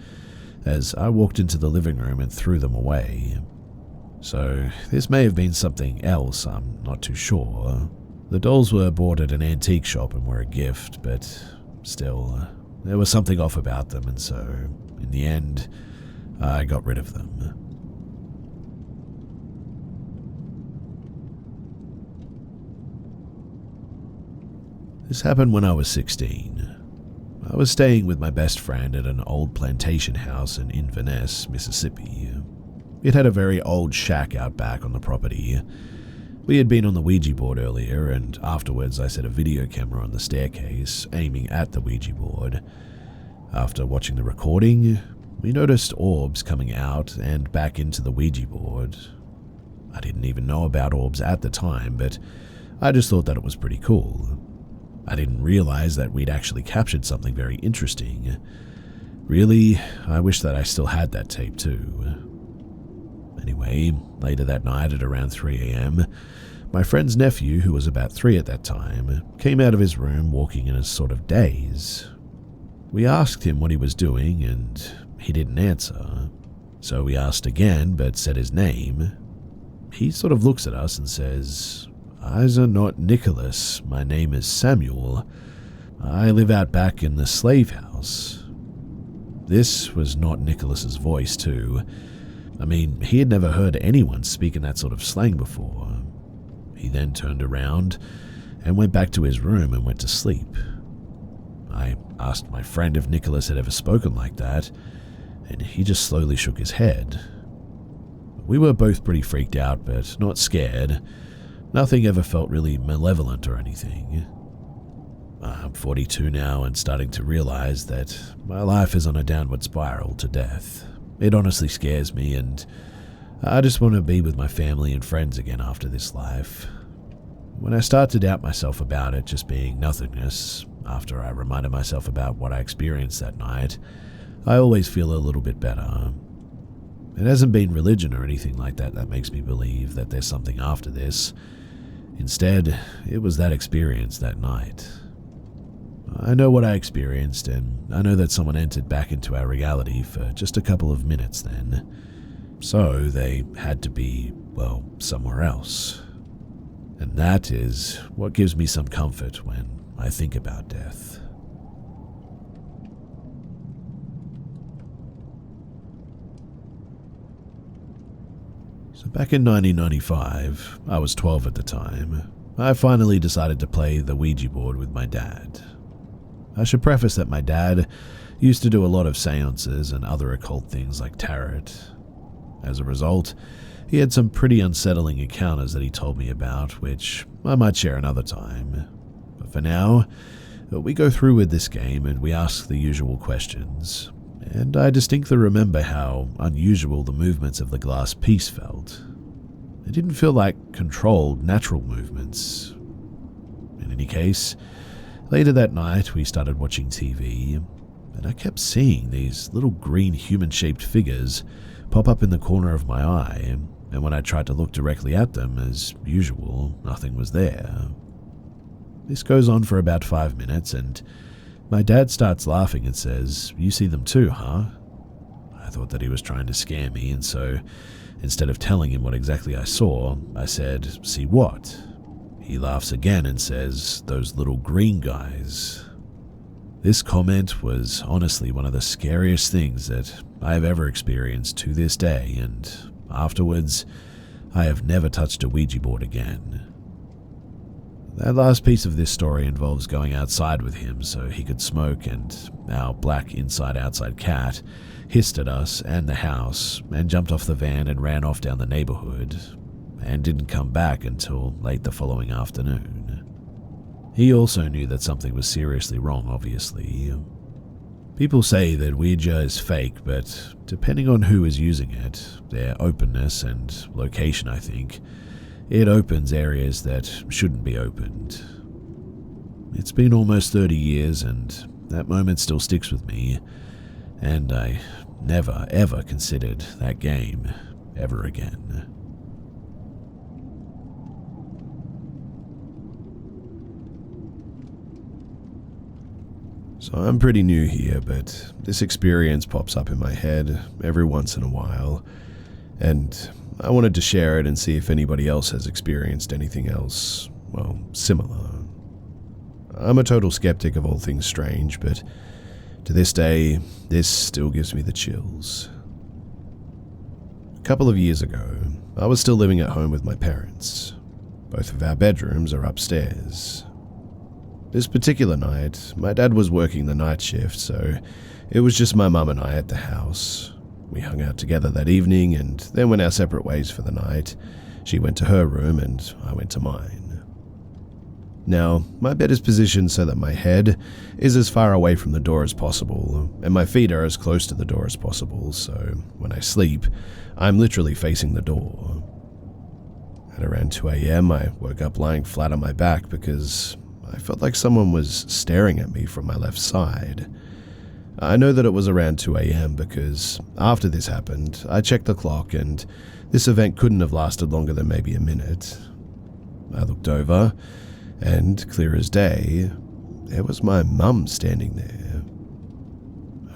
Speaker 1: as I walked into the living room and threw them away. So this may have been something else, I'm not too sure. The dolls were bought at an antique shop and were a gift, but still, there was something off about them, and so, in the end, I got rid of them. This happened when I was 16. I was staying with my best friend at an old plantation house in Inverness, Mississippi. It had a very old shack out back on the property. We had been on the Ouija board earlier, and afterwards I set a video camera on the staircase, aiming at the Ouija board. After watching the recording, we noticed orbs coming out and back into the Ouija board. I didn't even know about orbs at the time, but I just thought that it was pretty cool. I didn't realize that we'd actually captured something very interesting. Really, I wish that I still had that tape too. Anyway, later that night at around 3 a.m., my friend's nephew, who was about 3 at that time, came out of his room walking in a sort of daze. We asked him what he was doing, and he didn't answer. So we asked again, but said his name. He sort of looks at us and says, "Eyes are not Nicholas, my name is Samuel. I live out back in the slave house." This was not Nicholas's voice too. I mean, he had never heard anyone speak in that sort of slang before. He then turned around and went back to his room and went to sleep. I asked my friend if Nicholas had ever spoken like that, and he just slowly shook his head. We were both pretty freaked out, but not scared. Nothing ever felt really malevolent or anything. I'm 42 now and starting to realize that my life is on a downward spiral to death. It honestly scares me, and I just want to be with my family and friends again after this life. When I start to doubt myself about it just being nothingness, after I reminded myself about what I experienced that night, I always feel a little bit better. It hasn't been religion or anything like that that makes me believe that there's something after this. Instead, it was that experience that night. I know what I experienced, and I know that someone entered back into our reality for just a couple of minutes then. So they had to be, well, somewhere else. And that is what gives me some comfort when I think about death. So back in 1995, I was 12 at the time. I finally decided to play the Ouija board with my dad. I should preface that my dad used to do a lot of seances and other occult things like tarot. As a result, he had some pretty unsettling encounters that he told me about, which I might share another time. But for now, we go through with this game and we ask the usual questions, and I distinctly remember how unusual the movements of the glass piece felt. It didn't feel like controlled, natural movements. In any case, later that night we started watching TV, and I kept seeing these little green human-shaped figures pop up in the corner of my eye, and when I tried to look directly at them, as usual, nothing was there. This goes on for about 5 minutes, and my dad starts laughing and says, "You see them too, huh?" I thought that he was trying to scare me, and so instead of telling him what exactly I saw, I said, "See what?" He laughs again and says, "Those little green guys." This comment was honestly one of the scariest things that I have ever experienced to this day, and afterwards, I have never touched a Ouija board again. That last piece of this story involves going outside with him so he could smoke, and our black inside-outside cat hissed at us and the house and jumped off the van and ran off down the neighborhood and didn't come back until late the following afternoon. He also knew that something was seriously wrong, obviously. People say that Ouija is fake, but depending on who is using it, their openness and location, I think, it opens areas that shouldn't be opened. It's been almost 30 years, and that moment still sticks with me, and I never ever considered that game ever again. So I'm pretty new here, but this experience pops up in my head every once in a while, and I wanted to share it and see if anybody else has experienced anything else, well, similar. I'm a total skeptic of all things strange, but to this day, this still gives me the chills. A couple of years ago, I was still living at home with my parents. Both of our bedrooms are upstairs. This particular night, my dad was working the night shift, so it was just my mum and I at the house. We hung out together that evening and then went our separate ways for the night. She went to her room and I went to mine. Now, my bed is positioned so that my head is as far away from the door as possible, and my feet are as close to the door as possible, so when I sleep, I'm literally facing the door. At around 2 a.m., I woke up lying flat on my back because I felt like someone was staring at me from my left side. I know that it was around 2 a.m. because after this happened, I checked the clock and this event couldn't have lasted longer than maybe a minute. I looked over, and clear as day, there was my mum standing there.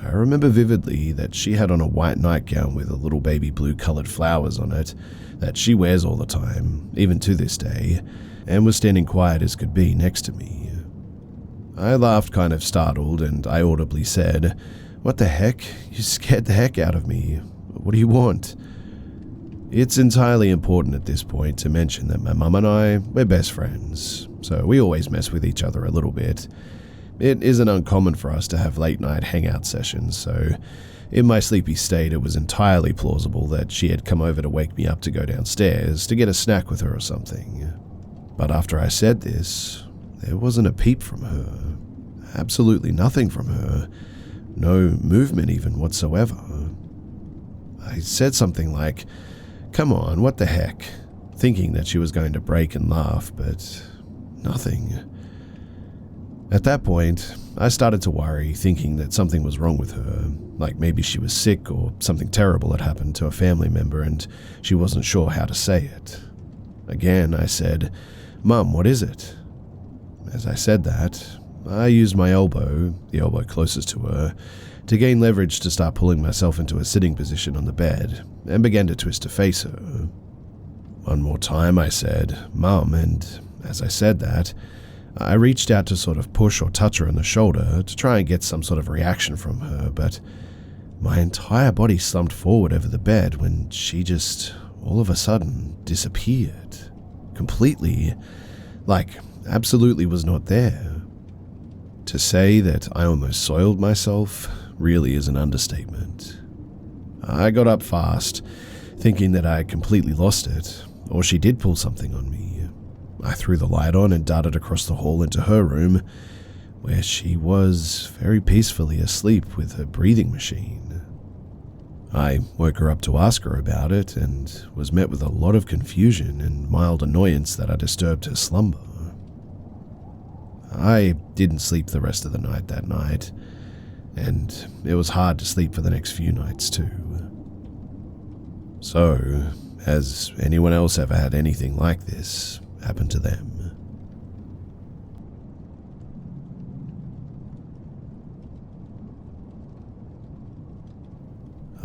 Speaker 1: I remember vividly that she had on a white nightgown with a little baby blue colored flowers on it that she wears all the time, even to this day, and was standing quiet as could be next to me. I laughed kind of startled, and I audibly said, "What the heck? You scared the heck out of me. What do you want?" It's entirely important at this point to mention that my mum and I, we're best friends, so we always mess with each other a little bit. It isn't uncommon for us to have late night hangout sessions, so in my sleepy state it was entirely plausible that she had come over to wake me up to go downstairs to get a snack with her or something. But after I said this, there wasn't a peep from her. Absolutely nothing from her. No movement even whatsoever. I said something like, "Come on, what the heck?" thinking that she was going to break and laugh, but nothing. At that point, I started to worry, thinking that something was wrong with her, like maybe she was sick or something terrible had happened to a family member and she wasn't sure how to say it. Again, I said, "Mum, what is it?" As I said that, I used my elbow, the elbow closest to her, to gain leverage to start pulling myself into a sitting position on the bed, and began to twist to face her. One more time I said, "Mum," and as I said that, I reached out to sort of push or touch her on the shoulder to try and get some sort of reaction from her, but my entire body slumped forward over the bed when she just, all of a sudden, disappeared. Completely. Like, absolutely was not there. To say that I almost soiled myself really is an understatement. I got up fast, thinking that I had completely lost it, or she did pull something on me. I threw the light on and darted across the hall into her room, where she was very peacefully asleep with her breathing machine. I woke her up to ask her about it and was met with a lot of confusion and mild annoyance that I disturbed her slumber. I didn't sleep the rest of the night that night, and it was hard to sleep for the next few nights too. So, has anyone else ever had anything like this happen to them?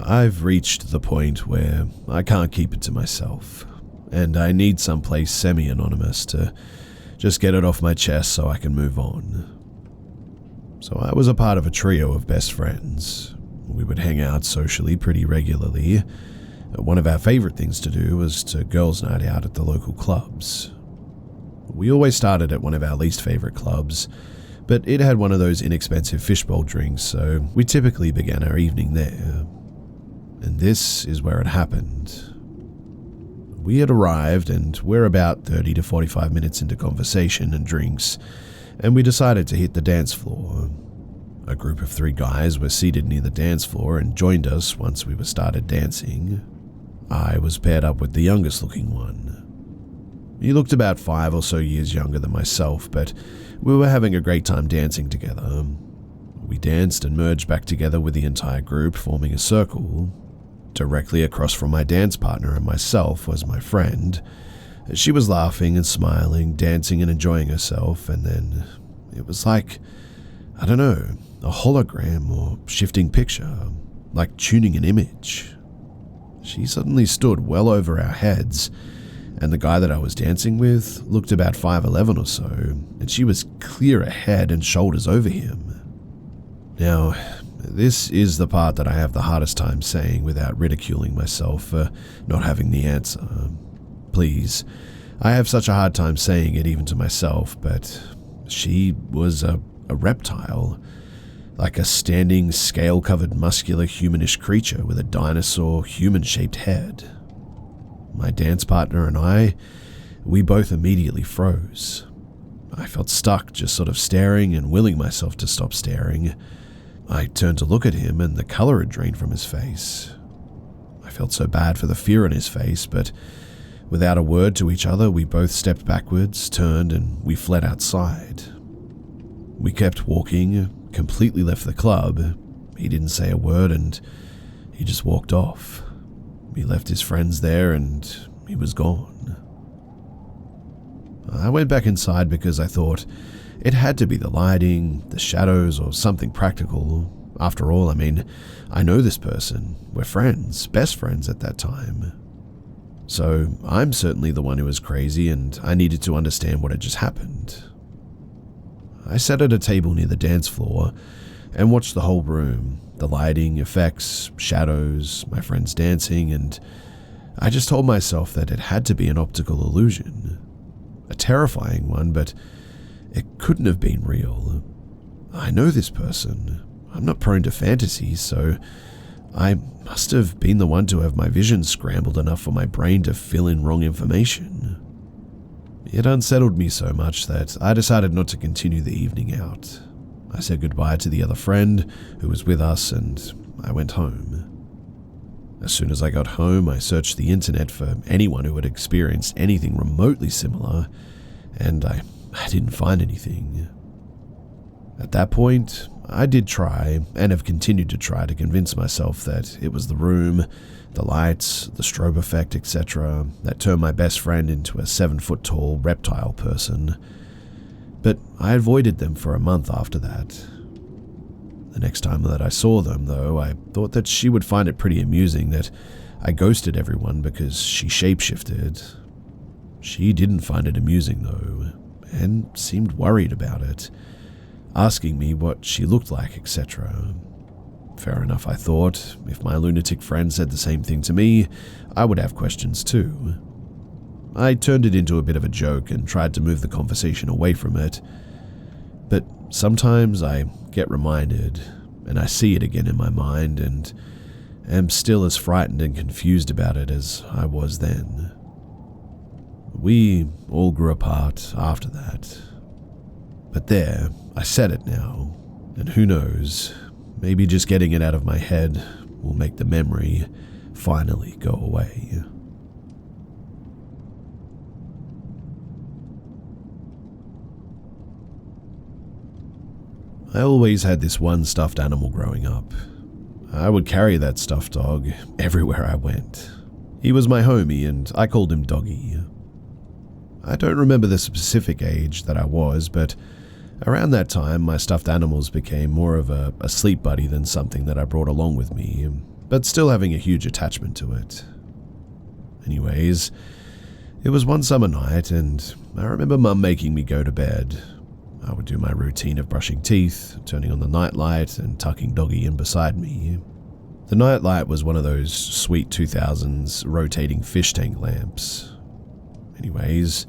Speaker 1: I've reached the point where I can't keep it to myself, and I need someplace semi-anonymous to just get it off my chest so I can move on. So I was a part of a trio of best friends. We would hang out socially pretty regularly. One of our favorite things to do was to girls' night out at the local clubs. We always started at one of our least favorite clubs, but it had one of those inexpensive fishbowl drinks, so we typically began our evening there. And this is where it happened. We had arrived, and we're about 30 to 45 minutes into conversation and drinks, and we decided to hit the dance floor. A group of 3 guys were seated near the dance floor and joined us once we were started dancing. I was paired up with the youngest looking one. He looked about 5 or so years younger than myself, but we were having a great time dancing together. We danced and merged back together with the entire group, forming a circle. Directly across from my dance partner and myself was my friend. She was laughing and smiling, dancing and enjoying herself, and then it was like, I don't know, a hologram or shifting picture, like tuning an image. She suddenly stood well over our heads, and the guy that I was dancing with looked about 5'11" or so, and she was clear ahead and shoulders over him. Now, this is the part that I have the hardest time saying without ridiculing myself for not having the answer. Please, I have such a hard time saying it even to myself, but she was a reptile, like a standing, scale-covered, muscular, humanish creature with a dinosaur, human-shaped head. My dance partner and I, we both immediately froze. I felt stuck, just sort of staring and willing myself to stop staring. I turned to look at him, and the color had drained from his face. I felt so bad for the fear on his face, but without a word to each other, we both stepped backwards, turned, and we fled outside. We kept walking, completely left the club. He didn't say a word, and he just walked off. He left his friends there, and he was gone. I went back inside because I thought it had to be the lighting, the shadows, or something practical. After all, I know this person. We're friends, best friends at that time. So I'm certainly the one who was crazy, and I needed to understand what had just happened. I sat at a table near the dance floor and watched the whole room, the lighting, effects, shadows, my friends dancing, and I just told myself that it had to be an optical illusion. A terrifying one, but it couldn't have been real. I know this person. I'm not prone to fantasies, so I must have been the one to have my vision scrambled enough for my brain to fill in wrong information. It unsettled me so much that I decided not to continue the evening out. I said goodbye to the other friend who was with us, and I went home. As soon as I got home, I searched the internet for anyone who had experienced anything remotely similar, and I didn't find anything. At that point, I did try, and have continued to try, to convince myself that it was the room, the lights, the strobe effect, etc., that turned my best friend into a 7-foot-tall reptile person. But I avoided them for a month after that. The next time that I saw them, though, I thought that she would find it pretty amusing that I ghosted everyone because she shapeshifted. She didn't find it amusing, though, and seemed worried about it, asking me what she looked like, etc. Fair enough, I thought. If my lunatic friend said the same thing to me, I would have questions too. I turned it into a bit of a joke and tried to move the conversation away from it. But sometimes I get reminded, and I see it again in my mind, and am still as frightened and confused about it as I was then. We all grew apart after that. But there, I said it now, and who knows, maybe just getting it out of my head will make the memory finally go away. I always had this one stuffed animal growing up. I would carry that stuffed dog everywhere I went. He was my homie, and I called him Doggy. I don't remember the specific age that I was, but around that time my stuffed animals became more of a sleep buddy than something that I brought along with me, but still having a huge attachment to it. Anyways, it was one summer night, and I remember Mum making me go to bed. I would do my routine of brushing teeth, turning on the nightlight, and tucking Doggy in beside me. The nightlight was one of those sweet 2000s rotating fish tank lamps. Anyways,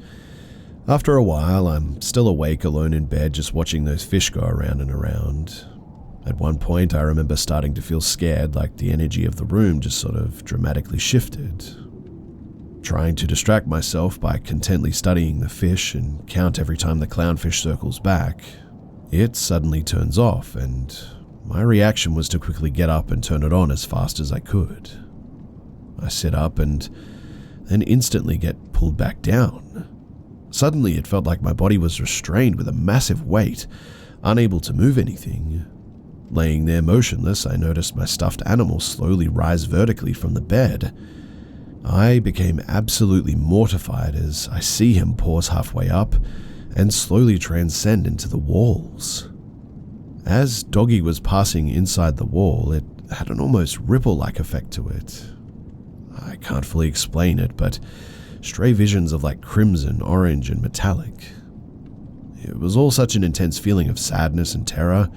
Speaker 1: after a while, I'm still awake alone in bed just watching those fish go around and around. At one point, I remember starting to feel scared, like the energy of the room just sort of dramatically shifted. Trying to distract myself by contently studying the fish and count every time the clownfish circles back, it suddenly turns off, and my reaction was to quickly get up and turn it on as fast as I could. I sit up and then instantly get pulled back down. Suddenly, it felt like my body was restrained with a massive weight, unable to move anything. Laying there motionless, I noticed my stuffed animal slowly rise vertically from the bed. I became absolutely mortified as I see him pause halfway up and slowly transcend into the walls. As Doggy was passing inside the wall, it had an almost ripple-like effect to it. I can't fully explain it, but stray visions of like crimson, orange, and metallic. It was all such an intense feeling of sadness and terror,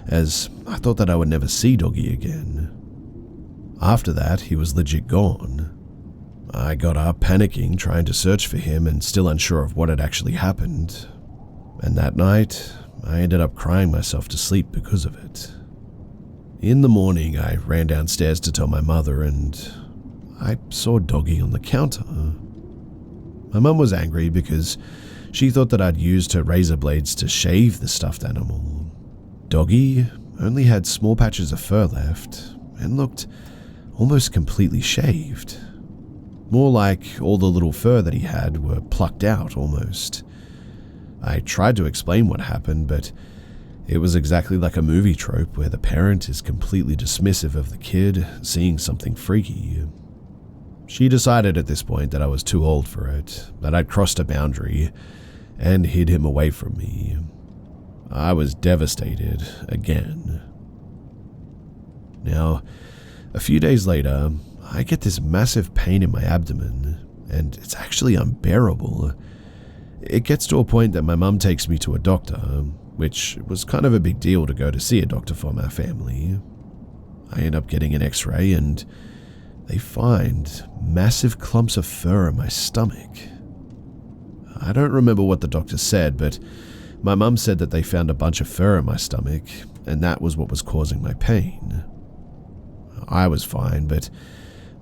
Speaker 1: as I thought that I would never see Doggy again. After that, he was legit gone. I got up, panicking, trying to search for him and still unsure of what had actually happened. And that night, I ended up crying myself to sleep because of it. In the morning, I ran downstairs to tell my mother, and I saw Doggy on the counter. My mum was angry because she thought that I'd used her razor blades to shave the stuffed animal. Doggy only had small patches of fur left and looked almost completely shaved. More like all the little fur that he had were plucked out almost. I tried to explain what happened, but it was exactly like a movie trope where the parent is completely dismissive of the kid seeing something freaky. She decided at this point that I was too old for it, that I'd crossed a boundary, and hid him away from me. I was devastated again. Now, a few days later, I get this massive pain in my abdomen, and it's actually unbearable. It gets to a point that my mum takes me to a doctor, which was kind of a big deal to go to see a doctor for my family. I end up getting an x-ray, and they find massive clumps of fur in my stomach. I don't remember what the doctor said, but my mum said that they found a bunch of fur in my stomach, and that was what was causing my pain. I was fine, but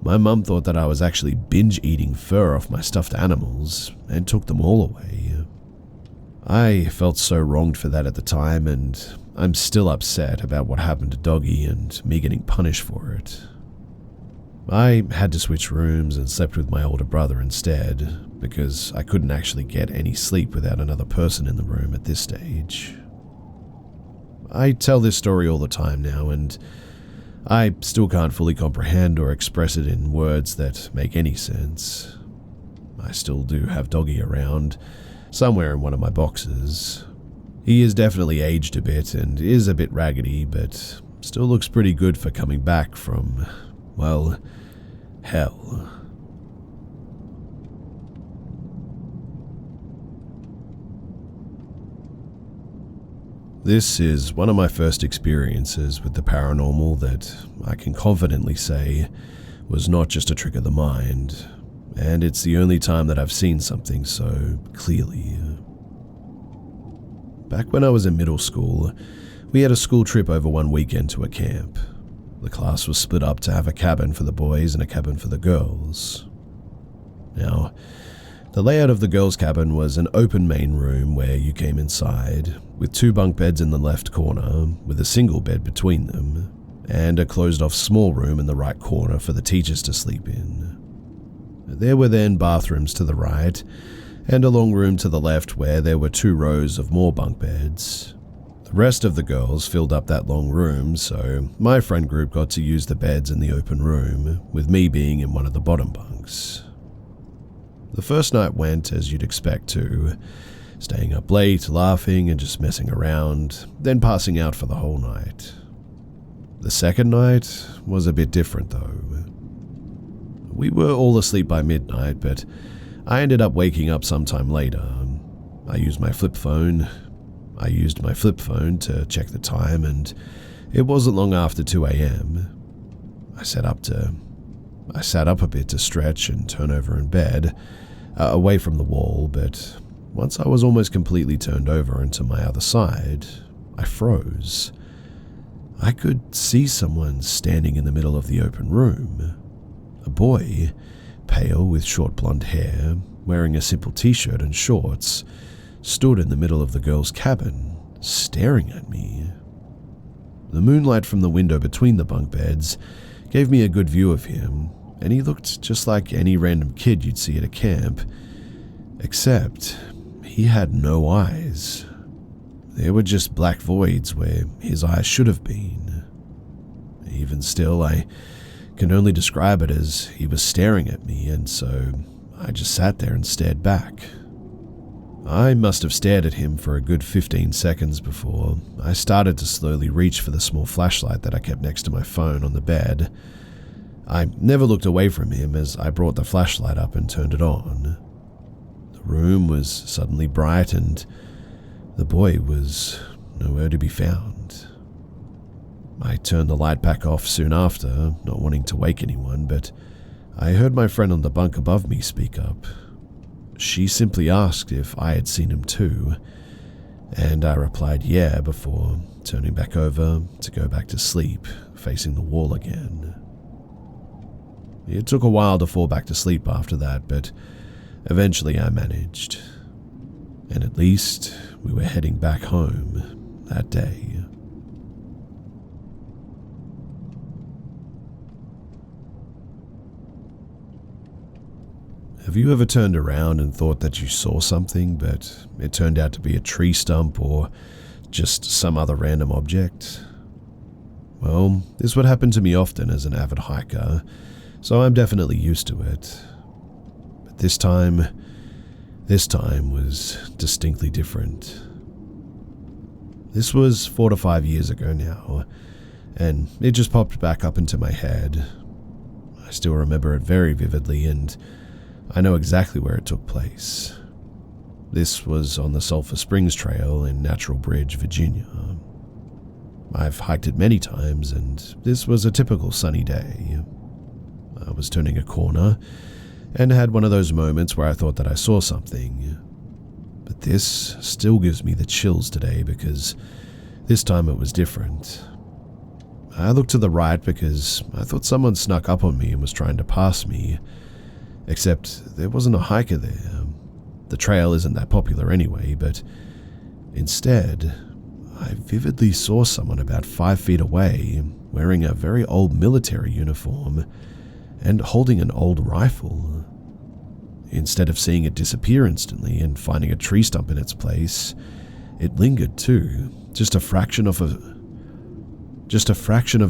Speaker 1: my mum thought that I was actually binge-eating fur off my stuffed animals and took them all away. I felt so wronged for that at the time, and I'm still upset about what happened to Doggy and me getting punished for it. I had to switch rooms and slept with my older brother instead, because I couldn't actually get any sleep without another person in the room at this stage. I tell this story all the time now, and I still can't fully comprehend or express it in words that make any sense. I still do have Doggy around, somewhere in one of my boxes. He is definitely aged a bit and is a bit raggedy, but still looks pretty good for coming back from, well, hell. This is one of my first experiences with the paranormal that I can confidently say was not just a trick of the mind. and it's the only time that I've seen something so clearly. Back when I was in middle school, we had a school trip over one weekend to a camp. The class was split up to have a cabin for the boys and a cabin for the girls. Now, the layout of the girls' cabin was an open main room where you came inside, with 2 bunk beds in the left corner, with a single bed between them, and a closed-off small room in the right corner for the teachers to sleep in. There were then bathrooms to the right, and a long room to the left where there were 2 rows of more bunk beds. The rest of the girls filled up that long room, so my friend group got to use the beds in the open room, with me being in one of the bottom bunks. The first night went as you'd expect to, staying up late, laughing and just messing around, then passing out for the whole night. The second night was a bit different though. We were all asleep by midnight, but I ended up waking up sometime later. I used my flip phone to check the time, and it wasn't long after 2 a.m. I sat up a bit to stretch and turn over in bed, away from the wall, but once I was almost completely turned over and to my other side, I froze. I could see someone standing in the middle of the open room. A boy, pale with short blonde hair, wearing a simple t-shirt and shorts, stood in the middle of the girls' cabin, staring at me. The moonlight from the window between the bunk beds gave me a good view of him, and he looked just like any random kid you'd see at a camp, except he had no eyes. There were just black voids where his eyes should have been. Even still, I can only describe it as he was staring at me, and so I just sat there and stared back. I must have stared at him for a good 15 seconds before I started to slowly reach for the small flashlight that I kept next to my phone on the bed. I never looked away from him as I brought the flashlight up and turned it on. The room was suddenly bright and the boy was nowhere to be found. I turned the light back off soon after, not wanting to wake anyone, but I heard my friend on the bunk above me speak up. She simply asked if I had seen him too, and I replied yeah before turning back over to go back to sleep, facing the wall again. It took a while to fall back to sleep after that, but eventually I managed. And at least we were heading back home that day. Have you ever turned around and thought that you saw something, but it turned out to be a tree stump or just some other random object? Well, this would happen to me often as an avid hiker, so I'm definitely used to it. But this time was distinctly different. This was 4 to 5 years ago now, and it just popped back up into my head. I still remember it very vividly, and I know exactly where it took place. This was on the Sulphur Springs Trail in Natural Bridge, Virginia. I've hiked it many times, and this was a typical sunny day. I was turning a corner and had one of those moments where I thought that I saw something. But this still gives me the chills today because this time it was different. I looked to the right because I thought someone snuck up on me and was trying to pass me. Except there wasn't a hiker there. The trail isn't that popular anyway, but instead, I vividly saw someone about 5 feet away, wearing a very old military uniform and holding an old rifle. Instead of seeing it disappear instantly and finding a tree stump in its place, it lingered too, just a fraction of a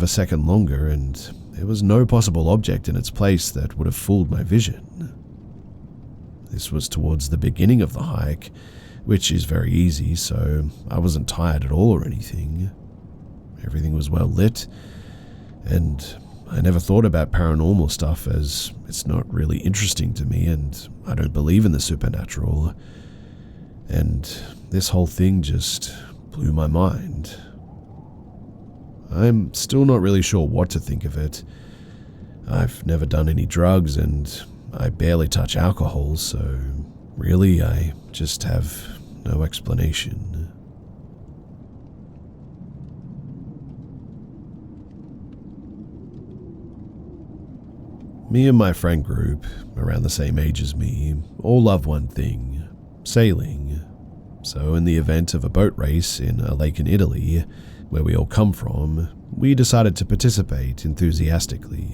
Speaker 1: second longer, and there was no possible object in its place that would have fooled my vision. This was towards the beginning of the hike, which is very easy, so I wasn't tired at all or anything. Everything was well lit, and I never thought about paranormal stuff as it's not really interesting to me and I don't believe in the supernatural. And this whole thing just blew my mind. I'm still not really sure what to think of it. I've never done any drugs and I barely touch alcohol, so really I just have no explanation. Me and my friend group, around the same age as me, all love one thing: sailing. So in the event of a boat race in a lake in Italy, where we all come from, we decided to participate enthusiastically.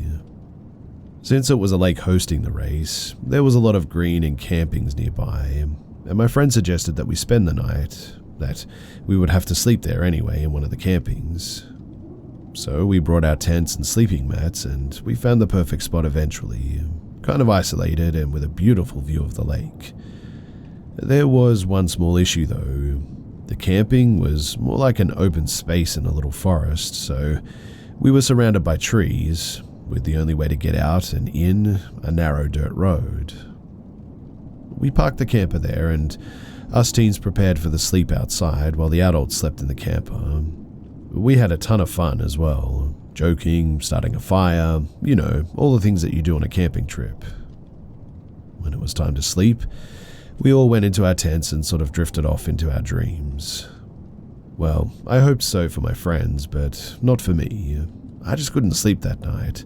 Speaker 1: Since it was a lake hosting the race, there was a lot of green and campings nearby, and my friend suggested that we spend the night, that we would have to sleep there anyway in one of the campings. So we brought our tents and sleeping mats, and we found the perfect spot eventually, kind of isolated and with a beautiful view of the lake. There was one small issue though. The camping was more like an open space in a little forest, so we were surrounded by trees, with the only way to get out and in a narrow dirt road. We parked the camper there, and us teens prepared for the sleep outside while the adults slept in the camper. We had a ton of fun as well, joking, starting a fire, all the things that you do on a camping trip. When it was time to sleep, we all went into our tents and sort of drifted off into our dreams. Well, I hoped so for my friends, but not for me. I just couldn't sleep that night,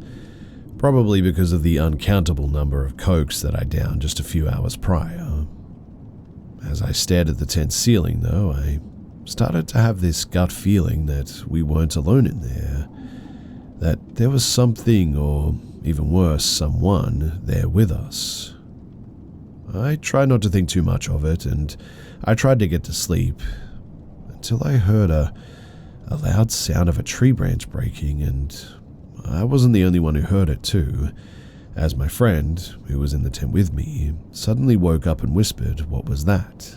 Speaker 1: probably because of the uncountable number of cokes that I downed just a few hours prior. As I stared at the tent ceiling, though, I started to have this gut feeling that we weren't alone in there, that there was something, or even worse, someone there with us. I tried not to think too much of it, and I tried to get to sleep, until I heard a loud sound of a tree branch breaking, and I wasn't the only one who heard it too, as my friend, who was in the tent with me, suddenly woke up and whispered, "What was that?"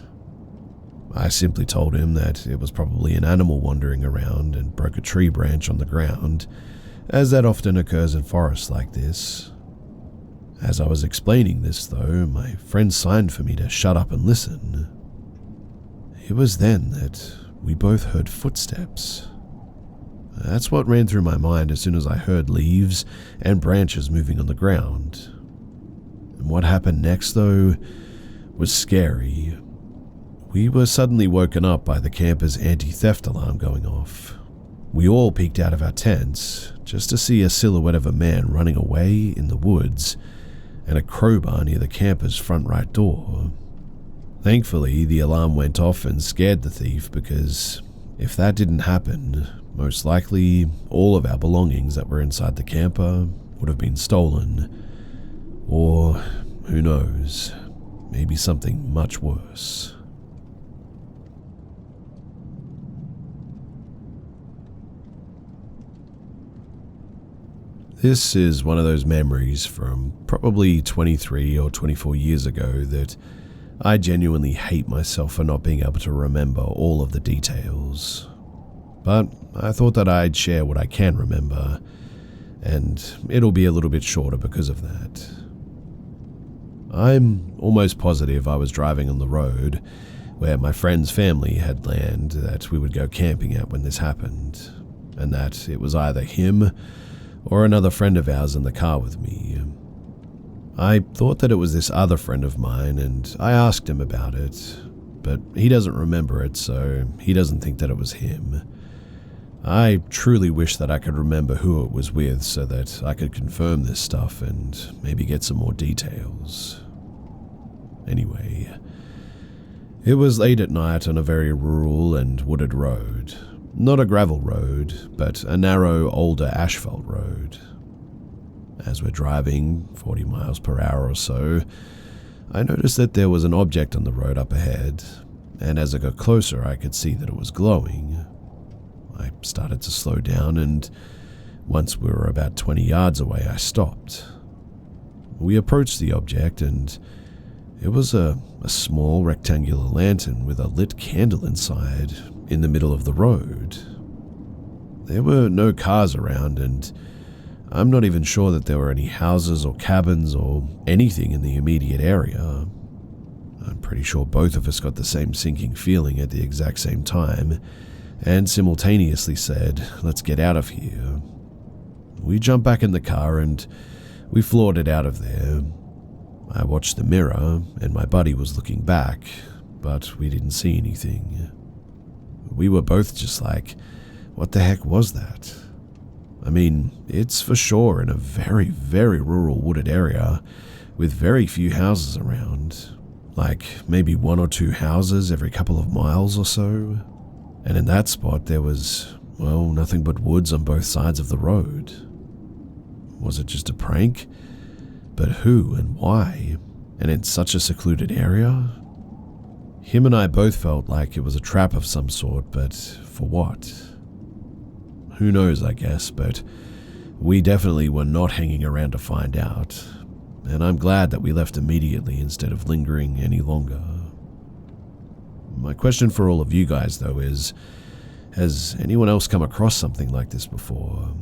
Speaker 1: I simply told him that it was probably an animal wandering around and broke a tree branch on the ground, as that often occurs in forests like this. As I was explaining this though, my friend signed for me to shut up and listen. It was then that we both heard footsteps. That's what ran through my mind as soon as I heard leaves and branches moving on the ground. And what happened next though was scary. We were suddenly woken up by the camper's anti-theft alarm going off. We all peeked out of our tents just to see a silhouette of a man running away in the woods and a crowbar near the camper's front right door. Thankfully, the alarm went off and scared the thief, because if that didn't happen, most likely all of our belongings that were inside the camper would have been stolen. Or, who knows, maybe something much worse. This is one of those memories from probably 23 or 24 years ago that I genuinely hate myself for not being able to remember all of the details. But I thought that I'd share what I can remember, and it'll be a little bit shorter because of that. I'm almost positive I was driving on the road where my friend's family had land that we would go camping at when this happened, and that it was either him or another friend of ours in the car with me. I thought that it was this other friend of mine, and I asked him about it, but he doesn't remember it, so he doesn't think that it was him. I truly wish that I could remember who it was with so that I could confirm this stuff and maybe get some more details. Anyway, it was late at night on a very rural and wooded road. Not a gravel road, but a narrow, older asphalt road. As we're driving 40 miles per hour or so, I noticed that there was an object on the road up ahead, and as I got closer I could see that it was glowing. I started to slow down, and once we were about 20 yards away I stopped. We approached the object, and it was a small rectangular lantern with a lit candle inside in the middle of the road. There were no cars around, and I'm not even sure that there were any houses or cabins or anything in the immediate area. I'm pretty sure both of us got the same sinking feeling at the exact same time, and simultaneously said, "Let's get out of here." We jumped back in the car and we floored it out of there. I watched the mirror, and my buddy was looking back, but we didn't see anything. We were both just like, what the heck was that? I mean, it's for sure in a very, very rural wooded area with very few houses around, like maybe 1 or 2 houses every couple of miles or so. And in that spot there was, well, nothing but woods on both sides of the road. Was it just a prank? But who and why? And in such a secluded area? Him and I both felt like it was a trap of some sort, but for what? Who knows, I guess, but we definitely were not hanging around to find out, and I'm glad that we left immediately instead of lingering any longer. My question for all of you guys, though, is, has anyone else come across something like this before?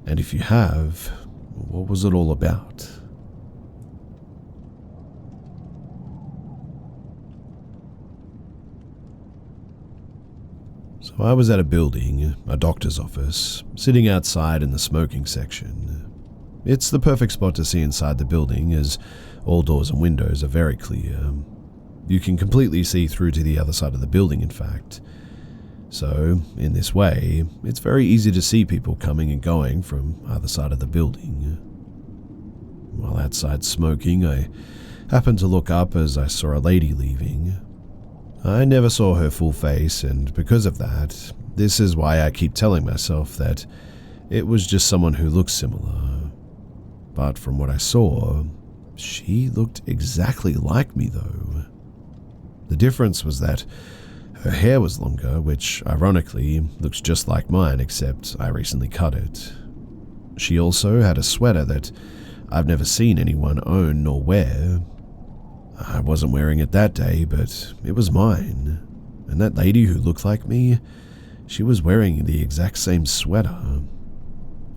Speaker 1: And if you have, what was it all about? So I was at a building, a doctor's office, sitting outside in the smoking section. It's the perfect spot to see inside the building as all doors and windows are very clear. You can completely see through to the other side of the building, in fact. So, in this way, it's very easy to see people coming and going from either side of the building. While outside smoking, I happened to look up as I saw a lady leaving. I never saw her full face, and because of that, this is why I keep telling myself that it was just someone who looked similar. But from what I saw, she looked exactly like me though. The difference was that her hair was longer, which ironically looks just like mine except I recently cut it. She also had a sweater that I've never seen anyone own nor wear. I wasn't wearing it that day, but it was mine. And that lady who looked like me, she was wearing the exact same sweater.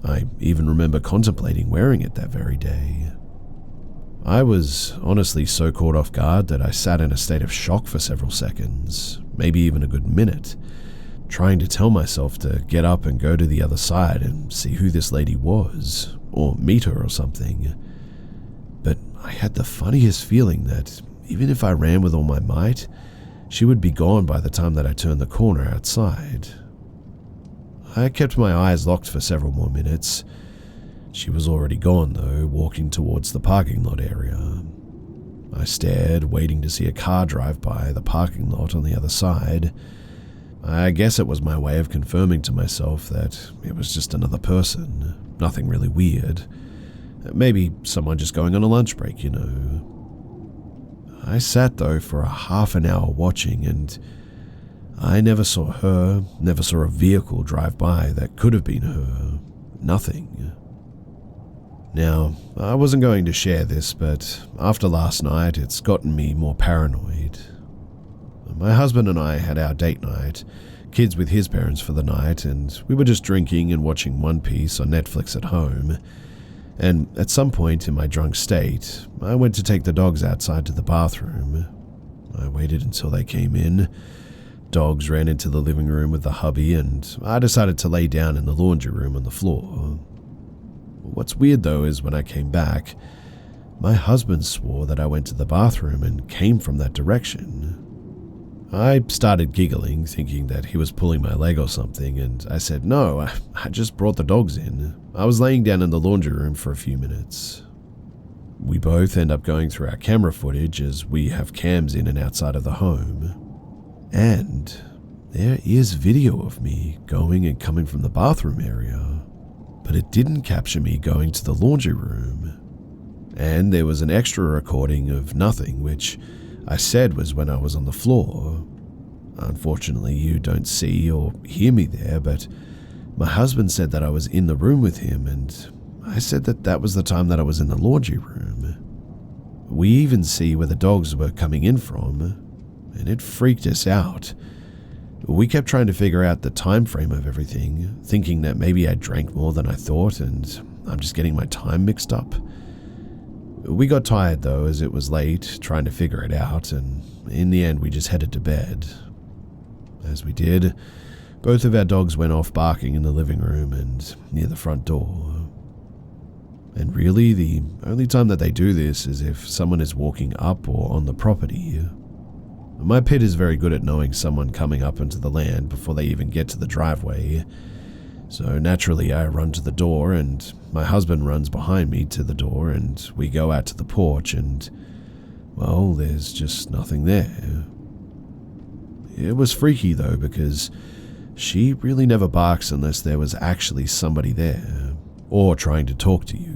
Speaker 1: I even remember contemplating wearing it that very day. I was honestly so caught off guard that I sat in a state of shock for several seconds, maybe even a good minute, trying to tell myself to get up and go to the other side and see who this lady was, or meet her or something. But I had the funniest feeling that even if I ran with all my might, she would be gone by the time that I turned the corner outside. I kept my eyes locked for several more minutes. She was already gone though, walking towards the parking lot area. I stared, waiting to see a car drive by the parking lot on the other side. I guess it was my way of confirming to myself that it was just another person, nothing really weird. Maybe someone just going on a lunch break, you know. I sat though for a half an hour watching, and I never saw her, never saw a vehicle drive by that could have been her. Nothing. Now, I wasn't going to share this, but after last night, it's gotten me more paranoid. My husband and I had our date night, kids with his parents for the night, and we were just drinking and watching One Piece on Netflix at home. And at some point in my drunk state, I went to take the dogs outside to the bathroom. I waited until they came in. Dogs ran into the living room with the hubby, and I decided to lay down in the laundry room on the floor. What's weird though is when I came back, my husband swore that I went to the bathroom and came from that direction. I started giggling, thinking that he was pulling my leg or something, and I said, no, I just brought the dogs in. I was laying down in the laundry room for a few minutes. We both end up going through our camera footage as we have cams in and outside of the home. And there is video of me going and coming from the bathroom area, but it didn't capture me going to the laundry room. And there was an extra recording of nothing, which I said was when I was on the floor. Unfortunately, you don't see or hear me there, but my husband said that I was in the room with him, and I said that that was the time that I was in the laundry room. We even see where the dogs were coming in from, and it freaked us out. We kept trying to figure out the time frame of everything, thinking that maybe I drank more than I thought, and I'm just getting my time mixed up. We got tired though, as it was late, trying to figure it out, and in the end we just headed to bed. As we did, both of our dogs went off barking in the living room and near the front door. And really, the only time that they do this is if someone is walking up or on the property. My pit is very good at knowing someone coming up into the land before they even get to the driveway. So naturally, I run to the door, and my husband runs behind me to the door, and we go out to the porch, and, well, there's just nothing there. It was freaky, though, because she really never barks unless there was actually somebody there, or trying to talk to you.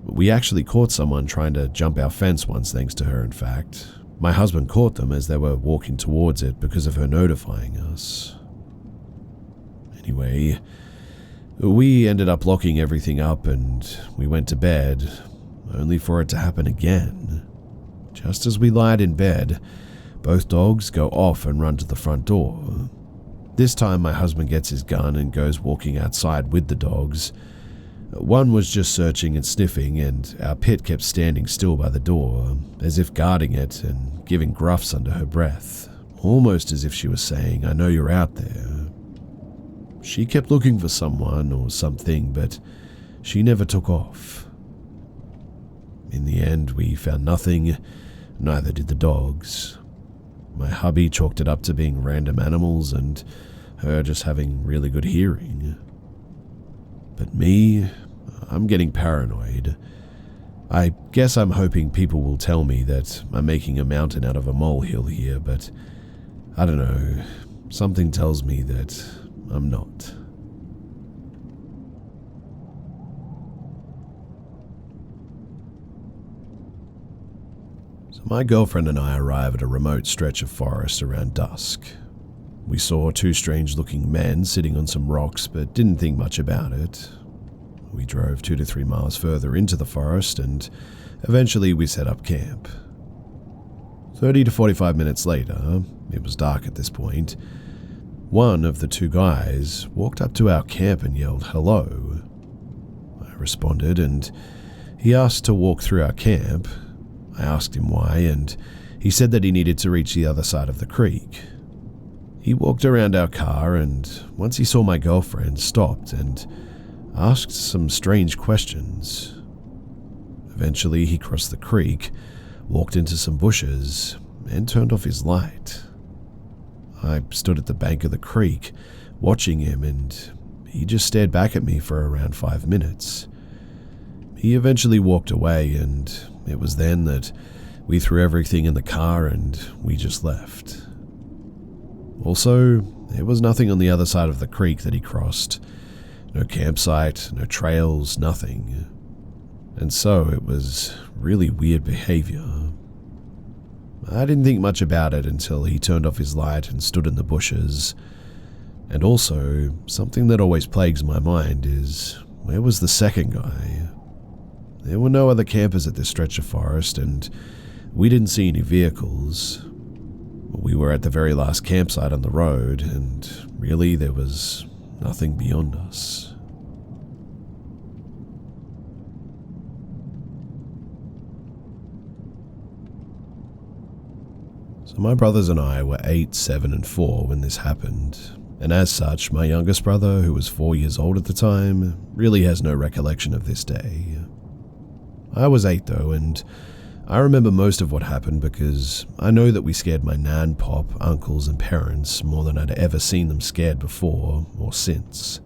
Speaker 1: We actually caught someone trying to jump our fence once, thanks to her, in fact. My husband caught them as they were walking towards it because of her notifying us. Anyway, we ended up locking everything up and we went to bed, only for it to happen again. Just as we lied in bed, both dogs go off and run to the front door. This time my husband gets his gun and goes walking outside with the dogs. One was just searching and sniffing, and our pit kept standing still by the door, as if guarding it and giving gruffs under her breath, almost as if she was saying, "I know you're out there." She kept looking for someone or something, but she never took off. In the end, we found nothing, neither did the dogs. My hubby chalked it up to being random animals and her just having really good hearing. But me, I'm getting paranoid. I guess I'm hoping people will tell me that I'm making a mountain out of a molehill here, but I don't know. Something tells me that I'm not. So my girlfriend and I arrive at a remote stretch of forest around dusk. We saw two strange-looking men sitting on some rocks, but didn't think much about it. We drove 2 to 3 miles further into the forest, and eventually we set up camp. 30 to 45 minutes later, it was dark at this point, one of the two guys walked up to our camp and yelled, "Hello." I responded, and he asked to walk through our camp. I asked him why, and he said that he needed to reach the other side of the creek. He walked around our car, and once he saw my girlfriend, stopped and asked some strange questions. Eventually, he crossed the creek, walked into some bushes, and turned off his light. I stood at the bank of the creek, watching him, and he just stared back at me for around 5 minutes. He eventually walked away, and it was then that we threw everything in the car and we just left. Also, there was nothing on the other side of the creek that he crossed. No campsite, no trails, nothing. And so it was really weird behavior. I didn't think much about it until he turned off his light and stood in the bushes. And also, something that always plagues my mind is, where was the second guy? There were no other campers at this stretch of forest, and we didn't see any vehicles. We were at the very last campsite on the road, and really there was nothing beyond us. So my brothers and I were 8, 7, and 4 when this happened, and as such, my youngest brother, who was 4 years old at the time, really has no recollection of this day. I was 8 though, and I remember most of what happened because I know that we scared my nan, pop, uncles, and parents more than I'd ever seen them scared before or since.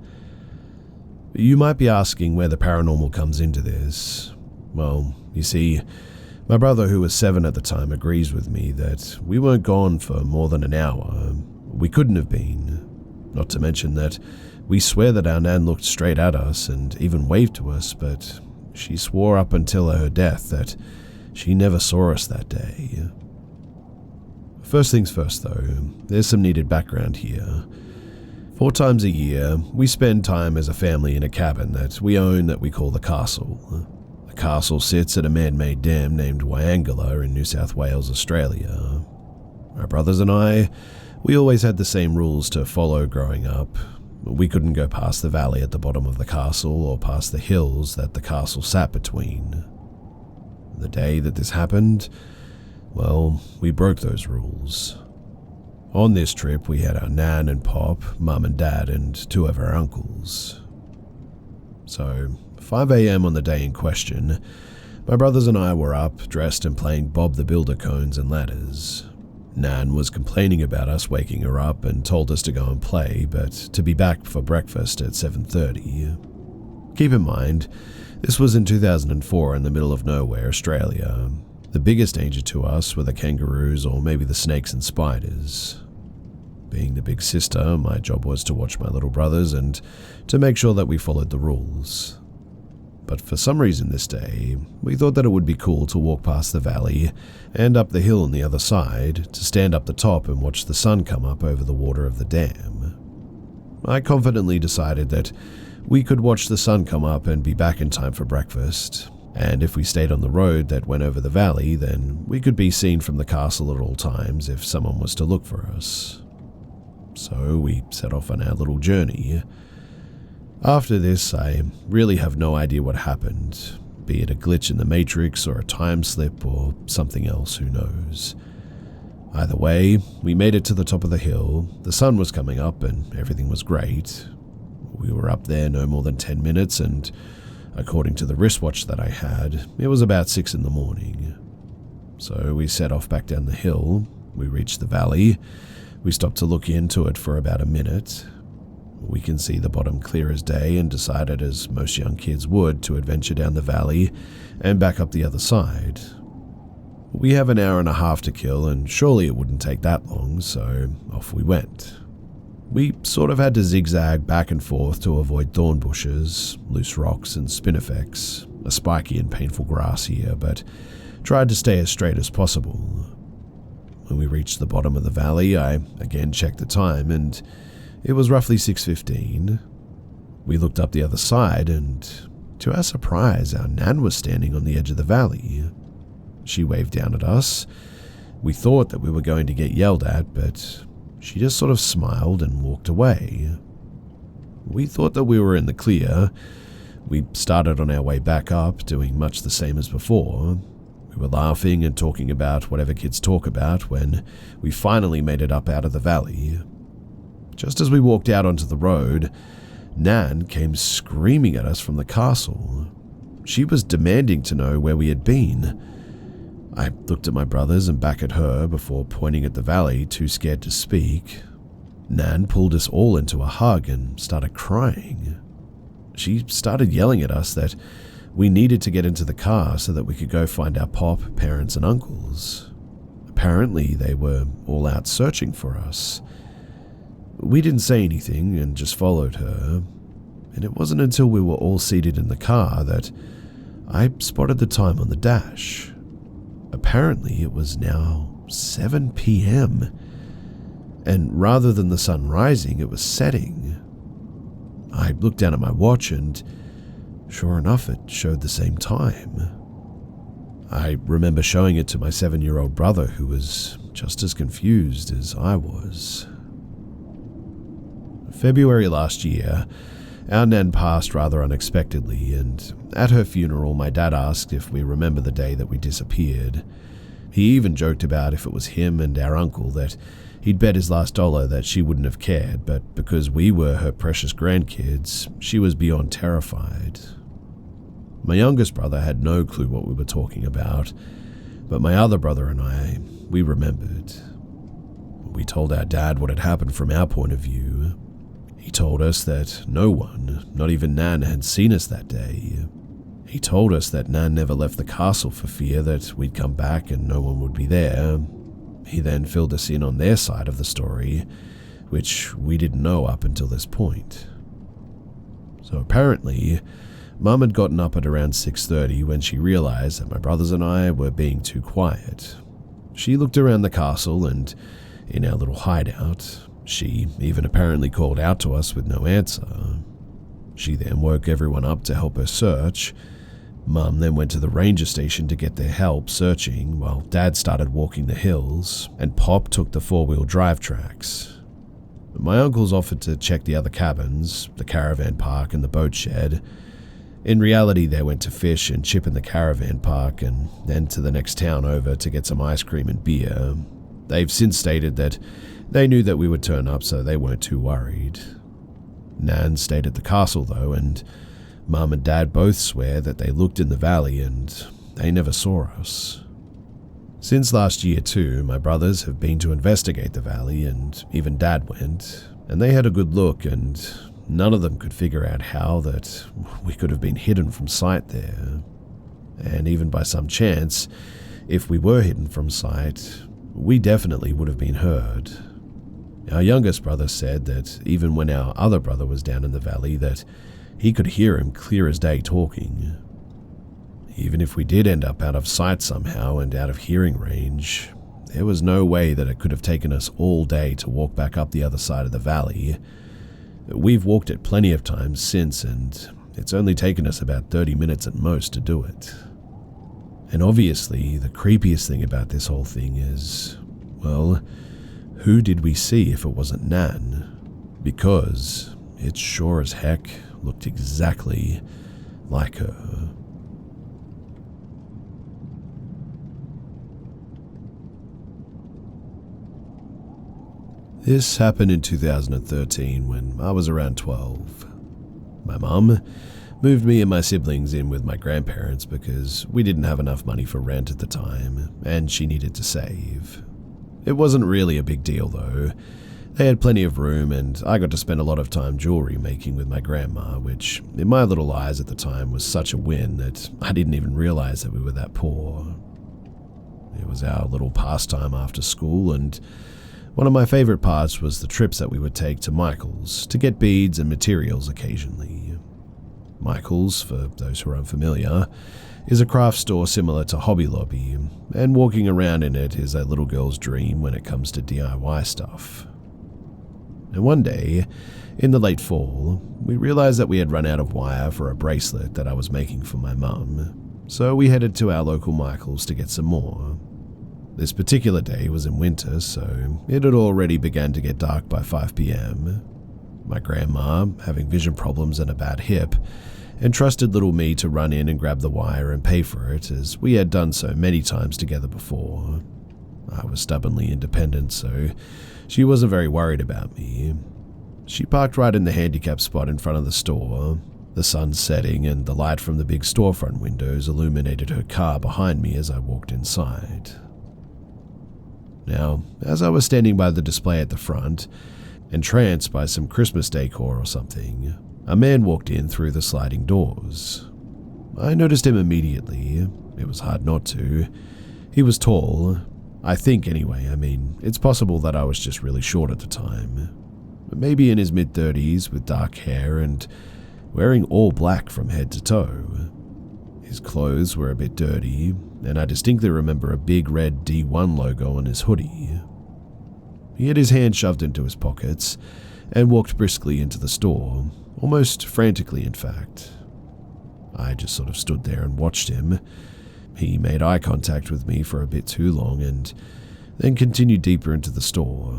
Speaker 1: You might be asking where the paranormal comes into this. Well, you see, my brother, who was 7 at the time, agrees with me that we weren't gone for more than an hour. We couldn't have been. Not to mention that we swear that our nan looked straight at us and even waved to us, but she swore up until her death that she never saw us that day. First things first though, there's some needed background here. 4 times a year, we spend time as a family in a cabin that we own that we call the castle. The castle sits at a man-made dam named Wyangala in New South Wales, Australia. My brothers and I, we always had the same rules to follow growing up. We couldn't go past the valley at the bottom of the castle or past the hills that the castle sat between. The day that this happened, well, we broke those rules. On this trip, we had our nan and pop, mum and dad, and 2 of our uncles. So, 5 a.m. on the day in question, my brothers and I were up, dressed and playing Bob the Builder cones and ladders. Nan was complaining about us waking her up and told us to go and play, but to be back for breakfast at 7:30. Keep in mind, this was in 2004 in the middle of nowhere, Australia. The biggest danger to us were the kangaroos or maybe the snakes and spiders. Being the big sister, my job was to watch my little brothers and to make sure that we followed the rules. But for some reason this day, we thought that it would be cool to walk past the valley and up the hill on the other side to stand up the top and watch the sun come up over the water of the dam. I confidently decided that we could watch the sun come up and be back in time for breakfast, and if we stayed on the road that went over the valley, then we could be seen from the castle at all times if someone was to look for us. So we set off on our little journey. After this, I really have no idea what happened, be it a glitch in the Matrix or a time slip or something else, who knows. Either way, we made it to the top of the hill, the sun was coming up and everything was great. We were up there no more than 10 minutes and, according to the wristwatch that I had, it was about 6 in the morning. So we set off back down the hill, we reached the valley, we stopped to look into it for about a minute. We can see the bottom clear as day and decided, as most young kids would, to adventure down the valley and back up the other side. We have an hour and a half to kill and surely it wouldn't take that long, so off we went. We sort of had to zigzag back and forth to avoid thorn bushes, loose rocks and spinifex, a spiky and painful grass here, but tried to stay as straight as possible. When we reached the bottom of the valley, I again checked the time and it was roughly 6:15. We looked up the other side and, to our surprise, our Nan was standing on the edge of the valley. She waved down at us. We thought that we were going to get yelled at, but she just sort of smiled and walked away. We thought that we were in the clear. We started on our way back up, doing much the same as before. We were laughing and talking about whatever kids talk about when we finally made it up out of the valley. Just as we walked out onto the road, Nan came screaming at us from the castle. She was demanding to know where we had been. I looked at my brothers and back at her before pointing at the valley, too scared to speak. Nan pulled us all into a hug and started crying. She started yelling at us that we needed to get into the car so that we could go find our pop, parents, and uncles. Apparently, they were all out searching for us. We didn't say anything and just followed her, and it wasn't until we were all seated in the car that I spotted the time on the dash. Apparently, it was now 7 p.m., and rather than the sun rising, it was setting. I looked down at my watch and, sure enough, it showed the same time. I remember showing it to my 7-year-old brother, who was just as confused as I was. February last year, our Nan passed rather unexpectedly, and at her funeral my dad asked if we remember the day that we disappeared. He even joked about if it was him and our uncle that he'd bet his last dollar that she wouldn't have cared, but because we were her precious grandkids, she was beyond terrified. My youngest brother had no clue what we were talking about, but my other brother and I, we remembered. We told our dad what had happened from our point of view. He told us that no one, not even Nan, had seen us that day. He told us that Nan never left the castle for fear that we'd come back and no one would be there. He then filled us in on their side of the story, which we didn't know up until this point. So apparently, Mum had gotten up at around 6:30 when she realized that my brothers and I were being too quiet. She looked around the castle and, in our little hideout, she even apparently called out to us with no answer. She then woke everyone up to help her search. Mum then went to the ranger station to get their help searching, while Dad started walking the hills, and Pop took the 4-wheel drive tracks. My uncles offered to check the other cabins, the caravan park and the boat shed. In reality, they went to fish and chip in the caravan park and then to the next town over to get some ice cream and beer. They've since stated that they knew that we would turn up, so they weren't too worried. Nan stayed at the castle though, and Mum and Dad both swear that they looked in the valley and they never saw us. Since last year too, my brothers have been to investigate the valley, and even Dad went, and they had a good look, and none of them could figure out how that we could have been hidden from sight there. And even by some chance, if we were hidden from sight, we definitely would have been heard. Our youngest brother said that even when our other brother was down in the valley, that he could hear him clear as day talking. Even if we did end up out of sight somehow and out of hearing range, there was no way that it could have taken us all day to walk back up the other side of the valley. We've walked it plenty of times since, and it's only taken us about 30 minutes at most to do it. And obviously, the creepiest thing about this whole thing is, well, who did we see if it wasn't Nan? Because it sure as heck looked exactly like her. This happened in 2013 when I was around 12. My mum moved me and my siblings in with my grandparents because we didn't have enough money for rent at the time, and she needed to save. It wasn't really a big deal though. They had plenty of room, and I got to spend a lot of time jewelry making with my grandma, which in my little eyes at the time was such a win that I didn't even realize that we were that poor. It was our little pastime after school, and one of my favorite parts was the trips that we would take to Michael's to get beads and materials occasionally. Michael's, for those who are unfamiliar, is a craft store similar to Hobby Lobby, and walking around in it is a little girl's dream when it comes to DIY stuff. And one day, in the late fall, we realized that we had run out of wire for a bracelet that I was making for my mum, so we headed to our local Michael's to get some more. This particular day was in winter, so it had already begun to get dark by 5 p.m. My grandma, having vision problems and a bad hip, entrusted little me to run in and grab the wire and pay for it, as we had done so many times together before. I was stubbornly independent, so she wasn't very worried about me. She parked right in the handicap spot in front of the store. The sun setting and the light from the big storefront windows illuminated her car behind me as I walked inside. Now, as I was standing by the display at the front, entranced by some Christmas decor or something, a man walked in through the sliding doors. I noticed him immediately. It was hard not to. He was tall. I think anyway. I mean, it's possible that I was just really short at the time. Maybe in his mid-30s with dark hair and wearing all black from head to toe. His clothes were a bit dirty, and I distinctly remember a big red D1 logo on his hoodie. He had his hand shoved into his pockets and walked briskly into the store, almost frantically in fact. I just sort of stood there and watched him. He made eye contact with me for a bit too long and then continued deeper into the store.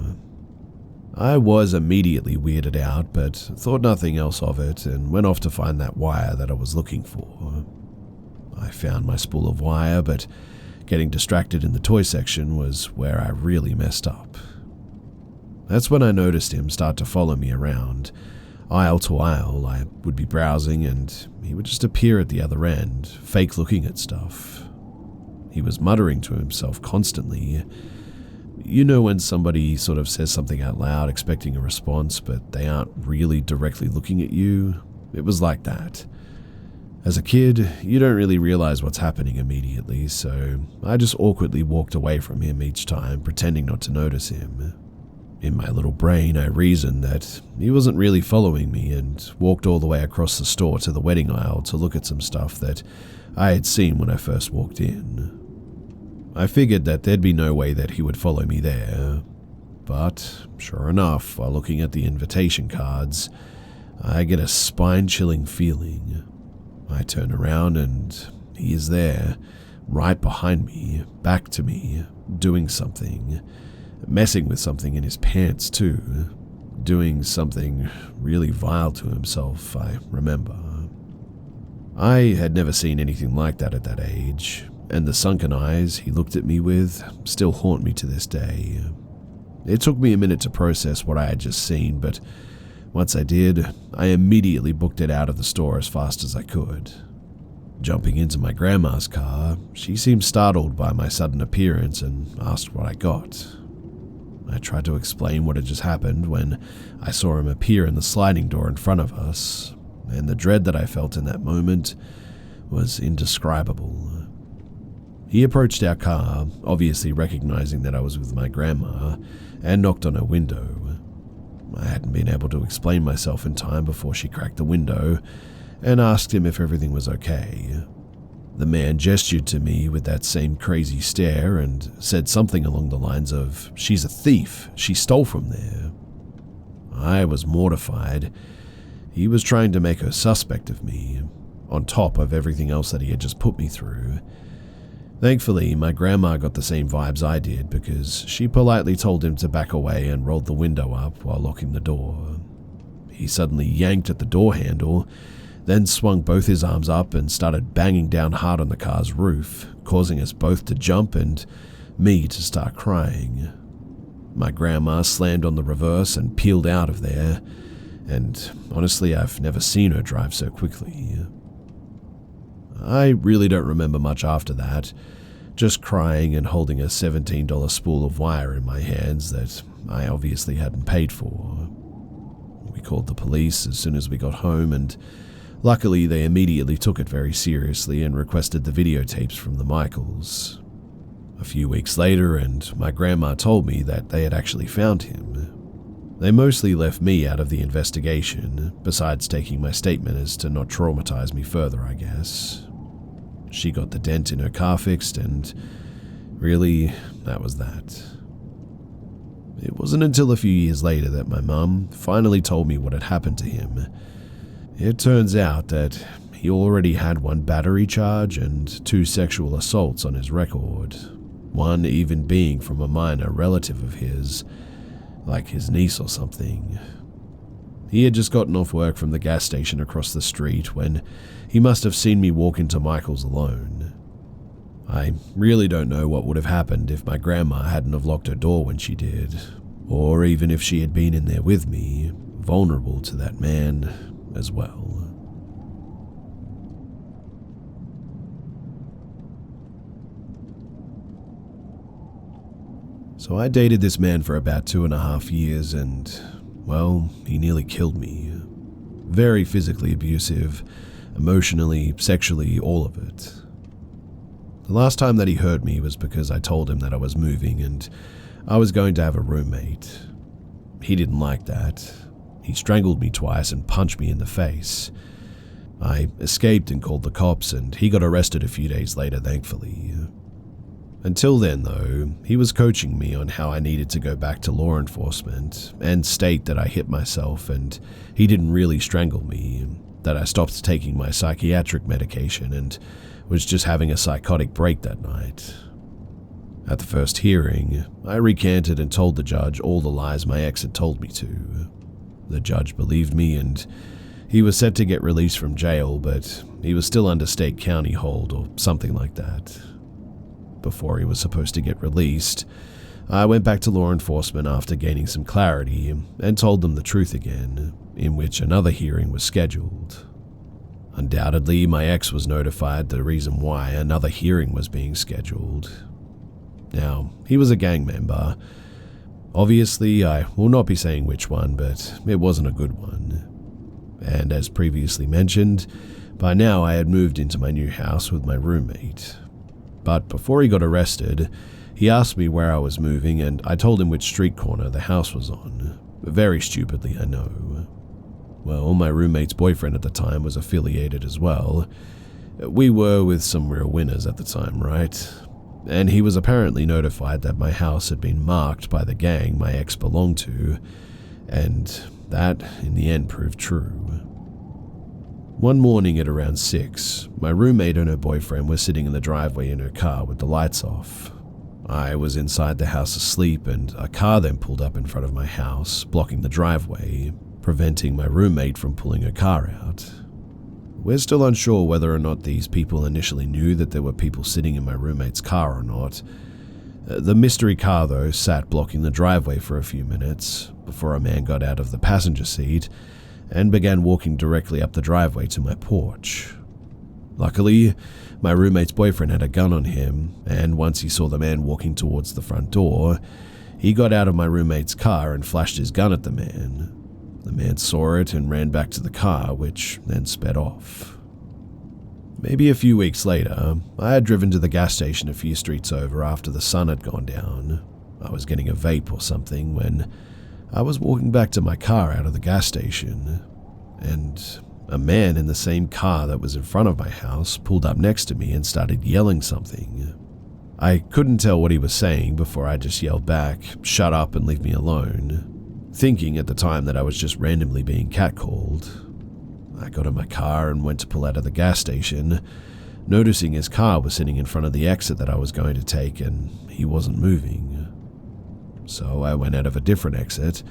Speaker 1: I was immediately weirded out, but thought nothing else of it and went off to find that wire that I was looking for. I found my spool of wire, but getting distracted in the toy section was where I really messed up. That's when I noticed him start to follow me around. Aisle to aisle, I would be browsing and he would just appear at the other end, fake looking at stuff. He was muttering to himself constantly. You know when somebody sort of says something out loud expecting a response, but they aren't really directly looking at you? It was like that. As a kid, you don't really realize what's happening immediately, so I just awkwardly walked away from him each time, pretending not to notice him. In my little brain, I reasoned that he wasn't really following me and walked all the way across the store to the wedding aisle to look at some stuff that I had seen when I first walked in. I figured that there'd be no way that he would follow me there, but sure enough, while looking at the invitation cards, I get a spine-chilling feeling. I turn around and he is there, right behind me, back to me, doing something, messing with something in his pants too, doing something really vile to himself, I remember. I had never seen anything like that at that age, and the sunken eyes he looked at me with still haunt me to this day. It took me a minute to process what I had just seen, but Once I did, I immediately booked it out of the store as fast as I could. Jumping into my grandma's car, she seemed startled by my sudden appearance and asked what I got. I tried to explain what had just happened when I saw him appear in the sliding door in front of us, and the dread that I felt in that moment was indescribable. He approached our car, obviously recognizing that I was with my grandma, and knocked on her window. I hadn't been able to explain myself in time before she cracked the window and asked him if everything was okay. The man gestured to me with that same crazy stare and said something along the lines of, "She's a thief, she stole from there." I was mortified. He was trying to make her suspect of me, on top of everything else that he had just put me through. Thankfully, my grandma got the same vibes I did because she politely told him to back away and rolled the window up while locking the door. He suddenly yanked at the door handle, then swung both his arms up and started banging down hard on the car's roof, causing us both to jump and me to start crying. My grandma slammed on the reverse and peeled out of there, and honestly, I've never seen her drive so quickly. I really don't remember much after that, just crying and holding a $17 spool of wire in my hands that I obviously hadn't paid for. We called the police as soon as we got home, and luckily they immediately took it very seriously and requested the videotapes from the Michaels. A few weeks later, and my grandma told me that they had actually found him. They mostly left me out of the investigation, besides taking my statement as to not traumatize me further, I guess. She got the dent in her car fixed, and really, that was that. It wasn't until a few years later that my mum finally told me what had happened to him. It turns out that he already had one battery charge and 2 sexual assaults on his record, one even being from a minor relative of his, like his niece or something. He had just gotten off work from the gas station across the street when he must have seen me walk into Michael's alone. I really don't know what would have happened if my grandma hadn't have locked her door when she did, or even if she had been in there with me, vulnerable to that man as well. So I dated this man for about 2.5 years and, well, he nearly killed me. Very physically abusive, emotionally, sexually, all of it. The last time that he hurt me was because I told him that I was moving and I was going to have a roommate. He didn't like that. He strangled me twice and punched me in the face. I escaped and called the cops, and he got arrested a few days later, thankfully. Until then, though, he was coaching me on how I needed to go back to law enforcement and state that I hit myself and he didn't really strangle me, that I stopped taking my psychiatric medication and was just having a psychotic break that night. At the first hearing, I recanted and told the judge all the lies my ex had told me to. The judge believed me and he was set to get released from jail, but he was still under state county hold or something like that. Before he was supposed to get released, I went back to law enforcement after gaining some clarity and told them the truth again, in which another hearing was scheduled. Undoubtedly, my ex was notified the reason why another hearing was being scheduled. Now, he was a gang member. Obviously, I will not be saying which one, but it wasn't a good one. And as previously mentioned, by now I had moved into my new house with my roommate. But before he got arrested, he asked me where I was moving and I told him which street corner the house was on. Very stupidly, I know. Well, my roommate's boyfriend at the time was affiliated as well. We were with some real winners at the time, right? And he was apparently notified that my house had been marked by the gang my ex belonged to, and that, in the end, proved true. One morning at around 6, my roommate and her boyfriend were sitting in the driveway in her car with the lights off. I was inside the house asleep, and a car then pulled up in front of my house, blocking the driveway, preventing my roommate from pulling her car out. We're still unsure whether or not these people initially knew that there were people sitting in my roommate's car or not, The mystery car, though, sat blocking the driveway for a few minutes before a man got out of the passenger seat and began walking directly up the driveway to my porch. Luckily, my roommate's boyfriend had a gun on him, and once he saw the man walking towards the front door, he got out of my roommate's car and flashed his gun at the man. The man saw it and ran back to the car, which then sped off. Maybe a few weeks later, I had driven to the gas station a few streets over after the sun had gone down. I was getting a vape or something when I was walking back to my car out of the gas station, and a man in the same car that was in front of my house pulled up next to me and started yelling something. I couldn't tell what he was saying before I just yelled back, "Shut up and leave me alone," thinking at the time that I was just randomly being catcalled. I got in my car and went to pull out of the gas station, noticing his car was sitting in front of the exit that I was going to take and he wasn't moving. So I went out of a different exit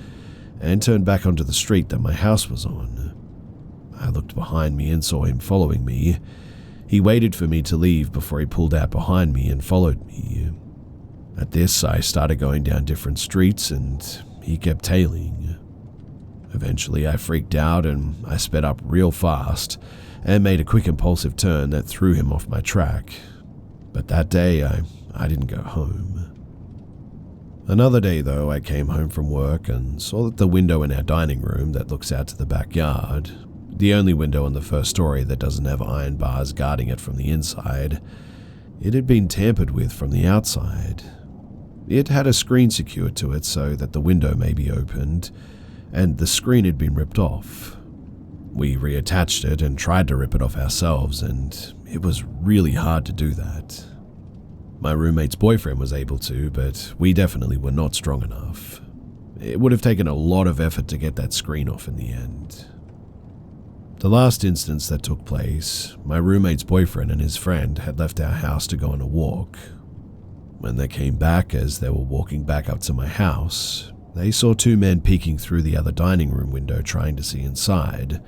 Speaker 1: and turned back onto the street that my house was on. I looked behind me and saw him following me. He waited for me to leave before he pulled out behind me and followed me. At this, I started going down different streets and he kept tailing. Eventually, I freaked out and I sped up real fast and made a quick impulsive turn that threw him off my track. But that day, I didn't go home. Another day, though, I came home from work and saw that the window in our dining room that looks out to the backyard, the only window on the first story that doesn't have iron bars guarding it from the inside, it had been tampered with from the outside. It had a screen secured to it so that the window may be opened, and the screen had been ripped off. We reattached it and tried to rip it off ourselves, and it was really hard to do that. My roommate's boyfriend was able to, but we definitely were not strong enough. It would have taken a lot of effort to get that screen off in the end. The last instance that took place, my roommate's boyfriend and his friend had left our house to go on a walk. When they came back, as they were walking back up to my house, they saw two men peeking through the other dining room window trying to see inside.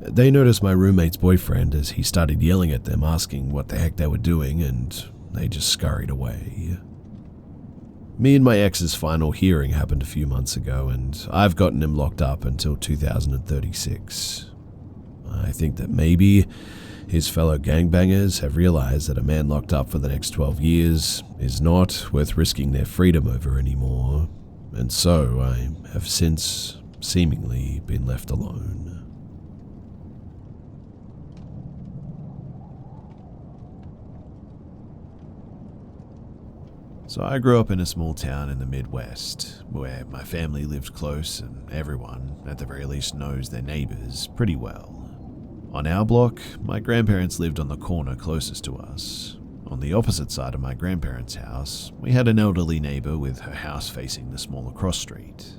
Speaker 1: They noticed my roommate's boyfriend as he started yelling at them, asking what the heck they were doing, and they just scurried away. Me and my ex's final hearing happened a few months ago, and I've gotten him locked up until 2036. I think that maybe his fellow gangbangers have realized that a man locked up for the next 12 years is not worth risking their freedom over anymore, and so I have since seemingly been left alone. So I grew up in a small town in the Midwest, where my family lived close and everyone, at the very least, knows their neighbors pretty well. On our block, my grandparents lived on the corner closest to us. On the opposite side of my grandparents' house, we had an elderly neighbor with her house facing the smaller cross street.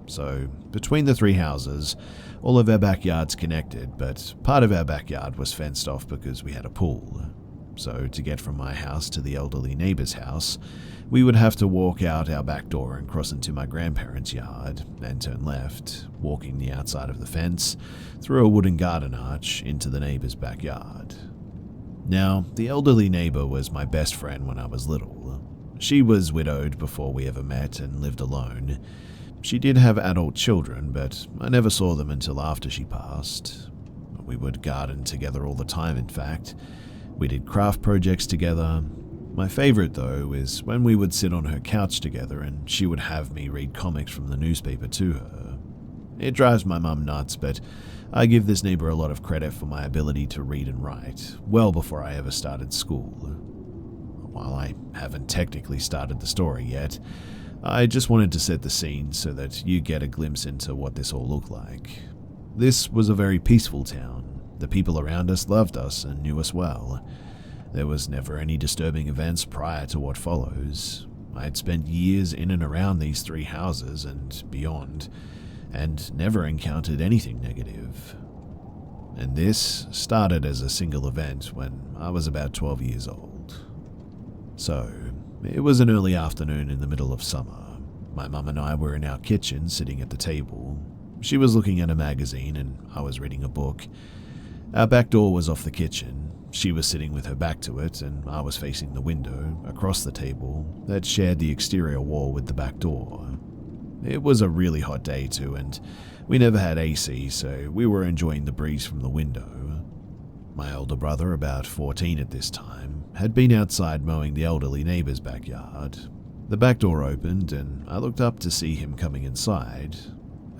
Speaker 1: So, between the three houses, all of our backyards connected, but part of our backyard was fenced off because we had a pool. So, to get from my house to the elderly neighbor's house, we would have to walk out our back door and cross into my grandparents' yard, and turn left, walking the outside of the fence, through a wooden garden arch into the neighbor's backyard. Now, the elderly neighbor was my best friend when I was little. She was widowed before we ever met and lived alone. She did have adult children, but I never saw them until after she passed. We would garden together all the time, in fact. We did craft projects together. My favorite, though, is when we would sit on her couch together and she would have me read comics from the newspaper to her. It drives my mum nuts, but I give this neighbor a lot of credit for my ability to read and write, well before I ever started school. While I haven't technically started the story yet, I just wanted to set the scene so that you get a glimpse into what this all looked like. This was a very peaceful town. The people around us loved us and knew us well. There was never any disturbing events prior to what follows. I had spent years in and around these three houses and beyond, and never encountered anything negative. And this started as a single event when I was about 12 years old. So, it was an early afternoon in the middle of summer. My mum and I were in our kitchen sitting at the table. She was looking at a magazine and I was reading a book. Our back door was off the kitchen. She was sitting with her back to it, and I was facing the window across the table that shared the exterior wall with the back door. It was a really hot day too, and we never had AC, so we were enjoying the breeze from the window. My older brother, about 14 at this time, had been outside mowing the elderly neighbor's backyard. The back door opened, and I looked up to see him coming inside.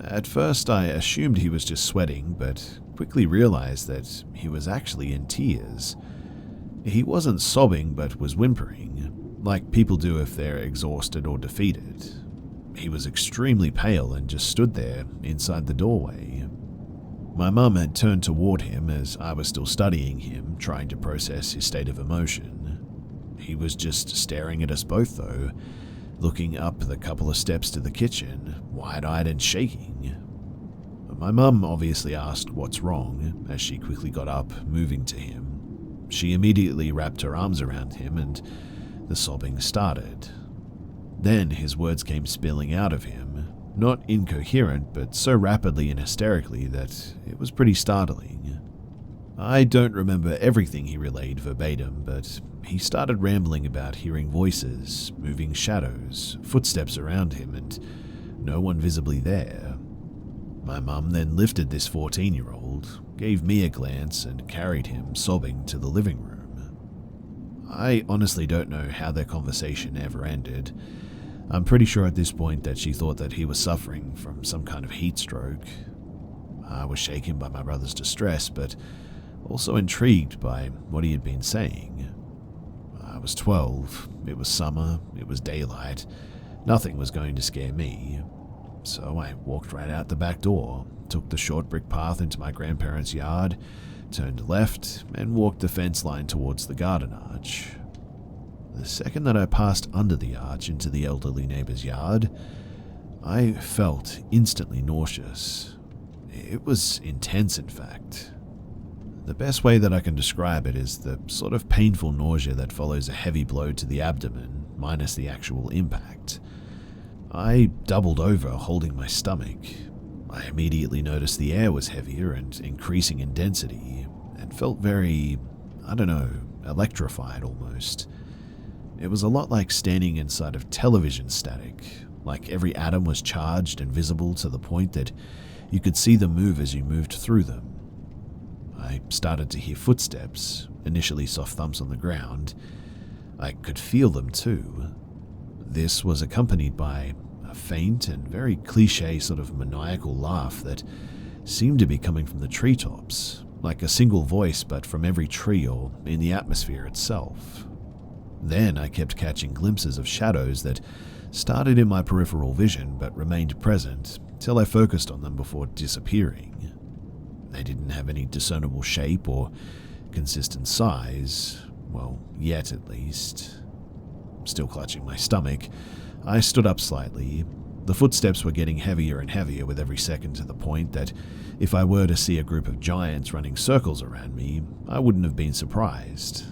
Speaker 1: At first, I assumed he was just sweating, but quickly realized that he was actually in tears. He wasn't sobbing, but was whimpering, like people do if they're exhausted or defeated. He was extremely pale and just stood there inside the doorway. My mum had turned toward him as I was still studying him, trying to process his state of emotion. He was just staring at us both, though, looking up the couple of steps to the kitchen, wide-eyed and shaking. My mum obviously asked what's wrong as she quickly got up, moving to him. She immediately wrapped her arms around him and the sobbing started. Then his words came spilling out of him, not incoherent, but so rapidly and hysterically that it was pretty startling. I don't remember everything he relayed verbatim, but he started rambling about hearing voices, moving shadows, footsteps around him, and no one visibly there. My mum then lifted this 14-year-old, gave me a glance, and carried him, sobbing, to the living room. I honestly don't know how their conversation ever ended. I'm pretty sure at this point that she thought that he was suffering from some kind of heat stroke. I was shaken by my brother's distress, but also intrigued by what he had been saying. I was 12, it was summer, it was daylight, nothing was going to scare me. So I walked right out the back door, took the short brick path into my grandparents' yard, turned left, and walked the fence line towards the garden arch. The second that I passed under the arch into the elderly neighbor's yard, I felt instantly nauseous. It was intense, in fact. The best way that I can describe it is the sort of painful nausea that follows a heavy blow to the abdomen, minus the actual impact. I doubled over, holding my stomach. I immediately noticed the air was heavier and increasing in density, and felt very, electrified almost. It was a lot like standing inside of television static, like every atom was charged and visible to the point that you could see them move as you moved through them. I started to hear footsteps, initially soft thumps on the ground. I could feel them too. This was accompanied by a faint and very cliché sort of maniacal laugh that seemed to be coming from the treetops, like a single voice but from every tree or in the atmosphere itself. Then I kept catching glimpses of shadows that started in my peripheral vision but remained present till I focused on them before disappearing. They didn't have any discernible shape or consistent size, well, yet at least. Still clutching my stomach, I stood up slightly. The footsteps were getting heavier and heavier with every second, to the point that if I were to see a group of giants running circles around me, I wouldn't have been surprised.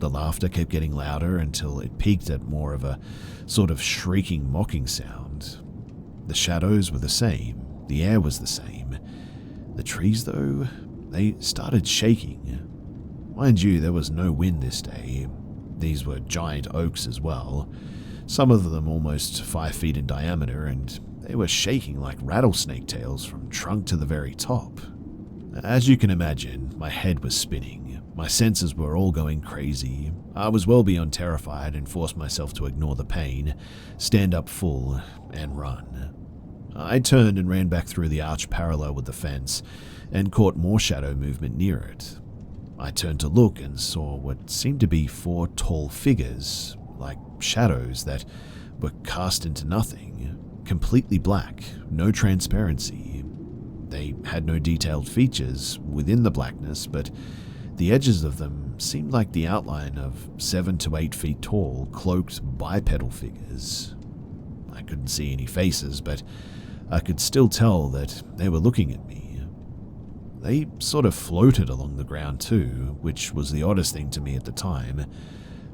Speaker 1: The laughter kept getting louder until it peaked at more of a sort of shrieking, mocking sound. The shadows were the same, the air was the same. The trees, though, they started shaking. Mind you, there was no wind this day. These were giant oaks as well, some of them almost 5 feet in diameter, and they were shaking like rattlesnake tails from trunk to the very top. As you can imagine, my head was spinning. My senses were all going crazy. I was well beyond terrified and forced myself to ignore the pain, stand up full, and run. I turned and ran back through the arch parallel with the fence and caught more shadow movement near it. I turned to look and saw what seemed to be 4 tall figures, like shadows that were cast into nothing, completely black, no transparency. They had no detailed features within the blackness, but the edges of them seemed like the outline of 7 to 8 feet tall, cloaked bipedal figures. I couldn't see any faces, but I could still tell that they were looking at me. They sort of floated along the ground too, which was the oddest thing to me at the time,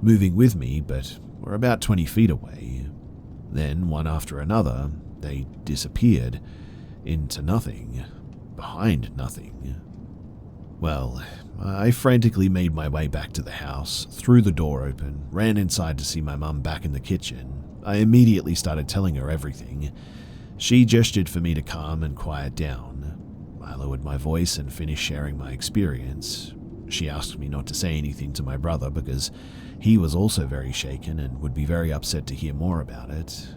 Speaker 1: moving with me but were about 20 feet away. Then, one after another, they disappeared into nothing, behind nothing. Well, I frantically made my way back to the house, threw the door open, ran inside to see my mum back in the kitchen. I immediately started telling her everything. She gestured for me to calm and quiet down. I lowered my voice and finished sharing my experience. She asked me not to say anything to my brother because he was also very shaken and would be very upset to hear more about it.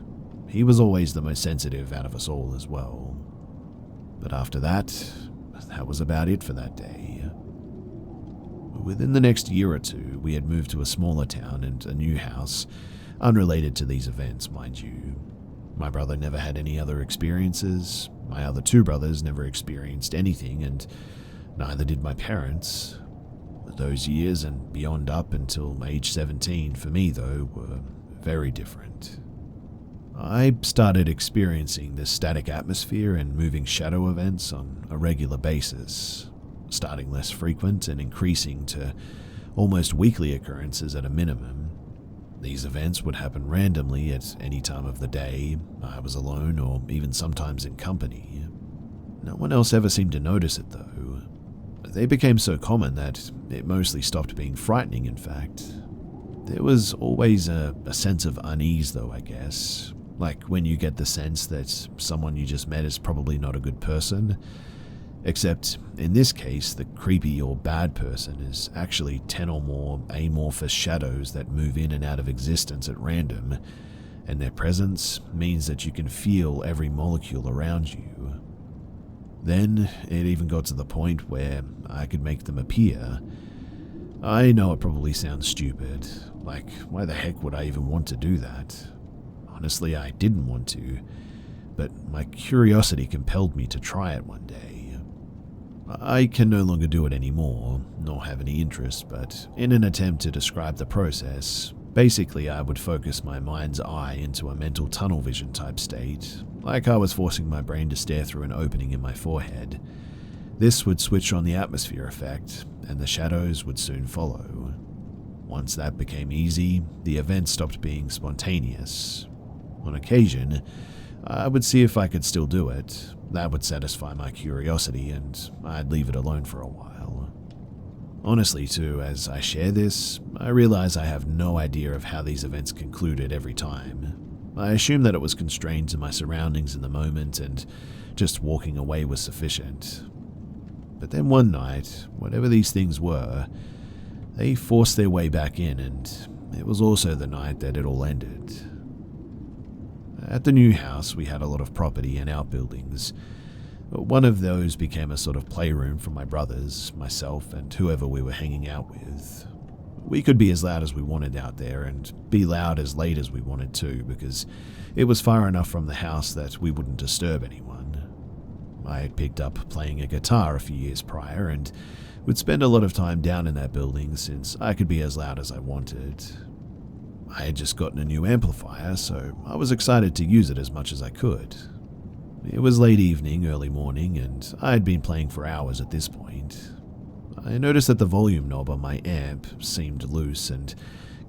Speaker 1: He was always the most sensitive out of us all as well. But after that was about it for that day. Within the next year or two, we had moved to a smaller town and a new house, unrelated to these events, mind you. My brother never had any other experiences, my other two brothers never experienced anything, and neither did my parents. Those years and beyond up until age 17 for me, though, were very different. I started experiencing this static atmosphere and moving shadow events on a regular basis, starting less frequent and increasing to almost weekly occurrences at a minimum. These events would happen randomly at any time of the day. I was alone or even sometimes in company. No one else ever seemed to notice it, though. They became so common that it mostly stopped being frightening, in fact. There was always a sense of unease, though, I guess. Like when you get the sense that someone you just met is probably not a good person. Except, in this case, the creepy or bad person is actually 10 or more amorphous shadows that move in and out of existence at random, and their presence means that you can feel every molecule around you. Then, it even got to the point where I could make them appear. I know it probably sounds stupid, like why the heck would I even want to do that? Honestly, I didn't want to, but my curiosity compelled me to try it one day. I can no longer do it anymore, nor have any interest, but in an attempt to describe the process, basically I would focus my mind's eye into a mental tunnel vision type state, like I was forcing my brain to stare through an opening in my forehead. This would switch on the atmosphere effect, and the shadows would soon follow. Once that became easy, the event stopped being spontaneous. On occasion, I would see if I could still do it. That would satisfy my curiosity, and I'd leave it alone for a while. Honestly, too, as I share this, I realize I have no idea of how these events concluded every time. I assume that it was constrained to my surroundings in the moment, and just walking away was sufficient. But then one night, whatever these things were, they forced their way back in, and it was also the night that it all ended. At the new house, we had a lot of property and outbuildings. One of those became a sort of playroom for my brothers, myself, and whoever we were hanging out with. We could be as loud as we wanted out there and be loud as late as we wanted to, because it was far enough from the house that we wouldn't disturb anyone. I had picked up playing a guitar a few years prior and would spend a lot of time down in that building since I could be as loud as I wanted. I had just gotten a new amplifier, so I was excited to use it as much as I could. It was late evening, early morning, and I had been playing for hours at this point. I noticed that the volume knob on my amp seemed loose and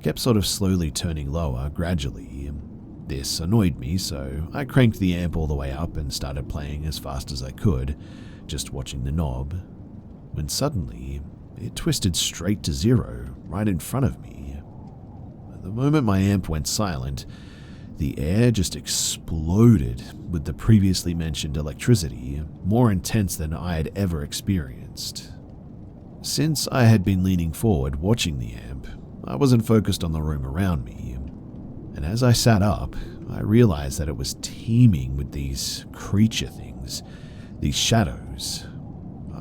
Speaker 1: kept sort of slowly turning lower gradually. This annoyed me, so I cranked the amp all the way up and started playing as fast as I could, just watching the knob, when suddenly it twisted straight to 0 right in front of me. The moment my amp went silent, the air just exploded with the previously mentioned electricity, more intense than I had ever experienced. Since I had been leaning forward watching the amp, I wasn't focused on the room around me, and as I sat up, I realized that it was teeming with these creature things, these shadows.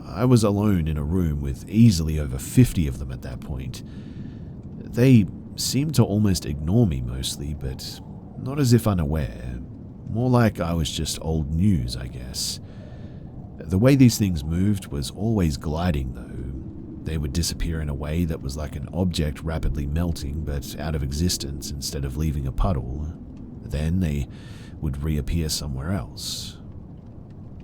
Speaker 1: I was alone in a room with easily over 50 of them at that point. They seemed to almost ignore me mostly, but not as if unaware. More like I was just old news, I guess. The way these things moved was always gliding, though. They would disappear in a way that was like an object rapidly melting but out of existence instead of leaving a puddle. Then they would reappear somewhere else.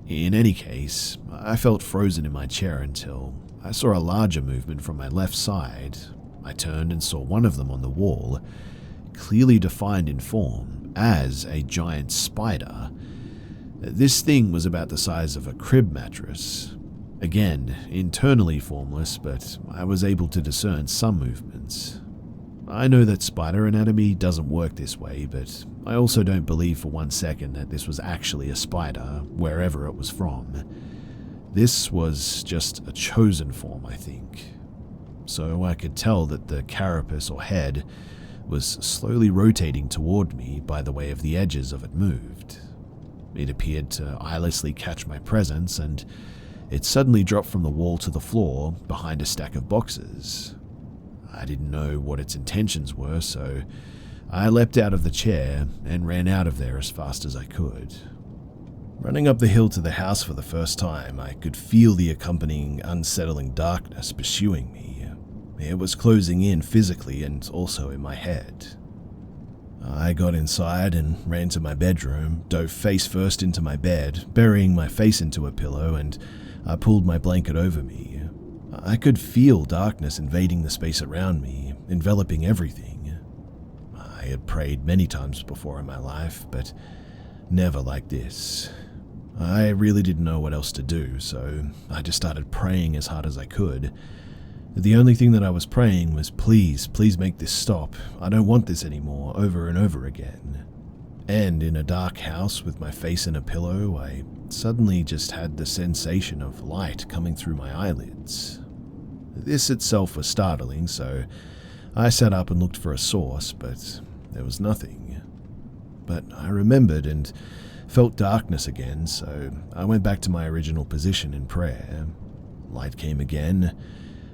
Speaker 1: In any case, I felt frozen in my chair until I saw a larger movement from my left side. I turned and saw one of them on the wall, clearly defined in form as a giant spider. This thing was about the size of a crib mattress. Again, internally formless, but I was able to discern some movements. I know that spider anatomy doesn't work this way, but I also don't believe for 1 second that this was actually a spider, wherever it was from. This was just a chosen form, I think. So I could tell that the carapace or head was slowly rotating toward me by the way of the edges of it moved. It appeared to eyelessly catch my presence, and it suddenly dropped from the wall to the floor behind a stack of boxes. I didn't know what its intentions were, so I leapt out of the chair and ran out of there as fast as I could. Running up the hill to the house for the first time, I could feel the accompanying unsettling darkness pursuing me. It was closing in physically and also in my head. I got inside and ran to my bedroom, dove face first into my bed, burying my face into a pillow, and I pulled my blanket over me. I could feel darkness invading the space around me, enveloping everything. I had prayed many times before in my life, but never like this. I really didn't know what else to do, so I just started praying as hard as I could. The only thing that I was praying was, please make this stop. I don't want this anymore, over and over again. And in a dark house with my face in a pillow, I suddenly just had the sensation of light coming through my eyelids. This itself was startling, so I sat up and looked for a source, but there was nothing. But I remembered and felt darkness again, so I went back to my original position in prayer. Light came again.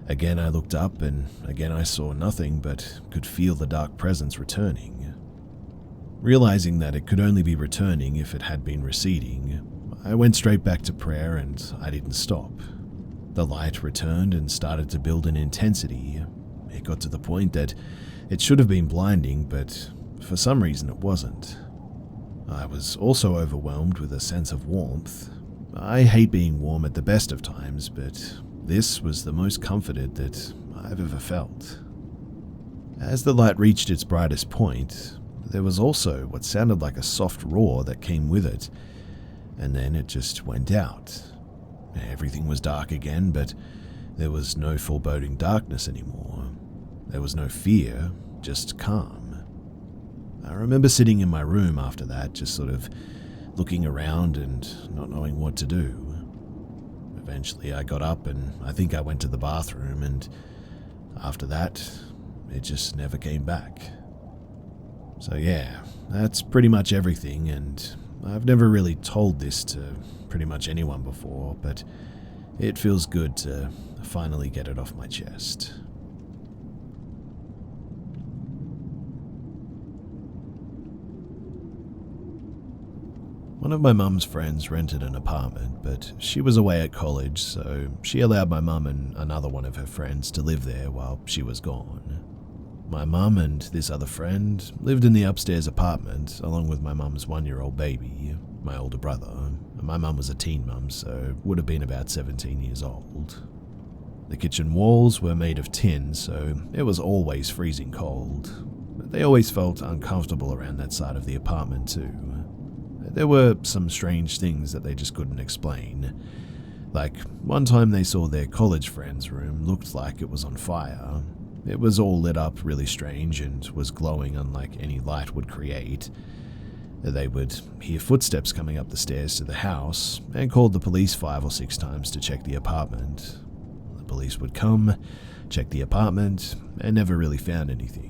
Speaker 1: Again I looked up, and again I saw nothing, but could feel the dark presence returning. Realizing that it could only be returning if it had been receding, I went straight back to prayer, and I didn't stop. The light returned and started to build in intensity. It got to the point that it should have been blinding, but for some reason it wasn't. I was also overwhelmed with a sense of warmth. I hate being warm at the best of times, but this was the most comforted that I've ever felt. As the light reached its brightest point, there was also what sounded like a soft roar that came with it, and then it just went out. Everything was dark again, but there was no foreboding darkness anymore. There was no fear, just calm. I remember sitting in my room after that, just sort of looking around and not knowing what to do. Eventually I got up and I think I went to the bathroom, and after that, it just never came back. So yeah, that's pretty much everything, and I've never really told this to pretty much anyone before, but it feels good to finally get it off my chest. One of my mum's friends rented an apartment, but she was away at college, so she allowed my mum and another one of her friends to live there while she was gone. My mum and this other friend lived in the upstairs apartment along with my mum's 1-year-old baby, my older brother. My mum was a teen mum, so would have been about 17 years old. The kitchen walls were made of tin, so it was always freezing cold. But they always felt uncomfortable around that side of the apartment too. There were some strange things that they just couldn't explain. Like, one time they saw their college friend's room looked like it was on fire. It was all lit up really strange and was glowing unlike any light would create. They would hear footsteps coming up the stairs to the house and called the police 5 or 6 times to check the apartment. The police would come, check the apartment, and never really found anything.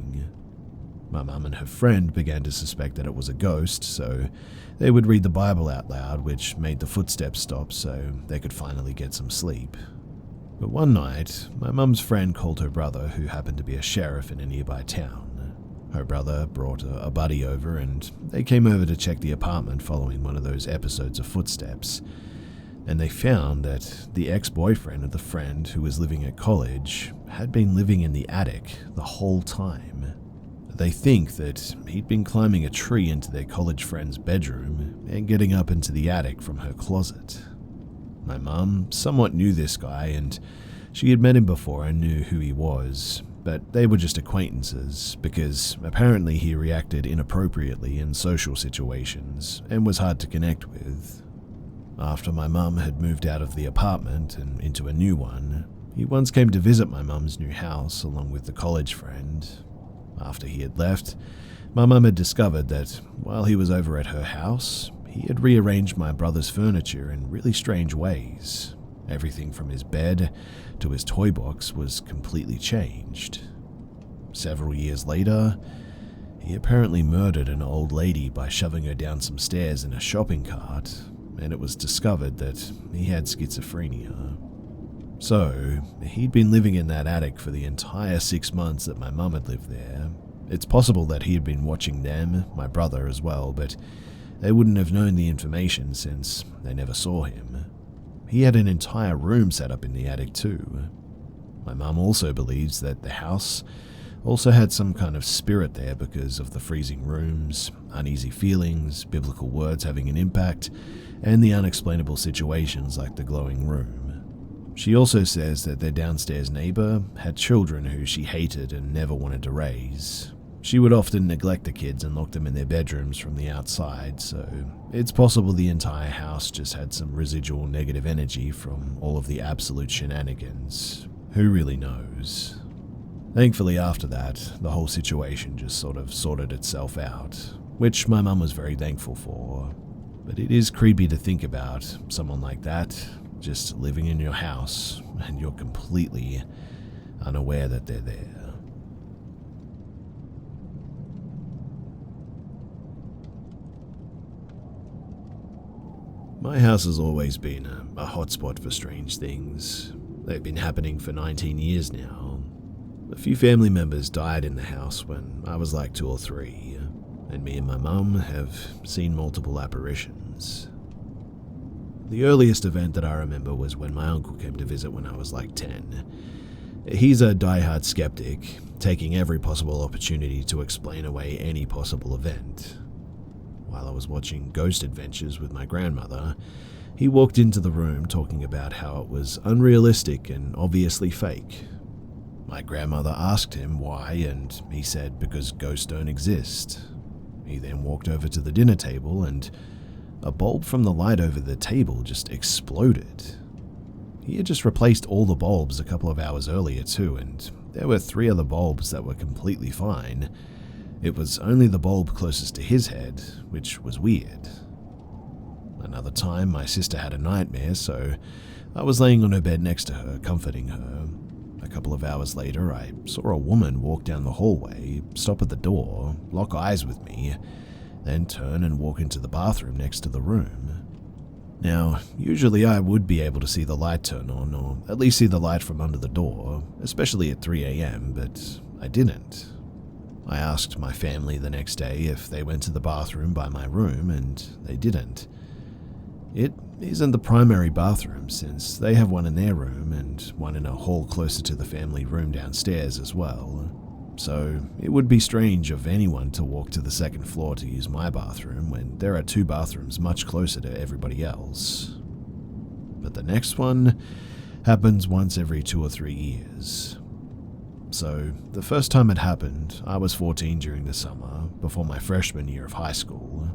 Speaker 1: My mum and her friend began to suspect that it was a ghost, so they would read the Bible out loud, which made the footsteps stop so they could finally get some sleep. But one night, my mum's friend called her brother, who happened to be a sheriff in a nearby town. Her brother brought a buddy over, and they came over to check the apartment following one of those episodes of footsteps. And they found that the ex-boyfriend of the friend who was living at college had been living in the attic the whole time. They think that he'd been climbing a tree into their college friend's bedroom and getting up into the attic from her closet. My mum somewhat knew this guy, and she had met him before and knew who he was, but they were just acquaintances because apparently he reacted inappropriately in social situations and was hard to connect with. After my mum had moved out of the apartment and into a new one, he once came to visit my mum's new house along with the college friend. After he had left, my mum had discovered that while he was over at her house, he had rearranged my brother's furniture in really strange ways. Everything from his bed to his toy box was completely changed. Several years later, he apparently murdered an old lady by shoving her down some stairs in a shopping cart, and it was discovered that he had schizophrenia. So, he'd been living in that attic for the entire 6 months that my mum had lived there. It's possible that he had been watching them, my brother as well, but they wouldn't have known the information since they never saw him. He had an entire room set up in the attic too. My mum also believes that the house also had some kind of spirit there because of the freezing rooms, uneasy feelings, biblical words having an impact, and the unexplainable situations like the glowing room. She also says that their downstairs neighbor had children who she hated and never wanted to raise. She would often neglect the kids and lock them in their bedrooms from the outside, so it's possible the entire house just had some residual negative energy from all of the absolute shenanigans. Who really knows? Thankfully after that, the whole situation just sort of sorted itself out, which my mum was very thankful for. But it is creepy to think about someone like that just living in your house and you're completely unaware that they're there. My house has always been a hotspot for strange things. They've been happening for 19 years now. A few family members died in the house when I was like 2 or 3, and me and my mum have seen multiple apparitions. The earliest event that I remember was when my uncle came to visit when I was like 10. He's a diehard skeptic, taking every possible opportunity to explain away any possible event. While I was watching Ghost Adventures with my grandmother, he walked into the room talking about how it was unrealistic and obviously fake. My grandmother asked him why, and he said because ghosts don't exist. He then walked over to the dinner table and a bulb from the light over the table just exploded. He had just replaced all the bulbs a couple of hours earlier too, and there were 3 other bulbs that were completely fine. It was only the bulb closest to his head, which was weird. Another time, my sister had a nightmare, so I was laying on her bed next to her, comforting her. A couple of hours later, I saw a woman walk down the hallway, stop at the door, lock eyes with me, then turn and walk into the bathroom next to the room. Now, usually I would be able to see the light turn on, or at least see the light from under the door, especially at 3 a.m., but I didn't. I asked my family the next day if they went to the bathroom by my room, and they didn't. It isn't the primary bathroom, since they have one in their room and one in a hall closer to the family room downstairs as well. So it would be strange of anyone to walk to the second floor to use my bathroom when there are 2 bathrooms much closer to everybody else. But the next one happens once every 2 or 3 years. So the first time it happened, I was 14 during the summer, before my freshman year of high school.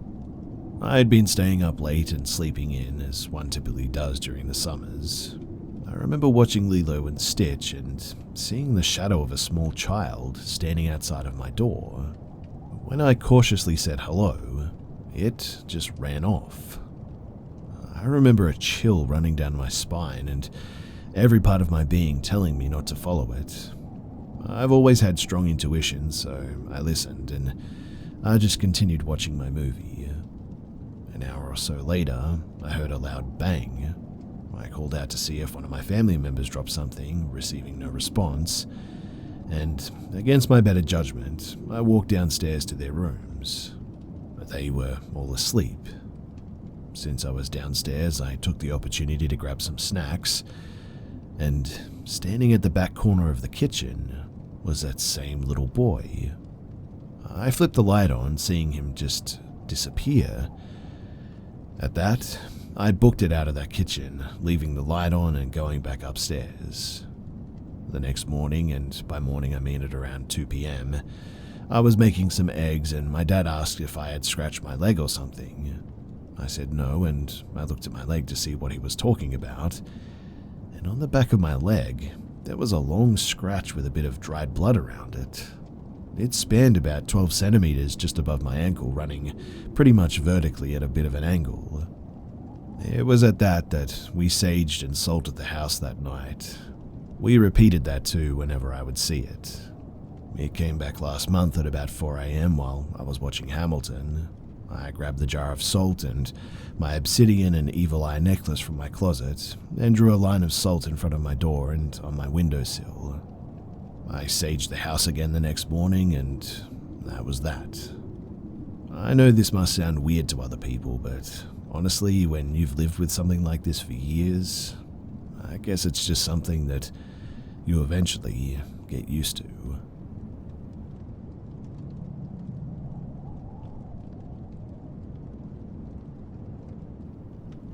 Speaker 1: I had been staying up late and sleeping in, as one typically does during the summers. I remember watching Lilo and Stitch and seeing the shadow of a small child standing outside of my door. When I cautiously said hello, it just ran off. I remember a chill running down my spine and every part of my being telling me not to follow it. I've always had strong intuition, so I listened and I just continued watching my movie. An hour or so later, I heard a loud bang. I called out to see if one of my family members dropped something, receiving no response, and against my better judgment, I walked downstairs to their rooms, but they were all asleep. Since I was downstairs, I took the opportunity to grab some snacks, and standing at the back corner of the kitchen was that same little boy. I flipped the light on, seeing him just disappear. At that, I booked it out of that kitchen, leaving the light on and going back upstairs. The next morning, and by morning I mean at around 2 p.m., I was making some eggs and my dad asked if I had scratched my leg or something. I said no, and I looked at my leg to see what he was talking about, and on the back of my leg, there was a long scratch with a bit of dried blood around it. It spanned about 12 centimeters just above my ankle, running pretty much vertically at a bit of an angle. It was at that we saged and salted the house that night. We repeated that too whenever I would see it. It came back last month at about 4 a.m. while I was watching Hamilton. I grabbed the jar of salt and my obsidian and evil eye necklace from my closet and drew a line of salt in front of my door and on my windowsill. I saged the house again the next morning, and that was that. I know this must sound weird to other people, but honestly, when you've lived with something like this for years, I guess it's just something that you eventually get used to.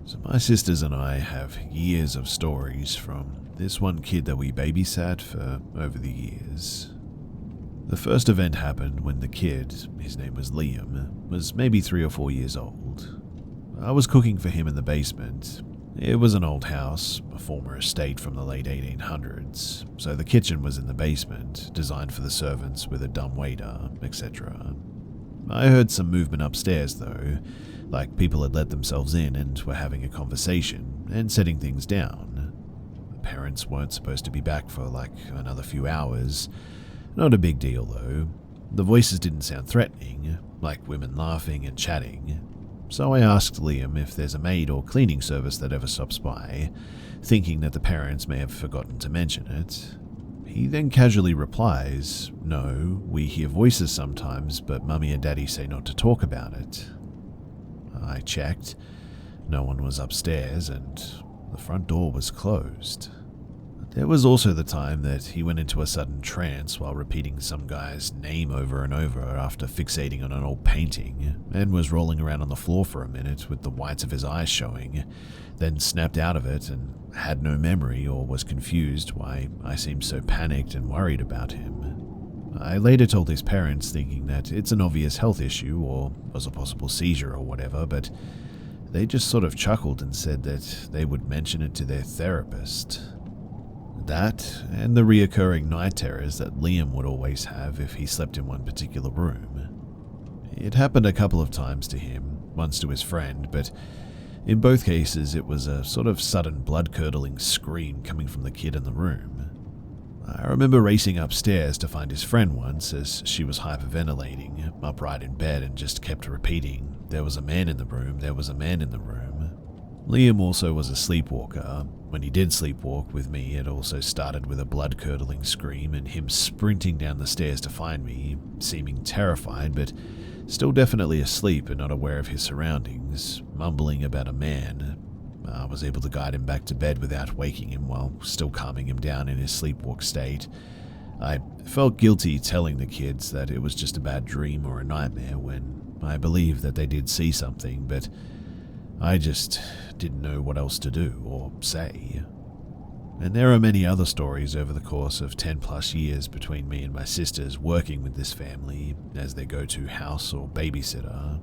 Speaker 1: So my sisters and I have years of stories from this one kid that we babysat for over the years. The first event happened when the kid, his name was Liam, was maybe 3 or 4 years old. I was cooking for him in the basement. It was an old house, a former estate from the late 1800s, so the kitchen was in the basement, designed for the servants with a dumb waiter, etc. I heard some movement upstairs though, like people had let themselves in and were having a conversation and setting things down. The parents weren't supposed to be back for like another few hours. Not a big deal though. The voices didn't sound threatening, like women laughing and chatting. So I asked Liam if there's a maid or cleaning service that ever stops by, thinking that the parents may have forgotten to mention it. He then casually replies, "No, we hear voices sometimes, but Mummy and Daddy say not to talk about it." I checked. No one was upstairs, and the front door was closed. There was also the time that he went into a sudden trance while repeating some guy's name over and over after fixating on an old painting, and was rolling around on the floor for a minute with the whites of his eyes showing, then snapped out of it and had no memory or was confused why I seemed so panicked and worried about him. I later told his parents, thinking that it's an obvious health issue or was a possible seizure or whatever, but they just sort of chuckled and said that they would mention it to their therapist. That, and the reoccurring night terrors that Liam would always have if he slept in one particular room. It happened a couple of times to him, once to his friend, but in both cases it was a sort of sudden blood-curdling scream coming from the kid in the room. I remember racing upstairs to find his friend once as she was hyperventilating, upright in bed, and just kept repeating, "There was a man in the room, there was a man in the room." Liam also was a sleepwalker. When he did sleepwalk with me, it also started with a blood-curdling scream and him sprinting down the stairs to find me, seeming terrified but still definitely asleep and not aware of his surroundings, mumbling about a man. I was able to guide him back to bed without waking him while still calming him down in his sleepwalk state. I felt guilty telling the kids that it was just a bad dream or a nightmare when I believed that they did see something, but I just didn't know what else to do or say. And there are many other stories over the course of 10 plus years between me and my sisters working with this family as their go-to house or babysitter.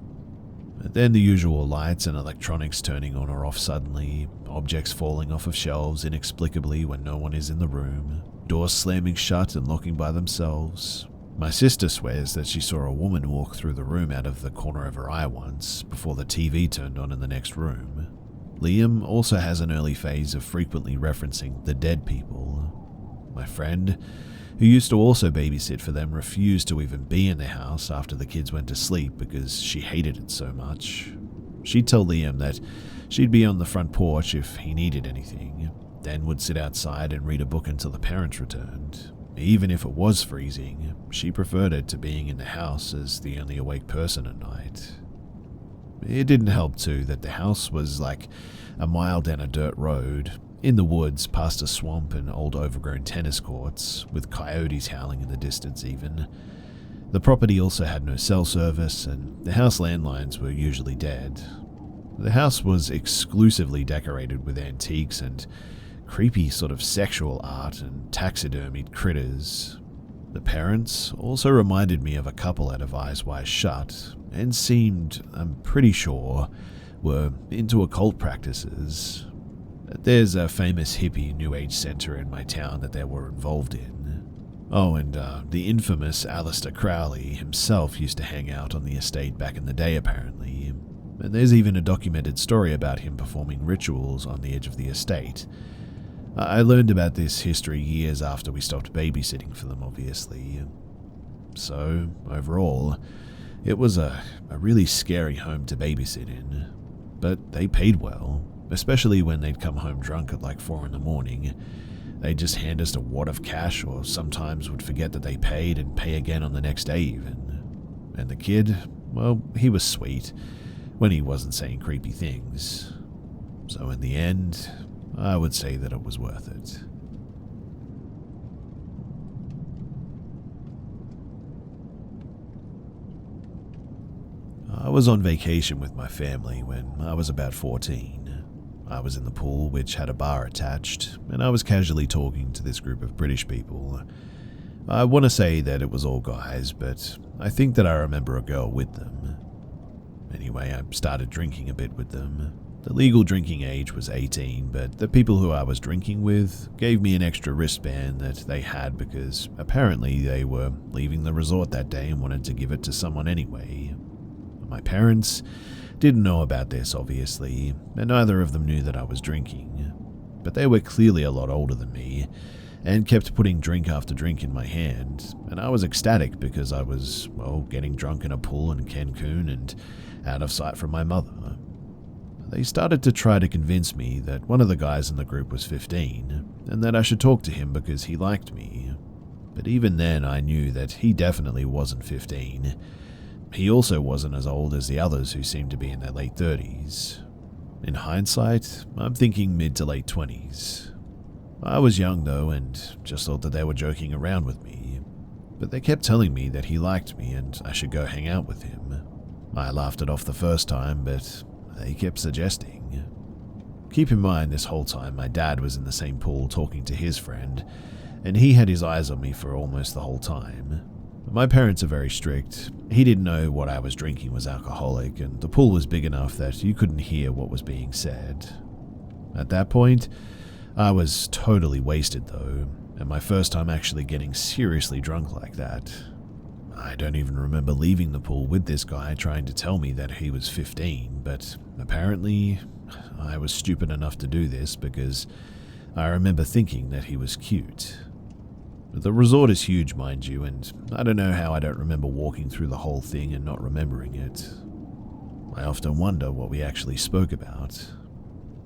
Speaker 1: And then the usual lights and electronics turning on or off suddenly, objects falling off of shelves inexplicably when no one is in the room, doors slamming shut and locking by themselves. My sister swears that she saw a woman walk through the room out of the corner of her eye once, before the TV turned on in the next room. Liam also has an early phase of frequently referencing the dead people. My friend, who used to also babysit for them, refused to even be in the house after the kids went to sleep because she hated it so much. She'd tell Liam that she'd be on the front porch if he needed anything, then would sit outside and read a book until the parents returned. Even if it was freezing, she preferred it to being in the house as the only awake person at night. It didn't help too that the house was like a mile down a dirt road, in the woods past a swamp and old overgrown tennis courts, with coyotes howling in the distance even. The property also had no cell service, and the house landlines were usually dead. The house was exclusively decorated with antiques and creepy sort of sexual art and taxidermied critters. The parents also reminded me of a couple out of Eyes Wide Shut, and seemed, I'm pretty sure, were into occult practices. There's a famous hippie New Age center in my town that they were involved in. Oh, and the infamous Aleister Crowley himself used to hang out on the estate back in the day, apparently. And there's even a documented story about him performing rituals on the edge of the estate. I learned about this history years after we stopped babysitting for them, obviously. So, overall, it was a really scary home to babysit in. But they paid well, especially when they'd come home drunk at like 4 in the morning. They'd just hand us a wad of cash, or sometimes would forget that they paid and pay again on the next day even. And the kid, well, he was sweet, when he wasn't saying creepy things. So in the end, I would say that it was worth it. I was on vacation with my family when I was about 14. I was in the pool, which had a bar attached, and I was casually talking to this group of British people. I want to say that it was all guys, but I think that I remember a girl with them. Anyway, I started drinking a bit with them. The legal drinking age was 18, but the people who I was drinking with gave me an extra wristband that they had because apparently they were leaving the resort that day and wanted to give it to someone anyway. My parents didn't know about this, obviously, and neither of them knew that I was drinking. But they were clearly a lot older than me, and kept putting drink after drink in my hand, and I was ecstatic because I was, well, getting drunk in a pool in Cancun and out of sight from my mother. They started to try to convince me that one of the guys in the group was 15, and that I should talk to him because he liked me. But even then I knew that he definitely wasn't 15. He also wasn't as old as the others who seemed to be in their late 30s. In hindsight, I'm thinking mid to late 20s. I was young though, and just thought that they were joking around with me. But they kept telling me that he liked me and I should go hang out with him. I laughed it off the first time, but they kept suggesting. Keep in mind, this whole time my dad was in the same pool talking to his friend, and he had his eyes on me for almost the whole time. My parents are very strict. He didn't know what I was drinking was alcoholic, and the pool was big enough that you couldn't hear what was being said. At that point, I was totally wasted though, and my first time actually getting seriously drunk like that. I don't even remember leaving the pool with this guy trying to tell me that he was 15, but apparently I was stupid enough to do this because I remember thinking that he was cute. The resort is huge, mind you, and I don't know how I don't remember walking through the whole thing and not remembering it. I often wonder what we actually spoke about.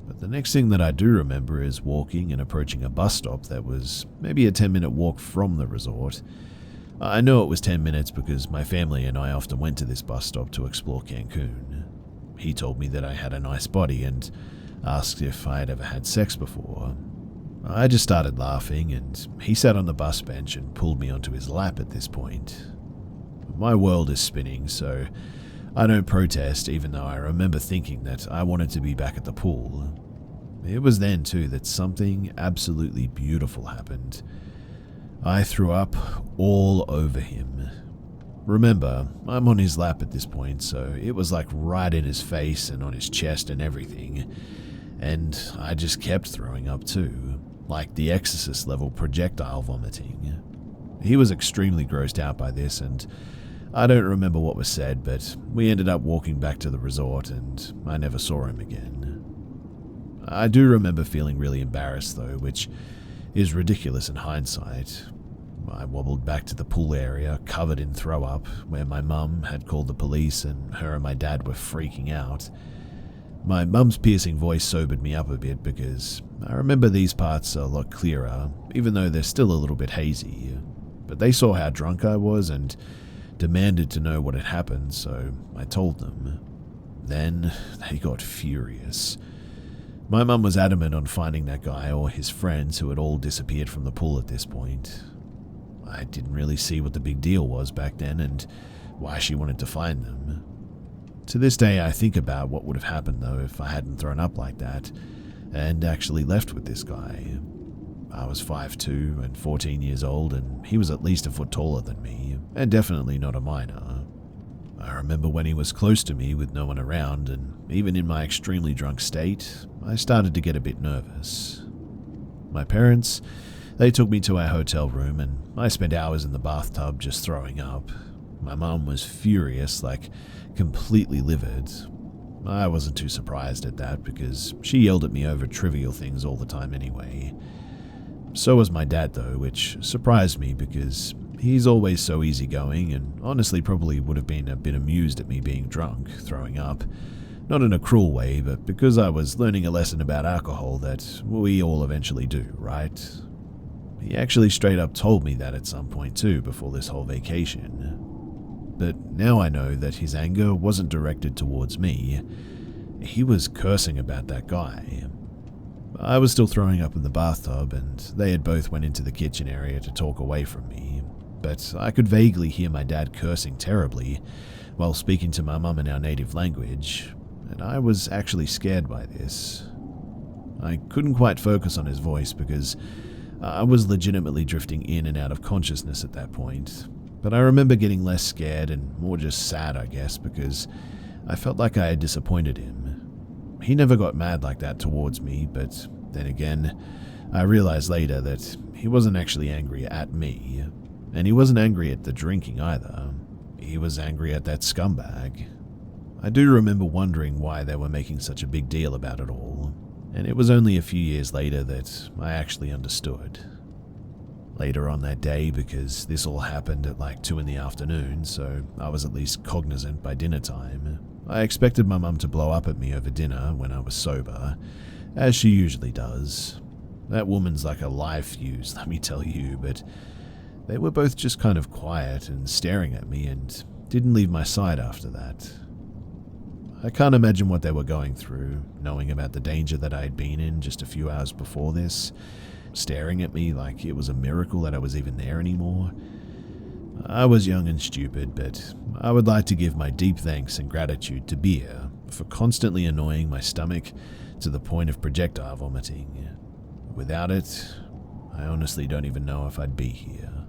Speaker 1: But the next thing that I do remember is walking and approaching a bus stop that was maybe a 10-minute walk from the resort. I know it was 10 minutes because my family and I often went to this bus stop to explore Cancun. He told me that I had a nice body and asked if I had ever had sex before. I just started laughing, and he sat on the bus bench and pulled me onto his lap at this point. My world is spinning, so I don't protest, even though I remember thinking that I wanted to be back at the pool. It was then, too, that something absolutely beautiful happened. I threw up all over him. Remember, I'm on his lap at this point, so it was like right in his face and on his chest and everything. And I just kept throwing up too, like the Exorcist level projectile vomiting. He was extremely grossed out by this, and I don't remember what was said, but we ended up walking back to the resort and I never saw him again. I do remember feeling really embarrassed though, which is ridiculous in hindsight. I wobbled back to the pool area, covered in throw up, where my mum had called the police and her and my dad were freaking out. My mum's piercing voice sobered me up a bit because I remember these parts a lot clearer, even though they're still a little bit hazy. But they saw how drunk I was and demanded to know what had happened, so I told them. Then they got furious. My mum was adamant on finding that guy or his friends who had all disappeared from the pool at this point. I didn't really see what the big deal was back then and why she wanted to find them. To this day, I think about what would have happened though if I hadn't thrown up like that and actually left with this guy. I was 5'2" and 14 years old, and he was at least a foot taller than me, and definitely not a minor. I remember when he was close to me with no one around, and even in my extremely drunk state, I started to get a bit nervous. My parents, they took me to our hotel room, and I spent hours in the bathtub just throwing up. My mum was furious, like completely livid. I wasn't too surprised at that because she yelled at me over trivial things all the time anyway. So was my dad though, which surprised me because he's always so easygoing and honestly probably would have been a bit amused at me being drunk, throwing up. Not in a cruel way, but because I was learning a lesson about alcohol that we all eventually do, right? He actually straight up told me that at some point too before this whole vacation. But now I know that his anger wasn't directed towards me. He was cursing about that guy. I was still throwing up in the bathtub, and they had both went into the kitchen area to talk away from me, but I could vaguely hear my dad cursing terribly while speaking to my mum in our native language, and I was actually scared by this. I couldn't quite focus on his voice because I was legitimately drifting in and out of consciousness at that point. But I remember getting less scared and more just sad, I guess, because I felt like I had disappointed him. He never got mad like that towards me, but then again, I realized later that he wasn't actually angry at me, and he wasn't angry at the drinking either. He was angry at that scumbag. I do remember wondering why they were making such a big deal about it all, and it was only a few years later that I actually understood. Later on that day, because this all happened at like 2 in the afternoon, so I was at least cognizant by dinner time, I expected my mum to blow up at me over dinner when I was sober, as she usually does. That woman's like a live fuse, let me tell you, but they were both just kind of quiet and staring at me and didn't leave my side after that. I can't imagine what they were going through, knowing about the danger that I had been in just a few hours before this, staring at me like it was a miracle that I was even there anymore. I was young and stupid, but I would like to give my deep thanks and gratitude to beer for constantly annoying my stomach to the point of projectile vomiting. Without it, I honestly don't even know if I'd be here.